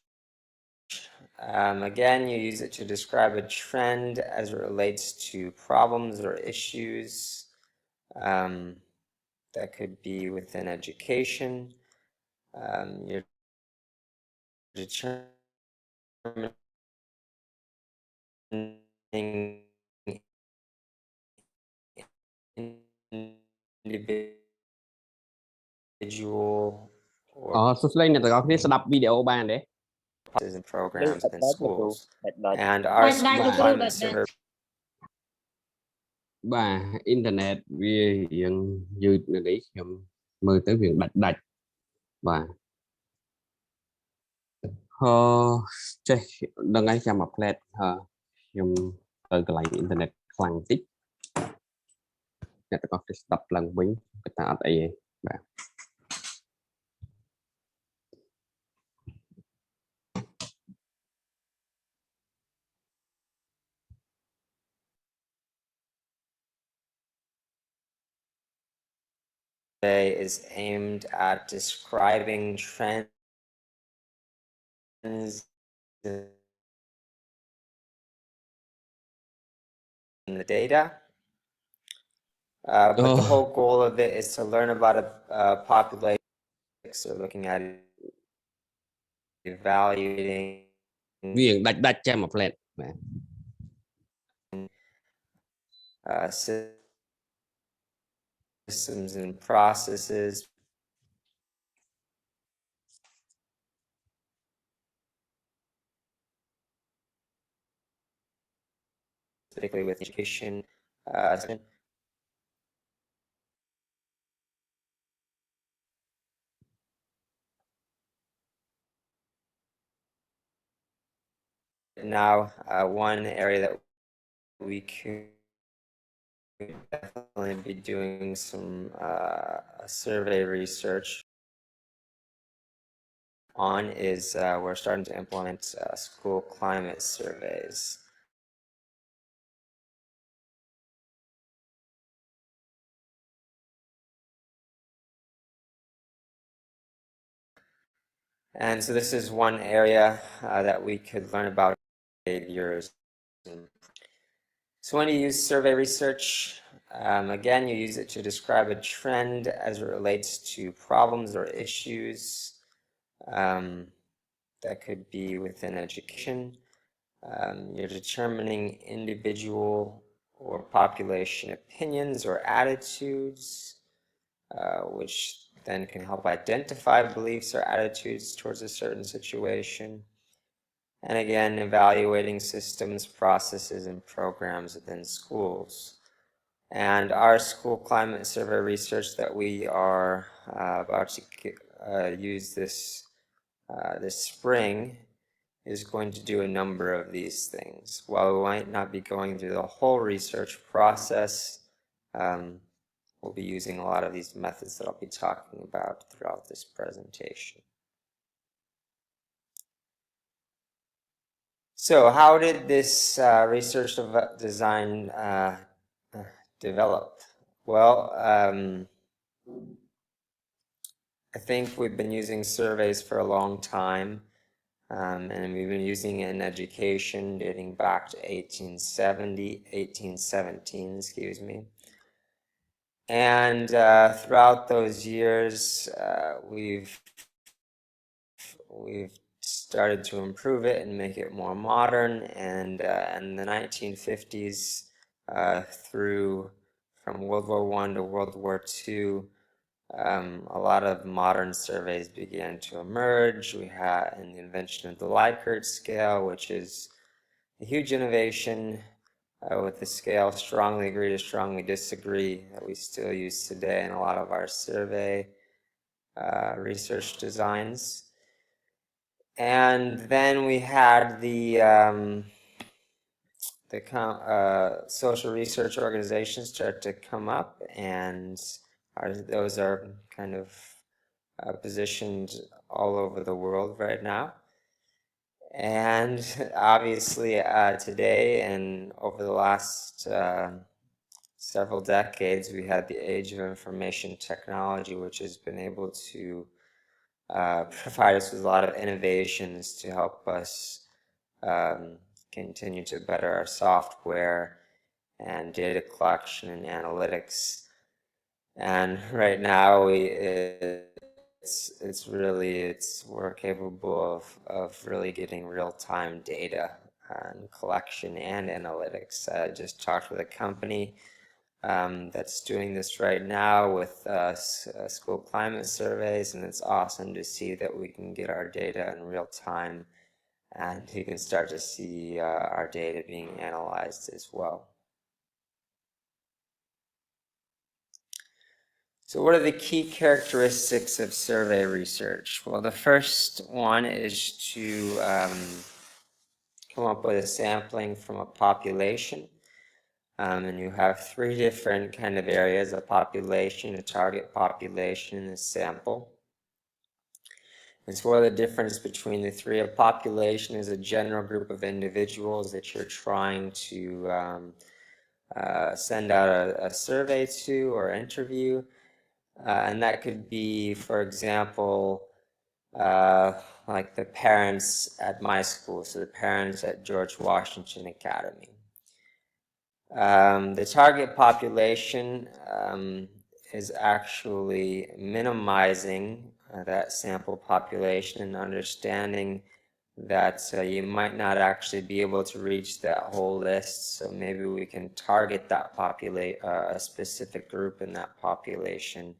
again, you use it to describe a trend as it relates to problems or issues that could be within education. You're determining individual or សួស្ដីអ្នកទាំងអស់គ្នាស្ដាប់វីដេអូបានទេ and programs in schools. And our school climate survey បាទអ៊ីនធឺណិតវារៀងយឺតនៅនេះខ្ញុំមើលទៅវាដាច់បាទចេះដឹងហើយចាំមកផ្លែតខ្ញុំទៅកន្លែងអ៊ីនធឺណិតខ្លាំងតិចអ្នកទាំងអស់គ្នាស្ដាប់ឡើងវិញគេថាអត់អីទេបាទ is aimed at describing trends in the data. But the whole goal of it is to learn about a population, so looking at evaluating វាដាច់ចាំមកផ្លែតបាទ systems and processes particularly with education now one area that we could definitely be doing some survey research on is we're starting to implement school climate surveys. And so this is one area that we could learn about behaviors. So when you use survey research, again, you use it to describe a trend as it relates to problems or issues that could be within education. You're determining individual or population opinions or attitudes, which then can help identify beliefs or attitudes towards a certain situation. And again, evaluating systems, processes, and programs within schools. And our school climate survey research that we are about to use this spring is going to do a number of these things. While we might not be going through the whole research process, we'll be using a lot of these methods that I'll be talking about throughout this presentation. So how did this research design develop? Well, I think we've been using surveys for a long time, and we've been using it in education dating back to 1817, excuse me. And throughout those years, we've started to improve it and make it more modern. And in the 1950s, through from World War I to World War II, a lot of modern surveys began to emerge. We had the invention of the Likert scale, which is a huge innovation with the scale strongly agree to strongly disagree that we still use today in a lot of our survey research designs. And then we had the social research organizations start to come up, and those are kind of positioned all over the world right now. And obviously today and over the last several decades, we had the age of information technology, which has been able to provide us with a lot of innovations to help us continue to better our software and data collection and analytics. And right now we're capable of really getting real-time data and collection and analytics. I just talked with a company that's doing this right now with school climate surveys, and it's awesome to see that we can get our data in real time, and you can start to see our data being analyzed as well. So what are the key characteristics of survey research? Well, the first one is to come up with a sampling from a population. And you have three different kind of areas: a population, a target population, and a sample. And so what are the difference between the three? A population is a general group of individuals that you're trying to send out a survey to or interview. And that could be, for example, like the parents at my school, so the parents at George Washington Academy. The target population is actually minimizing that sample population and understanding that you might not actually be able to reach that whole list. So maybe we can target that a specific group in that population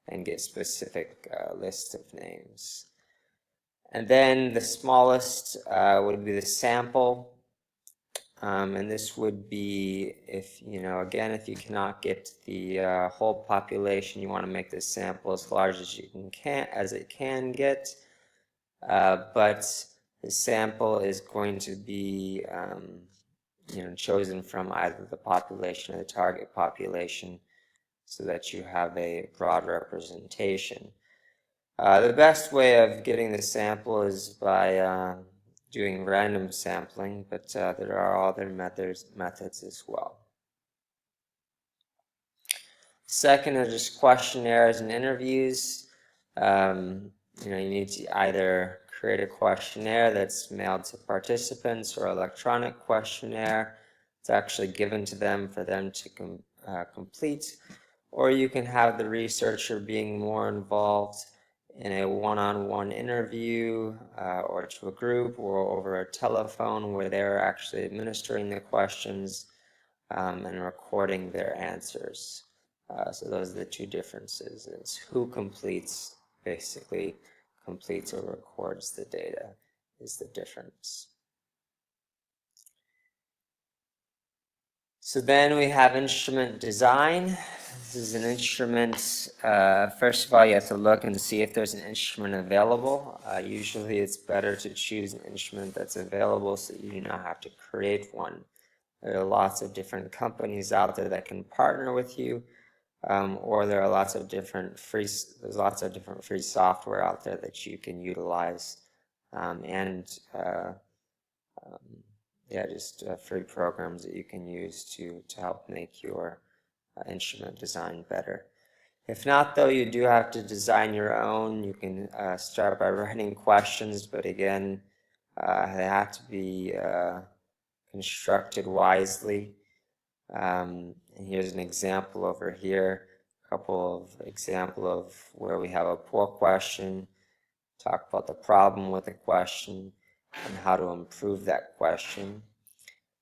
and get specific lists of names. And then the smallest would be the sample. And this would be if, again, if you cannot get the whole population, you want to make the sample as large as it can get. But the sample is going to be, chosen from either the population or the target population, so that you have a broad representation. The best way of getting the sample is by doing random sampling, but there are other methods as well. Second are just questionnaires and interviews. You need to either create a questionnaire that's mailed to participants or electronic questionnaire. It's actually given to them for them to complete, or you can have the researcher being more involved in a one-on-one interview or to a group or over a telephone where they're actually administering the questions and recording their answers. So those are the two differences. It's who completes, basically completes or records the data is the difference. So then we have instrument design. This is an instrument, first of all, you have to look and see if there's an instrument available. Usually it's better to choose an instrument that's available so you do not have to create one. There are lots of different companies out there that can partner with you, or there are lots of different free software out there that you can utilize, just free programs that you can use to help make your instrument design better. If not, though, you do have to design your own. You can start by writing questions, but again, they have to be constructed wisely. And here's an example over here, a couple of examples of where we have a poor question, talk about the problem with the question, and how to improve that question.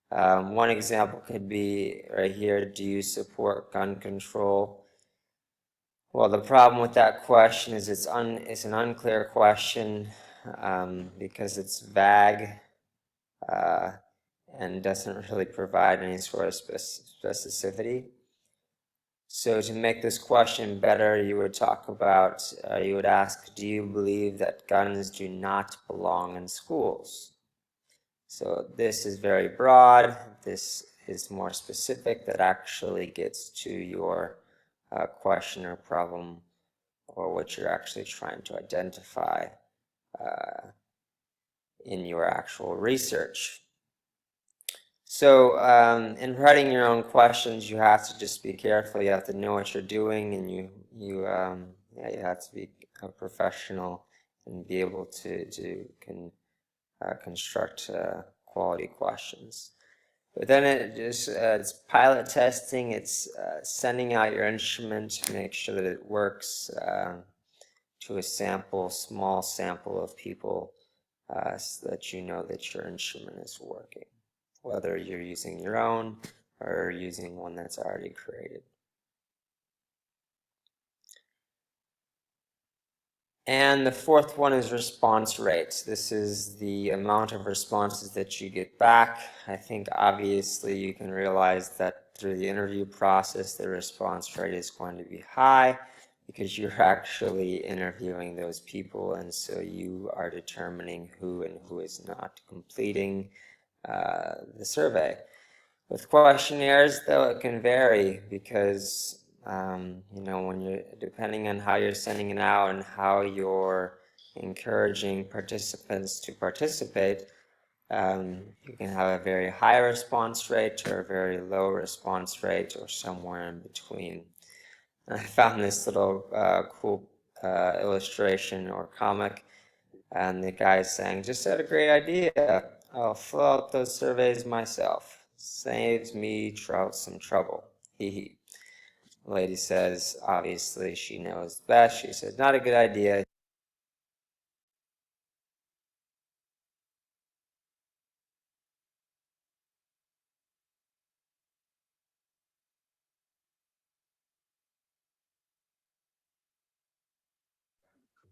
One example could be right here, do you support gun control? Well, the problem with that question is it's an unclear question because it's vague and doesn't really provide any sort of specificity. So to make this question better, you would talk about, you would ask, do you believe that guns do not belong in schools? So this is very broad. This is more specific, that actually gets to your question or problem or what you're actually trying to identify in your actual research. So in writing your own questions, you have to just be careful. You have to know what you're doing, and you have to be a professional and be able to construct quality questions. But then it's pilot testing. It's sending out your instrument to make sure that it works to a small sample of people, so that you know that your instrument is working, whether you're using your own or using one that's already created. And the fourth one is response rates. This is the amount of responses that you get back. I think obviously you can realize that through the interview process, the response rate is going to be high because you're actually interviewing those people, and so you are determining who and who is not completing the survey. With questionnaires, though, it can vary because when you're, depending on how you're sending it out and how you're encouraging participants to participate, you can have a very high response rate or a very low response rate or somewhere in between. And I found this little cool illustration or comic, and the guy is saying, just had a great idea. I'll fill out those surveys myself. Saves me some trouble. Hee hee. The lady says, obviously she knows best. She said, not a good idea.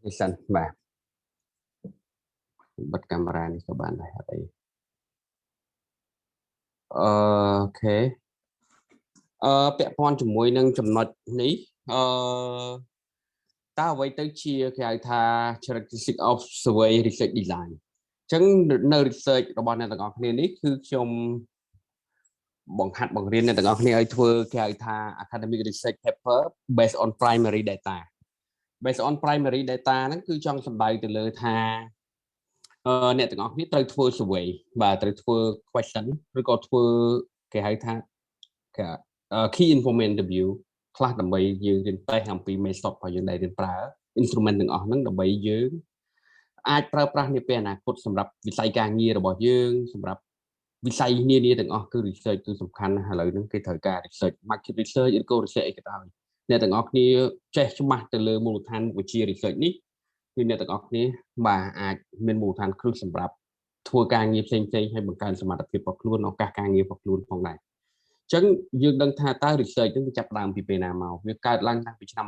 Listen,បាទបិទកាមេរ៉ានេះក៏បានដែរអីអូខេពាក់ព័ន្ធជាមួយនឹងចំណុចនេះតើអ្វីទៅជាគេហៅថា characteristic of survey research design អញ្ចឹងនៅ research របស់អ្នកទាំងអស់គ្នានេះគឺខ្ញុំបង្ហាត់បង្រៀនអ្នកទាំងអស់គ្នាឲ្យធ្វើគេហៅថា academic research paper based on primary data based on primary data ហ្នឹងគឺចង់សំដៅទៅលើថាអ្នកទាំងអស់គ្នាត្រូវធ្វើ survey បាទត្រូវធ្វើ question ឬក៏ធ្វើគេហៅថា key information interview ខ្លះដើម្បីយើងរៀនតេស្តអំពី method របស់យើងដែលរៀនប្រើ instrument ទាំងអស់ហ្នឹងដើម្បីយើងអាចប្រើប្រាស់នាពេលអនាគតសម្រាប់វិស័យការងាររបស់យើងសម្រាប់ វិស័យនានាទាំងអស់គឺ research គឺសំខាន់ណាស់ឥឡូវហ្នឹងគេត្រូវការ research market research eco research អីក៏ដោយអ្នកទាំងអស់គ្នាចេះច្បាស់ទៅលើមូលដ្ឋានវិទ្យា research នេះគឺអ្នកទាំងអស់គ្នាបាទអាចមានមូលដ្ឋានគ្រឹះសម្រាប់ធ្វើការងារផ្សេងៗហើយបង្កើនសមត្ថភាពរបស់ខ្លួនឱកាសការងាររបស់ខ្លួនផងដែរអញ្ចឹងយើងដឹងថាតើ research ហ្នឹងវាចាប់ផ្ដើមពីពេលណាមកវាកើតឡើងតាំងពីឆ្នាំ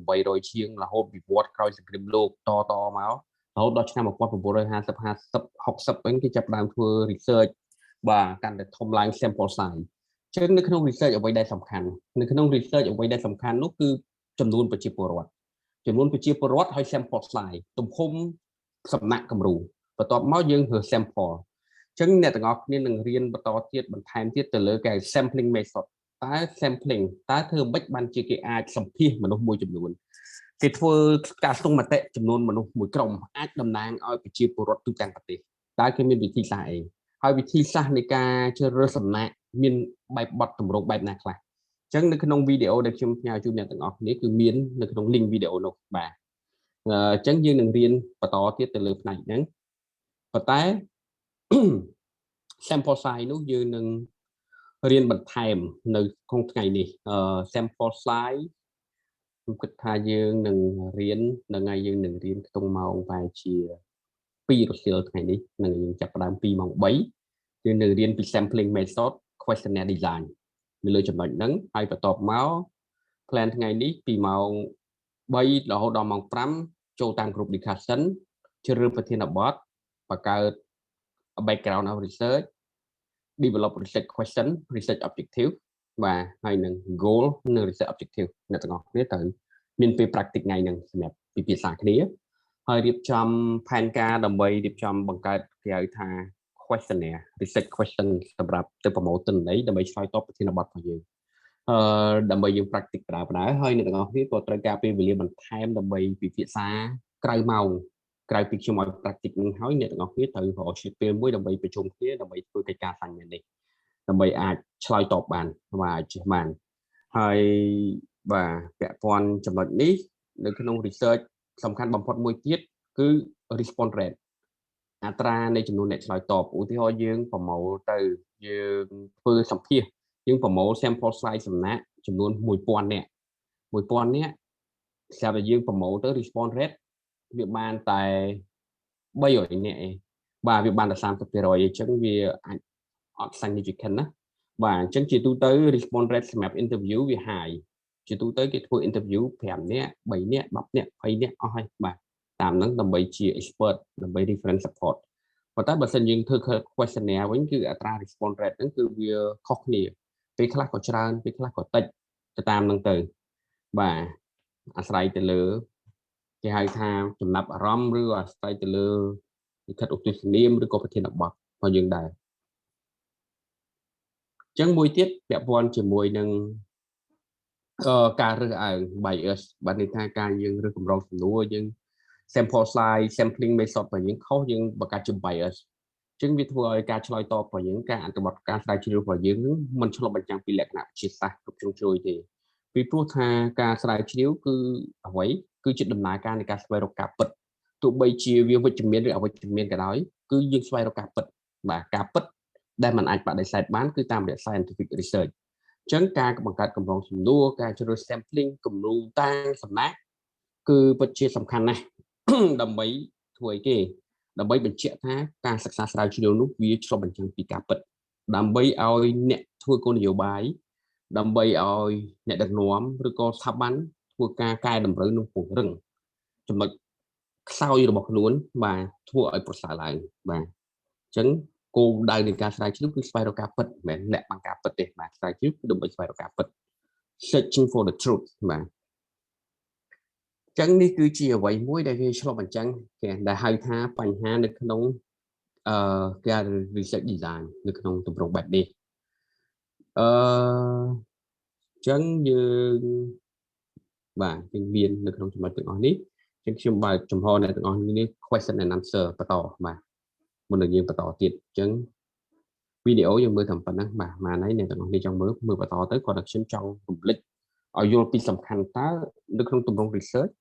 1800ជាងរហូតវិវត្តក្រោយសង្គ្រាមលោកតមករហូតដល់ឆ្នាំ1950 60វិញគេចាប់ផ្ដើមធ្វើ research បាទកាន់តែធំឡើង sample size អញ្ចឹងនៅក្នុង research អ្វីដែលសំខាន់នៅក្នុង research អ្វីដែលសំខាន់នោះគឺចំនួនប្រជាពលរដ្ឋហើយ sample size ទំហំសំណាក់គំរូបន្ទាប់មកយើងធ្វើ sample អញ្ចឹងអ្នកទាំងអស់គ្នានឹងរៀនបន្តទៀតបន្ថែមទៀតទៅលើគេ sampling method តើ sampling តើធ្វើម៉េចបានជាគេអាចសម្ភាសមនុស្សមួយចំនួនគេធ្វើការស្ទង់មតិចំនួនមនុស្សមួយក្រុមអាចតំណាងឲ្យប្រជាពលរដ្ឋទូទាំងប្រទេសតើគេមានវិធីសាស្ត្រអីហើយវិធីសាស្ត្រនៃការជ្រើសរើសសំណាក់មានបែបបទទម្រង់បែបណាខ្លះអញ្ចឹងនៅក្នុងវីដេអូដែលខ្ញុំផ្ញើជូនអ្នកទាំងអស់គ្នាគឺមាននៅក្នុង link វីដេអូនោះបាទអញ្ចឹងយើងនឹងរៀនបន្តទៀតទៅលើផ្នែកហ្នឹងប៉ុន្តែ sample size នោះយើងនឹងរៀនបន្ថែមនៅក្នុងថ្ងៃនេះ sample size ខ្ញុំគិតថាយើងនឹងរៀននៅថ្ងៃយើងនឹងរៀនក្នុងម៉ោងប្រហែលជា2 រសៀលថ្ងៃនេះនឹងយើងចាប់ផ្ដើមពីម៉ោង3យើងនឹងរៀនពី sampling method questionnaire design នៅលើចំណុចហ្នឹងហើយបន្ទាប់មក plan ថ្ងៃនេះពីម៉ោង3រហូតដល់ម៉ោង5ចូលតាម group discussion ជ្រើសរើសប្រធានបទបង្កើត background of research develop research question research objective បាទហើយនឹង goal និង research objective អ្នកទាំងអស់គ្នាត្រូវមានពេល practice ថ្ងៃហ្នឹងសម្រាប់ពិភាក្សាគ្នាហើយរៀបចំផែនការដើម្បីរៀបចំបង្កើតគេហៅថា questionnaire research question សម្រាប់ទៅប្រមូលទិន្នន័យដើម្បីឆ្លើយតបប្រធានបទរបស់យើងដើម្បីយើង practice បដើហើយអ្នកទាំងអស់គ្នាក៏ត្រូវការពេលវេលាបន្ថែមដើម្បីពិភាក្សាក្រៅម៉ោងក្រៅពីខ្ញុំឲ្យ practice នឹងហើយអ្នកទាំងអស់គ្នាត្រូវរកពេលមួយដើម្បីប្រជុំគ្នាដើម្បីធ្វើកិច្ចការ assignment នេះដើម្បីអាចឆ្លើយតបបានបាទចេះបានហើយបាទពាក់ព័ន្ធចំណុចនេះនៅក្នុង research សំខាន់បំផុតមួយទៀតគឺ response rate អត្រានៃចំនួនអ្នកឆ្លើយតបឧទាហរណ៍យើងប្រមូលទៅយើងធ្វើសម្ភាសយើងប្រមូល sample size សំណាក់ចំនួន 1000 នាក់ស្រាប់តែយើងប្រមូលទៅ response rate វាបានតែ300នាក់ឯងបាទវាបានតែ 30% អញ្ចឹងវាអាចអត់ significant ណាបាទអញ្ចឹងជាទូទៅ response rate សម្រាប់ interview វា high ជាទូទៅគេធ្វើ interview 5នាក់3នាក់10នាក់20នាក់អស់ហើយបាទតាមហ្នឹងដើម្បីជា expert ដើម្បី reference support ប៉ុន្តែបើសិនយើងធ្វើ questionnaire វិញគឺអត្រា response rate ហ្នឹងគឺវាខុសគ្នាពេលខ្លះក៏ច្រើនពេលខ្លះក៏តិចទៅតាមហ្នឹងទៅបាទអាស្រ័យទៅលើគេហៅថាចំណាប់អារម្មណ៍ឬអាស្រ័យទៅលើលិខិតឧទ្ទិសនាមឬក៏ប្រធានបទរបស់យើងដែរអញ្ចឹងមួយទៀតពាក់ព័ន្ធជាមួយនឹងការរើសអើង bias បាទន័យថាការយើងរើសកម្រងសំណួរយើង sample size sampling method របស់យើងខុសយើងបង្កើតជា bias អញ្ចឹងវាធ្វើឲ្យការឆ្លើយតបរបស់យើងការអនុវត្តការស្រាវជ្រាវរបស់យើងមិនឆ្លុះបញ្ចាំងពីលក្ខណៈវិទ្យាសាស្ត្រគ្រប់ជ្រុងជ្រោយទេពីព្រោះថាការស្រាវជ្រាវគឺអ្វីគឺជាដំណើរការនៃការស្វែងរកការពិតទោះបីជាវាវិជ្ជមានឬអវិជ្ជមានក៏ដោយគឺយើងស្វែងរកការពិតបាទការពិតដែលมันអាចបដិសេធបានគឺតាមរយៈ scientific research អញ្ចឹងការបង្កើតកម្រងសំណួរការជ្រើសរើស sampling គំរូតាំងសំណាក់គឺពិតជាសំខាន់ណាស់ ដើម្បីធ្វើអីគេដើម្បីបញ្ជាក់ថាការសិក្សាស្រាវជ្រាវនោះវាឆ្លុះបញ្ចាំងពីការពិតដើម្បីឲ្យអ្នកធ្វើគោលនយោបាយដើម្បីឲ្យអ្នកដឹកនាំឬក៏ស្ថាប័នធ្វើការកែតម្រូវនិងពង្រឹងចំណុចខ្សោយរបស់ខ្លួនបាទធ្វើឲ្យប្រសើរឡើងបាទអញ្ចឹងគោលដៅនៃការស្រាវជ្រាវគឺស្វែងរកការពិតមិនមែនលាក់បាំងការពិតទេបាទស្រាវជ្រាវគឺដើម្បីស្វែងរកការពិត searching for the truth បាទចឹងនេះគឺជាអ្វីមួយដែលវាឆ្លុះបញ្ចាំងគេដែលហៅថាបញ្ហានៅក្នុងការ research design នៅក្នុងទម្រង់បែបនេះចឹងយើងបាទយើងមាននៅក្នុងចំណុចទាំងអស់នេះចឹងខ្ញុំបើកចំហអ្នកទាំងអស់នេះ question and answer បន្តបាទមុននឹងយើងបន្តទៀតចឹងវីដេអូយើងមើលតាមប៉ុណ្ណឹងបាទម៉ានហើយអ្នកទាំងអស់នេះចង់មើលបន្តទៅគាត់ខ្ញុំចង់រំលឹកឲ្យយល់ពីសំខាន់តើនៅក្នុងទម្រង់ research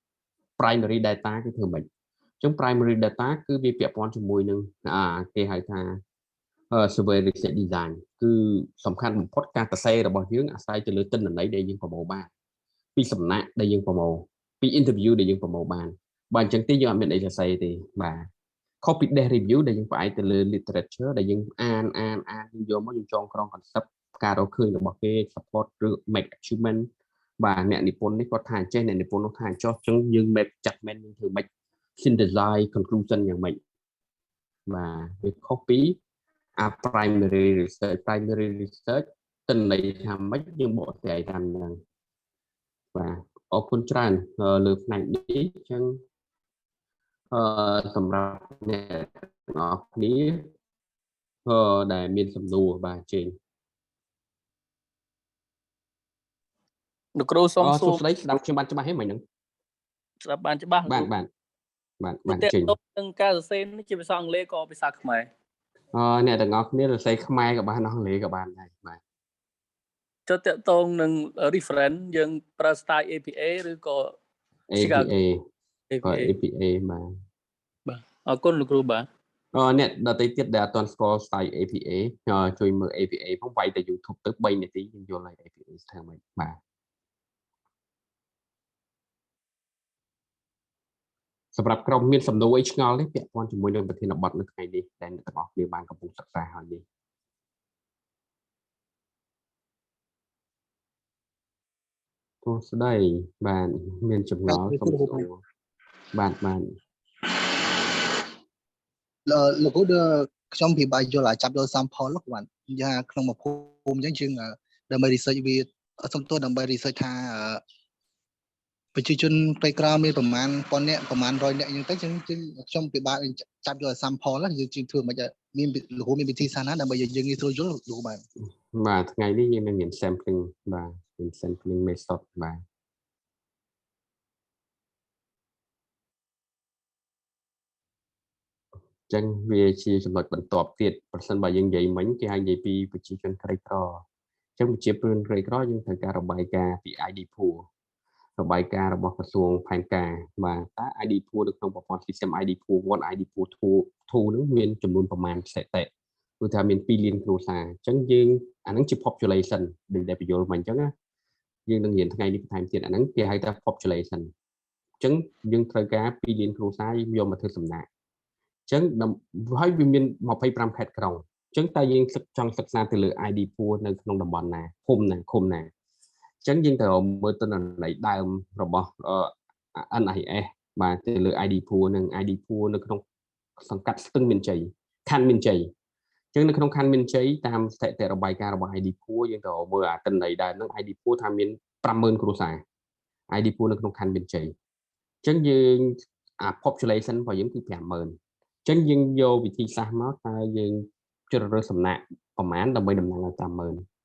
primary data គឺធ្វើម៉េចអញ្ចឹង primary data គឺវាពាក់ព័ន្ធជាមួយនឹងគេហៅថា survey research design គឺសំខាន់បំផុតការសរសេររបស់យើងអាស្រ័យទៅលើទិន្នន័យដែលយើងប្រមូលបានពីសំណាក់ដែលយើងប្រមូលពី interview ដែលយើងប្រមូលបានបើអញ្ចឹងទេយើងអត់មានអីសរសេរទេបាទ copy desk review ដែលយើងផ្អែកទៅលើ literature ដែលយើងអានយើងយកមកយើងចងក្រង concept ការរកឃើញរបស់គេ support ឬ make achievement បាទអ្នកនិពន្ធនេះគាត់ថាចេះអ្នកនិពន្ធនោះថាចោះអញ្ចឹងយើង make judgment យើងធ្វើម៉េច synthesize conclusion យ៉ាងម៉េចបាទវាខុសពី primary research ទិន្នន័យថាម៉េចយើងបកស្រាយតាមហ្នឹងបាទអរគុណច្រើនលើផ្នែកនេះអញ្ចឹងសម្រាប់អ្នកទាំងអស់គ្នាដែលមានសំណួរបាទជើញលោកគ្រូសូមសួរ ស្ដីស្ដាប់ខ្ញុំបានច្បាស់ទេមិញហ្នឹងស្ដាប់បានច្បាស់បាទជើញនឹងការសរសេរនេះជាភាសាអង់គ្លេសក៏ភាសាខ្មែរអ្នកទាំងអស់គ្នាសរសេរខ្មែរក៏បានអង់គ្លេសក៏បានដែរបាទចុះតកតងនឹង reference យើងប្រើ style APA ឬក៏ APA បាទអរគុណលោកគ្រូបាទអ្នកដទៃទៀតដែលអត់ទាន់ស្គាល់ style APA ជួយមើល APA ផងវាយទៅ YouTube ទៅ3នាទីយើងយល់ហើយ APA ស្ថិតមិនបាទសម្រាប់ក្រុមមានសំណួរអីឆ្ងល់នេះពាក់ព័ន្ធជាមួយនឹងប្រធានបទនៅថ្ងៃនេះដែលអ្នកទាំងអស់គ្នាបានកំពុងសិក្សាហើយនេះទោះស្ដីបាទមានចម្ងល់សូមសួរបាទលោកគ្រូខ្ញុំពិបាកយល់ចាប់យក sample លោកបាទយ៉ាងក្នុងមួយភូមិអញ្ចឹងយើងដើម្បី research វាសំទោសដើម្បី research ថាប្រជាជនក្រីក្រមានប្រមាណប៉ុណ្ណេះប្រមាណ100នាក់អញ្ចឹងទៅខ្ញុំពិបាកចាប់យក sample យើងធ្វើមិនអាចមានលោកគ្រូមានវិធីសាស្ត្រណាដើម្បីយើងងាយស្រួលយល់លោកបាទថ្ងៃនេះយើងនឹងមាន sampling បាទមាន sampling method បាទចឹងវាជាចំណុចបន្ទាប់ទៀតប្រសិនបើយើងនិយាយមិញគេហៅនិយាយពីប្រជាជនក្រីក្រចឹងប្រជាជនក្រីក្រយើងត្រូវការរបាយការណ៍ពី ID pool របាយការណ៍របស់ក្រសួងផែនការបាទតើ ID pool នៅក្នុងប្រព័ន្ធ system ID pool 1 ID pool 2នឹងមានចំនួនប្រមាណស្ថិតិគឺថាមាន2លានគ្រួសារចឹងយើងអាហ្នឹងជា population ដែលបញ្យល់មកអញ្ចឹងណាយើងនឹងរៀនថ្ងៃនេះបន្ថែមទៀតអាហ្នឹងគេហៅថា population ចឹងយើងត្រូវការ2លានគ្រួសារយកមកធ្វើសំណាក់ចឹងហើយវាមាន25ខេត្តក្រុងចឹងតើយើងចង់សិក្សាទៅលើ ID pool នៅក្នុងតំបន់ណាឃុំណាចឹងយើងត្រូវមើលទិន្នន័យដើមរបស់ NIS បាទទៅលើ ID pool និង ID pool នៅក្នុងសង្កាត់ស្ទឹងមានជ័យខណ្ឌមានជ័យចឹងនៅក្នុងខណ្ឌមានជ័យតាមស្ថិតិរបាយការណ៍របស់ ID pool យើងត្រូវមើលអាទិន្នន័យដើមនឹង ID pool ថាមាន 50000 គ្រួសារ ID pool នៅក្នុងខណ្ឌមានជ័យចឹងយើងអា population របស់យើងគឺ 50000 ចឹងយើងយកវិធីសាស្ត្រមកតើយើងជ្រើសរើសសំណាក់ប្រមាណដើម្បីតំណាងឲ្យ 50000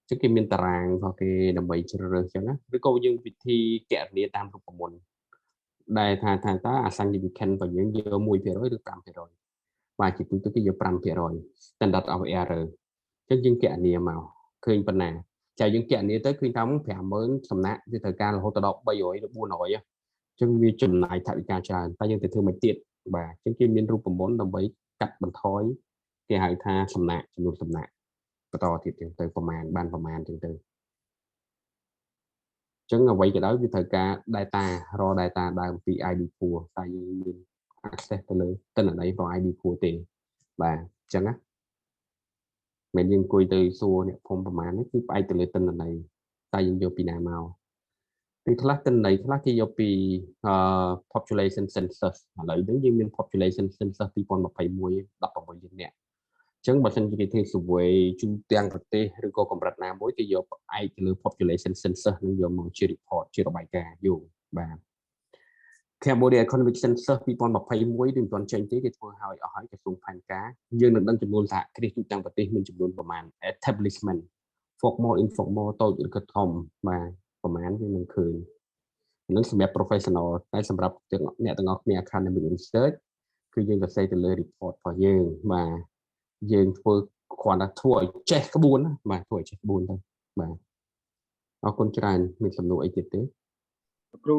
ចឹងគេមានតារាងរបស់គេដើម្បីជ្រើសរើសចឹងណាឬក៏យើងវិធីកណនាតាមរូបមន្តដែលថាតើអា significant របស់យើងយក 1% ឬ 5% បាទជាទូទៅគេយក 5% standard of error ចឹងយើងកណនាមកឃើញប៉ុណ្ណាចាយើងកណនាទៅឃើញថា 50000 សំណាក់វាត្រូវការរហូតដល់300ឬ400ចឹងវាចំណាយថវិកាច្រើនតែយើងទៅធ្វើមិនទៀតបាទចឹងគេមានរូបមន្តដើម្បីកាត់បន្ថយគេហៅថាសំណាក់ចំនួនសំណាក់បន្តទៀតចឹងទៅប្រមាណបានប្រមាណចឹងទៅចឹងអ្វីក៏ដោយវាត្រូវការ data raw data ដើមពី ID pool តែយើងមាន access ទៅលើទិន្នន័យរបស់ ID pool ទេបាទចឹងណាមិនយើងអង្គុយទៅសួរអ្នកភូមិប្រមាណនេះគឺផ្អែកទៅលើទិន្នន័យតែយើងយកពីណាមកពីខ្លះទិន្នន័យខ្លះគេយកពីpopulation census ឥឡូវនេះយើងមាន population census 2021 16លាននាក់អញ្ចឹងបើសិនជាគេធ្វើ survey ជូនទាំងប្រទេសឬក៏កម្រិតណាមួយគេយកផ្អែកទៅលើ population census នឹងយកមកជា report ជារបាយការណ៍យកបាទ Cambodia Economic Census 2021នឹងមិនទាន់ចេញទេគេធ្វើឲ្យអស់ហើយក្រសួងផែនការយើងនឹងដឹងចំនួនសហគ្រាសទូទាំងប្រទេសមានចំនួនប្រមាណ establishment formal informal តូចឬក៏ធំបាទប្រមាណយើងនឹងឃើញនឹងសម្រាប់ professional តែសម្រាប់អ្នកទាំងអស់គ្នា academic research គឺយើងសរសេរទៅលើ report របស់យើងបាទយើងធ្វើគ្រាន់តែធ្វើឲ្យចេះក្បួនបាទធ្វើឲ្យចេះក្បួនទៅបាទអរគុណច្រើនមានសំណួរអីទៀតទេលោកគ្រូ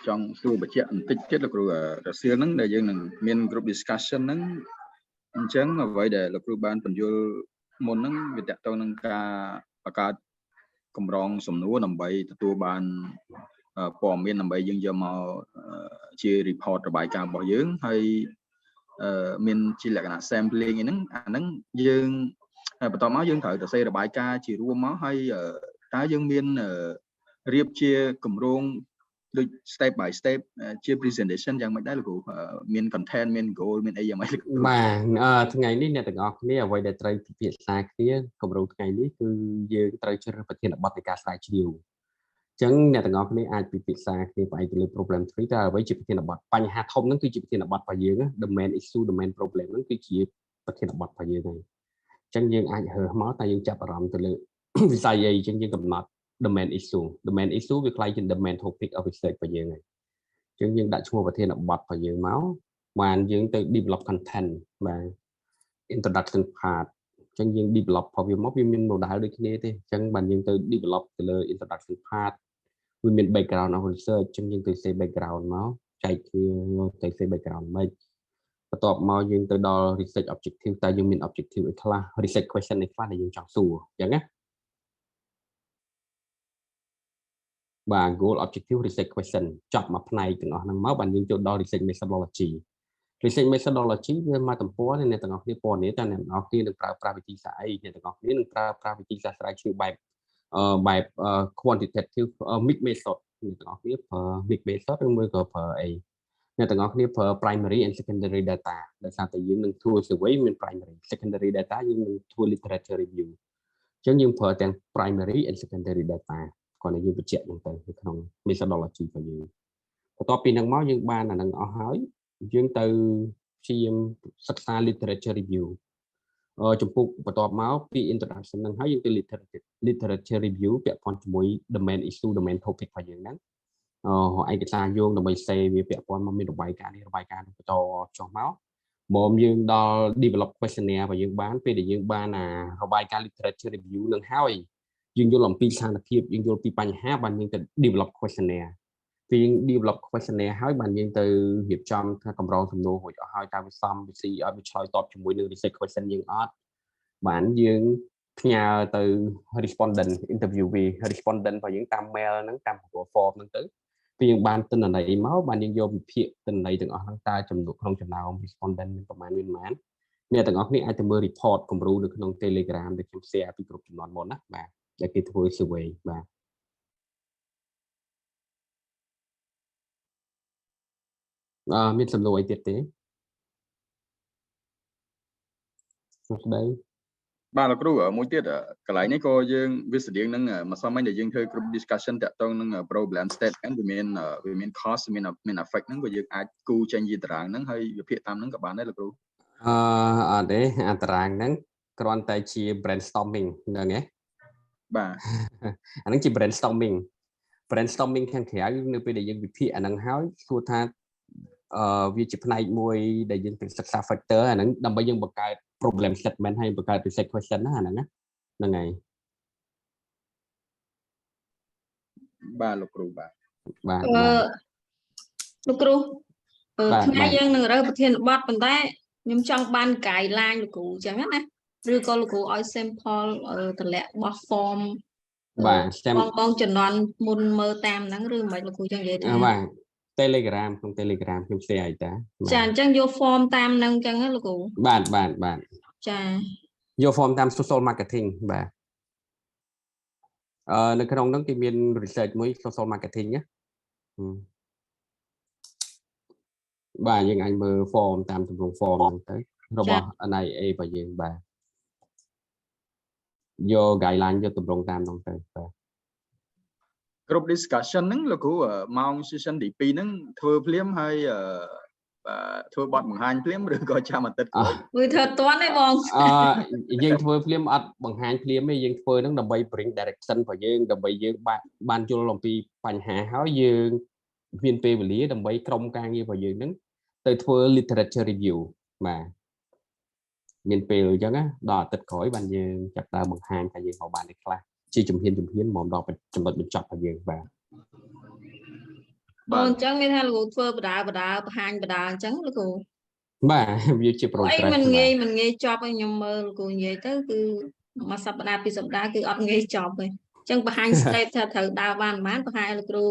ចង់សួរបញ្ជាក់បន្តិចទៀតលោកគ្រូរសៀលហ្នឹងដែលយើងនឹងមាន group discussion ហ្នឹង ចឹងអ្វីដែលលោកគ្រូបានបញ្យល់មុនហ្នឹងវាតកតងនឹងការបង្កើតកម្រងសំណួរដើម្បីទទួលបានព័ត៌មានដើម្បីយើងយកមកជា report របាយការណ៍របស់យើងហើយមានជាលក្ខណៈ sampling ហ្នឹងអាហ្នឹងយើងបន្តមកយើងត្រូវទៅសេរបាយការណ៍ជារួមមកហើយតើយើងមានរៀបជាគម្រោងដូច step by step ជា presentation យ៉ាងម៉េចដែរលោកគ្រូមាន content មាន goal មានអីយ៉ាងម៉េចលោកគ្រូបាទថ្ងៃនេះអ្នកទាំងអស់គ្នាអ្វីដែលត្រូវពិភាក្សាគ្នាគម្រោងថ្ងៃនេះគឺយើងត្រូវជ្រើសរើសប្រធានបទនៃការស្រាវជ្រាវអញ្ចឹងអ្នកទាំងអស់គ្នាអាចពិភាក្សាគ្នាផ្អែកទៅលើ problem 3 តើអ្វីជាប្រធានបទបញ្ហាធំហ្នឹងគឺជាប្រធានបទរបស់យើង the main issue the main problem ហ្នឹងគឺជាប្រធានបទរបស់យើងហើយអញ្ចឹងយើងអាចរើសមកតែយើងចាប់អារម្មណ៍ទៅលើវិស័យអីអញ្ចឹងយើងកំណត់ the main issue វាខ្លាយជា the main topic of research របស់យើងហើយអញ្ចឹងយើងដាក់ឈ្មោះប្រធានបទរបស់យើងមកបានយើងទៅ develop content បាទ introduction part អញ្ចឹងយើង develop របស់វាមកវាមាន model ដូចគ្នាទេអញ្ចឹងបានយើងទៅ develop ទៅលើ introduction part វាមាន background of research អញ្ចឹងយើងទៅ say background មកចែកគ្នាទៅ say background មិនបន្ទាប់មកយើងទៅដល់ research objective តើយើងមាន objective អីខ្លះ research question អីខ្លះដែលយើងចង់សួរអញ្ចឹងណាបាទ goal objective research question ចប់មួយផ្នែកទាំងអស់ហ្នឹងមកបានយើងចូលដល់ research methodology research methodology វាមកទំព័រនេះអ្នកទាំងអស់គ្នាពណ៌នេះតើអ្នកទាំងអស់គ្នានឹងប្រើប្រាស់វិធីសាស្ត្រអីអ្នកទាំងអស់គ្នានឹងប្រើប្រាស់វិធីសាស្ត្រស្រាវជ្រាវបែប quantitative mixed method អ្នកទាំងអស់គ្នាប្រើ mixed method ឬមួយក៏ប្រើអីអ្នកទាំងអស់គ្នាប្រើ primary and secondary data ដោយសារតែយើងនឹងធ្វើ survey មាន primary secondary data យើងនឹងធ្វើ literature review អញ្ចឹងយើងប្រើទាំង primary and secondary data គាត់ឲ្យយើងបញ្ជាក់ហ្នឹងទៅក្នុង methodology របស់យើងបន្ទាប់ពីហ្នឹងមកយើងបានអាហ្នឹងអស់ហើយយើងទៅព្យាយាមសិក្សា literature review ចំពោះបន្ទាប់មកពី introduction ហ្នឹងហើយយើងទៅ literature review ពាក់ព័ន្ធជាមួយ the main issue the main topic របស់យើងហ្នឹងឯកសារយោងដើម្បីសេវាពាក់ព័ន្ធមកមានរបាយការណ៍នេះរបាយការណ៍នេះបន្តចុះមកមកយើងដល់ develop questionnaire របស់យើងបានពេលដែលយើងបានរបាយការណ៍ literature review នឹងហើយយើងយល់អំពីស្ថានភាពយើងយល់ពីបញ្ហាបានយើងទៅ develop questionnaire ពី develop questionnaire ហើយបានយើងទៅរៀបចំថាកម្រងសំណួររួចអស់ហើយតើវាសមវាស៊ីឲ្យវាឆ្លើយតបជាមួយនឹង research question យើងអត់បានយើងផ្ញើទៅ respondent interviewee respondent របស់យើងតាម mail ហ្នឹងតាម form ហ្នឹងទៅពីយើងបានទិន្នន័យមកបានយើងយកវិភាគទិន្នន័យទាំងអស់ហ្នឹងតើចំនួនក្នុងចំណោម respondent មានប្រមាណអ្នកទាំងអស់គ្នាអាចទៅមើល report គំរូនៅក្នុង Telegram ដែលខ្ញុំ share ពីគ្រប់ចំនួនមុនណាបាទដែលគេធ្វើ survey បាទមានសំណួរអីទៀតទេសួស្តីបាទលោកគ្រូមួយទៀតកន្លែងនេះក៏យើងវាស្តៀងនឹងម្សិលមិញដែលយើងធ្វើគ្រប់ discussion តាក់ទងនឹង problem statement វាមាន cost មាន effect ហ្នឹងក៏យើងអាចគូចេញជាតារាងហ្នឹងហើយវិភាគតាមហ្នឹងក៏បានដែរលោកគ្រូអត់ទេអាតារាងហ្នឹងគ្រាន់តែជា brainstorming ហ្នឹងឯងបាទអាហ្នឹងជា brainstorming ខាងក្រៅនៅពេលដែលយើងវិភាគអាហ្នឹងហើយសួរថាវាជាផ្នែកមួយដែលយើងត្រូវសិក្សា factor អាហ្នឹងដើម្បីយើងបង្កើត problem statement ហើយបង្កើត research question ណាអាហ្នឹងហ្នឹងហើយបាទលោកគ្រូបាទលោកគ្រូថ្ងៃយើងនឹងរើសប្រធានបទប៉ុន្តែខ្ញុំចង់បាន guideline លោកគ្រូអញ្ចឹងណាឬក៏លោកគ្រូឲ្យ sample តម្លាក់បោះ form បាទបងជំនាន់មុនមើលតាមហ្នឹងឬមិនលោកគ្រូចឹងនិយាយថាបាទ Telegram ក្នុង Telegram ខ្ញុំ share ឲ្យតាចាអញ្ចឹងយក form តាមហ្នឹងអញ្ចឹងណាលោកគ្រូបាទចាយក form តាម social marketing បាទនៅក្នុងហ្នឹងគេមាន research មួយ social marketing ណាបាទយើងអាចមើល form តាមទម្រង់ form ហ្នឹងទៅរបស់ NIA របស់យើងបាទយក guideline យកទម្រង់តាមហ្នឹងទៅបាទគ្រប់ discussion ហ្នឹងលោកគ្រូម៉ោង session ទី2ហ្នឹងធ្វើភ្លាមហើយធ្វើបទបង្ហាញភ្លាមឬក៏ចាំអាទិត្យក្រោយវាធ្វើតន់ទេបងយើងធ្វើភ្លាមអត់បង្ហាញភ្លាមទេយើងធ្វើហ្នឹងដើម្បី bring direction របស់យើងដើម្បីយើងបានយល់អំពីបញ្ហាហើយយើងមានពេលវេលាដើម្បីក្រុមការងាររបស់យើងហ្នឹងទៅធ្វើ literature review បាទមានពេលអញ្ចឹងណាដល់អាទិត្យក្រោយបានយើងចាប់ដើមបង្ហាញថាយើងមកបានឯខ្លះជាជំហានមកដល់ចំណុចបញ្ចប់របស់យើងបាទអញ្ចឹងមានថាលោកគ្រូធ្វើបដាបង្ហាញបដាអញ្ចឹងលោកគ្រូ បាទវាជា អី progress មិនងាយចប់ឲ្យខ្ញុំមើលលោកគ្រូនិយាយទៅគឺមួយសប្តាហ៍ពីរសប្តាហ៍គឺអត់ងាយចប់ទេអញ្ចឹងបង្ហាញ step ថាត្រូវដើរបានបង្ហាញឲ្យលោកគ្រូ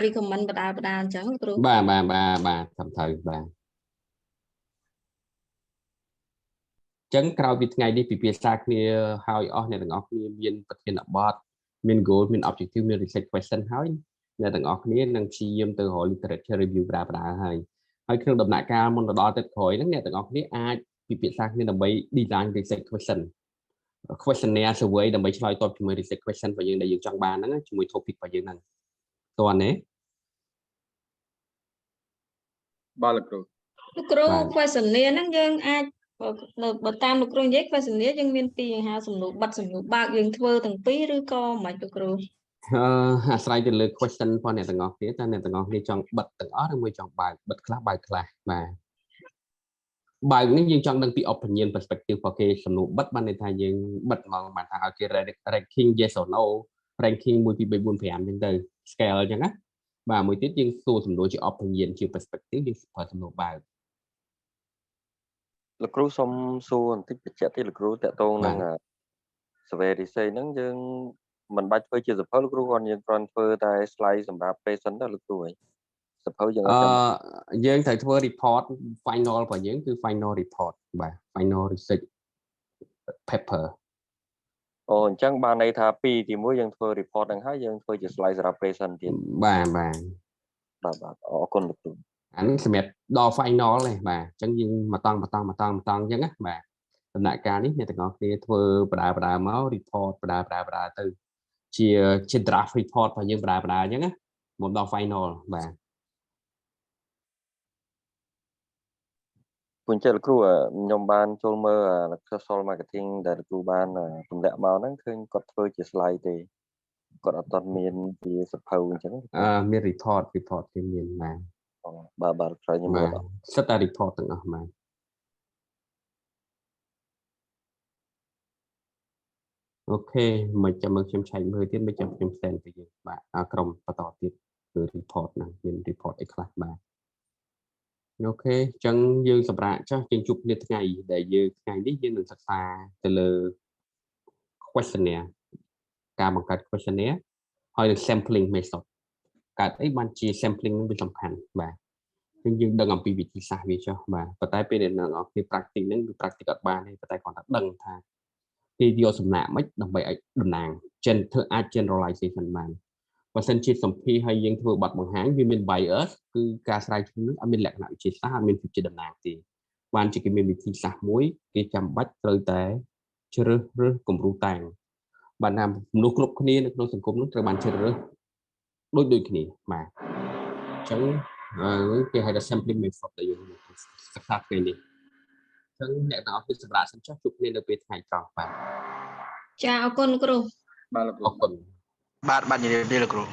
recommend បដាអញ្ចឹងលោកគ្រូ បាទតាមត្រូវបាទចឹងក្រោយពីថ្ងៃនេះពិភាក្សាគ្នាហើយអស់អ្នកទាំងអស់គ្នាមានប្រធានបទមាន goal មាន objective មាន research question ហើយអ្នកទាំងអស់គ្នានឹងព្យាយាមទៅរក literature review ប្រើហើយក្នុងដំណាក់កាលមុនទៅដល់ទឹកក្រោយហ្នឹងអ្នកទាំងអស់គ្នាអាចពិភាក្សាគ្នាដើម្បី design research questionnaire survey ដើម្បីឆ្លើយតបជាមួយ research question របស់យើងដែលយើងចង់បានហ្នឹងជាមួយ topic របស់យើងហ្នឹងតើណា បាទលោកគ្រូ questionnaire ហ្នឹងយើងអាចបើតាមលោកគ្រូនិយាយ questionnaire យើងមានពីរយ៉ាងហៅសំណួរបិទសំណួរបើកយើងធ្វើទាំងពីរឬក៏មិនលោកគ្រូ អាស្រ័យទៅលើ question របស់អ្នកទាំងអស់គ្នាតើអ្នកទាំងអស់គ្នាចង់បិទទាំងអស់ឬមួយចង់បើកបិទខ្លះបើកខ្លះបាទបើកនេះយើងចង់ដឹងពី opinion perspective របស់គេសំណួរបិទបានន័យថាយើងបិទមកបានថាឲ្យគេ ranking yes or no ranking 1 2 3 4 5អញ្ចឹងទៅ scale អញ្ចឹងណាបាទមួយទៀតយើងសួរសំណួរជា opinion ជា perspective យើងប្រើសំណួរបើក លោកគ្រូសូមសួរបន្តិចបញ្ជាក់ទៀតលោកគ្រូតកតងនឹង survey research ហ្នឹងយើងមិនបាច់ធ្វើជាសភៅលោកគ្រូគាត់យើងគ្រាន់ធ្វើតែ slide សម្រាប់ present ទៅលោកគ្រូហើយសភៅយើងយើងត្រូវធ្វើ report final របស់យើងគឺ final report បាទ final research paper អូអញ្ចឹងបានន័យថា2ទី1យើងធ្វើ report ហ្នឹងហើយយើងធ្វើជា slide សម្រាប់ present ទៀតបាទអរគុណលោកគ្រូ អានេះសម្រាប់ដល់ final ទេបាទអញ្ចឹងយើងមកតង់អញ្ចឹងណាបាទដំណាក់កាលនេះអ្នកទាំងអស់គ្នាធ្វើបដាមក report បដាទៅជា draft report របស់យើងបដាអញ្ចឹងណាមកដល់ final បាទពុញ្ចលោកគ្រូខ្ញុំបានចូលមើល Successful Marketing ដែលលោកគ្រូបានទម្លាក់មកហ្នឹងឃើញគាត់ធ្វើជា slide ទេគាត់អត់ទាន់មានជាសភៅអញ្ចឹងមាន report គេមានបាទក្រោយខ្ញុំមើលសិតតែ report ទាំងអស់បាទអូខេមិនចាំមើលខ្ញុំឆែកមើលទៀតមិនចាំខ្ញុំ send ទៅយើងបាទក្រុមបន្តទៀតគឺ report ហ្នឹងមាន report អីខ្លះបាទអូខេអញ្ចឹងយើងសម្រាប់ចាស់យើងជួបគ្នាថ្ងៃដែលយើងថ្ងៃនេះយើងនឹងសិក្សាទៅលើ questionnaire ការបង្កើត questionnaire ហើយនឹង sampling method កើតអីបានជា sampling នឹងវាសំខាន់បាទយើងដឹងអំពីវិធីសាស្ត្រវាចុះបាទប៉ុន្តែពេលដែលអ្នកនរគ្នា practice ហ្នឹងគឺ practice អត់បានទេប៉ុន្តែគាត់ថាដឹងថាគេយកសំណាក់មិនដើម្បីឲ្យតំណាងធ្វើអាច generalization បានបើសិនជាសម្ភារឲ្យយើងធ្វើបទបង្ហាញវាមាន bias គឺការស្រាវជ្រាវនេះអត់មានលក្ខណៈវិទ្យាសាស្ត្រអត់មានភាពជាតំណាងទេបានជាគេមានវិធីសាស្ត្រមួយគេចាំបាច់ត្រូវតែជ្រើសរើសគំរូតាំងបានថាមនុស្សគ្រប់គ្នានៅក្នុងសង្គមនោះត្រូវបានជ្រើសរើសដូចគ្នាបាទអញ្ចឹងគេហៅថា sampling method ដែលយើងសិក្សាថ្ងៃនេះអញ្ចឹងអ្នកទាំងអស់គ្នាសម្រាប់សិនចុះជួបគ្នានៅពេលថ្ងៃត្រង់បាទចាអរគុណលោកគ្រូ បាទលោកគ្រូ អរគុណ បាទនិយាយលោកគ្រូ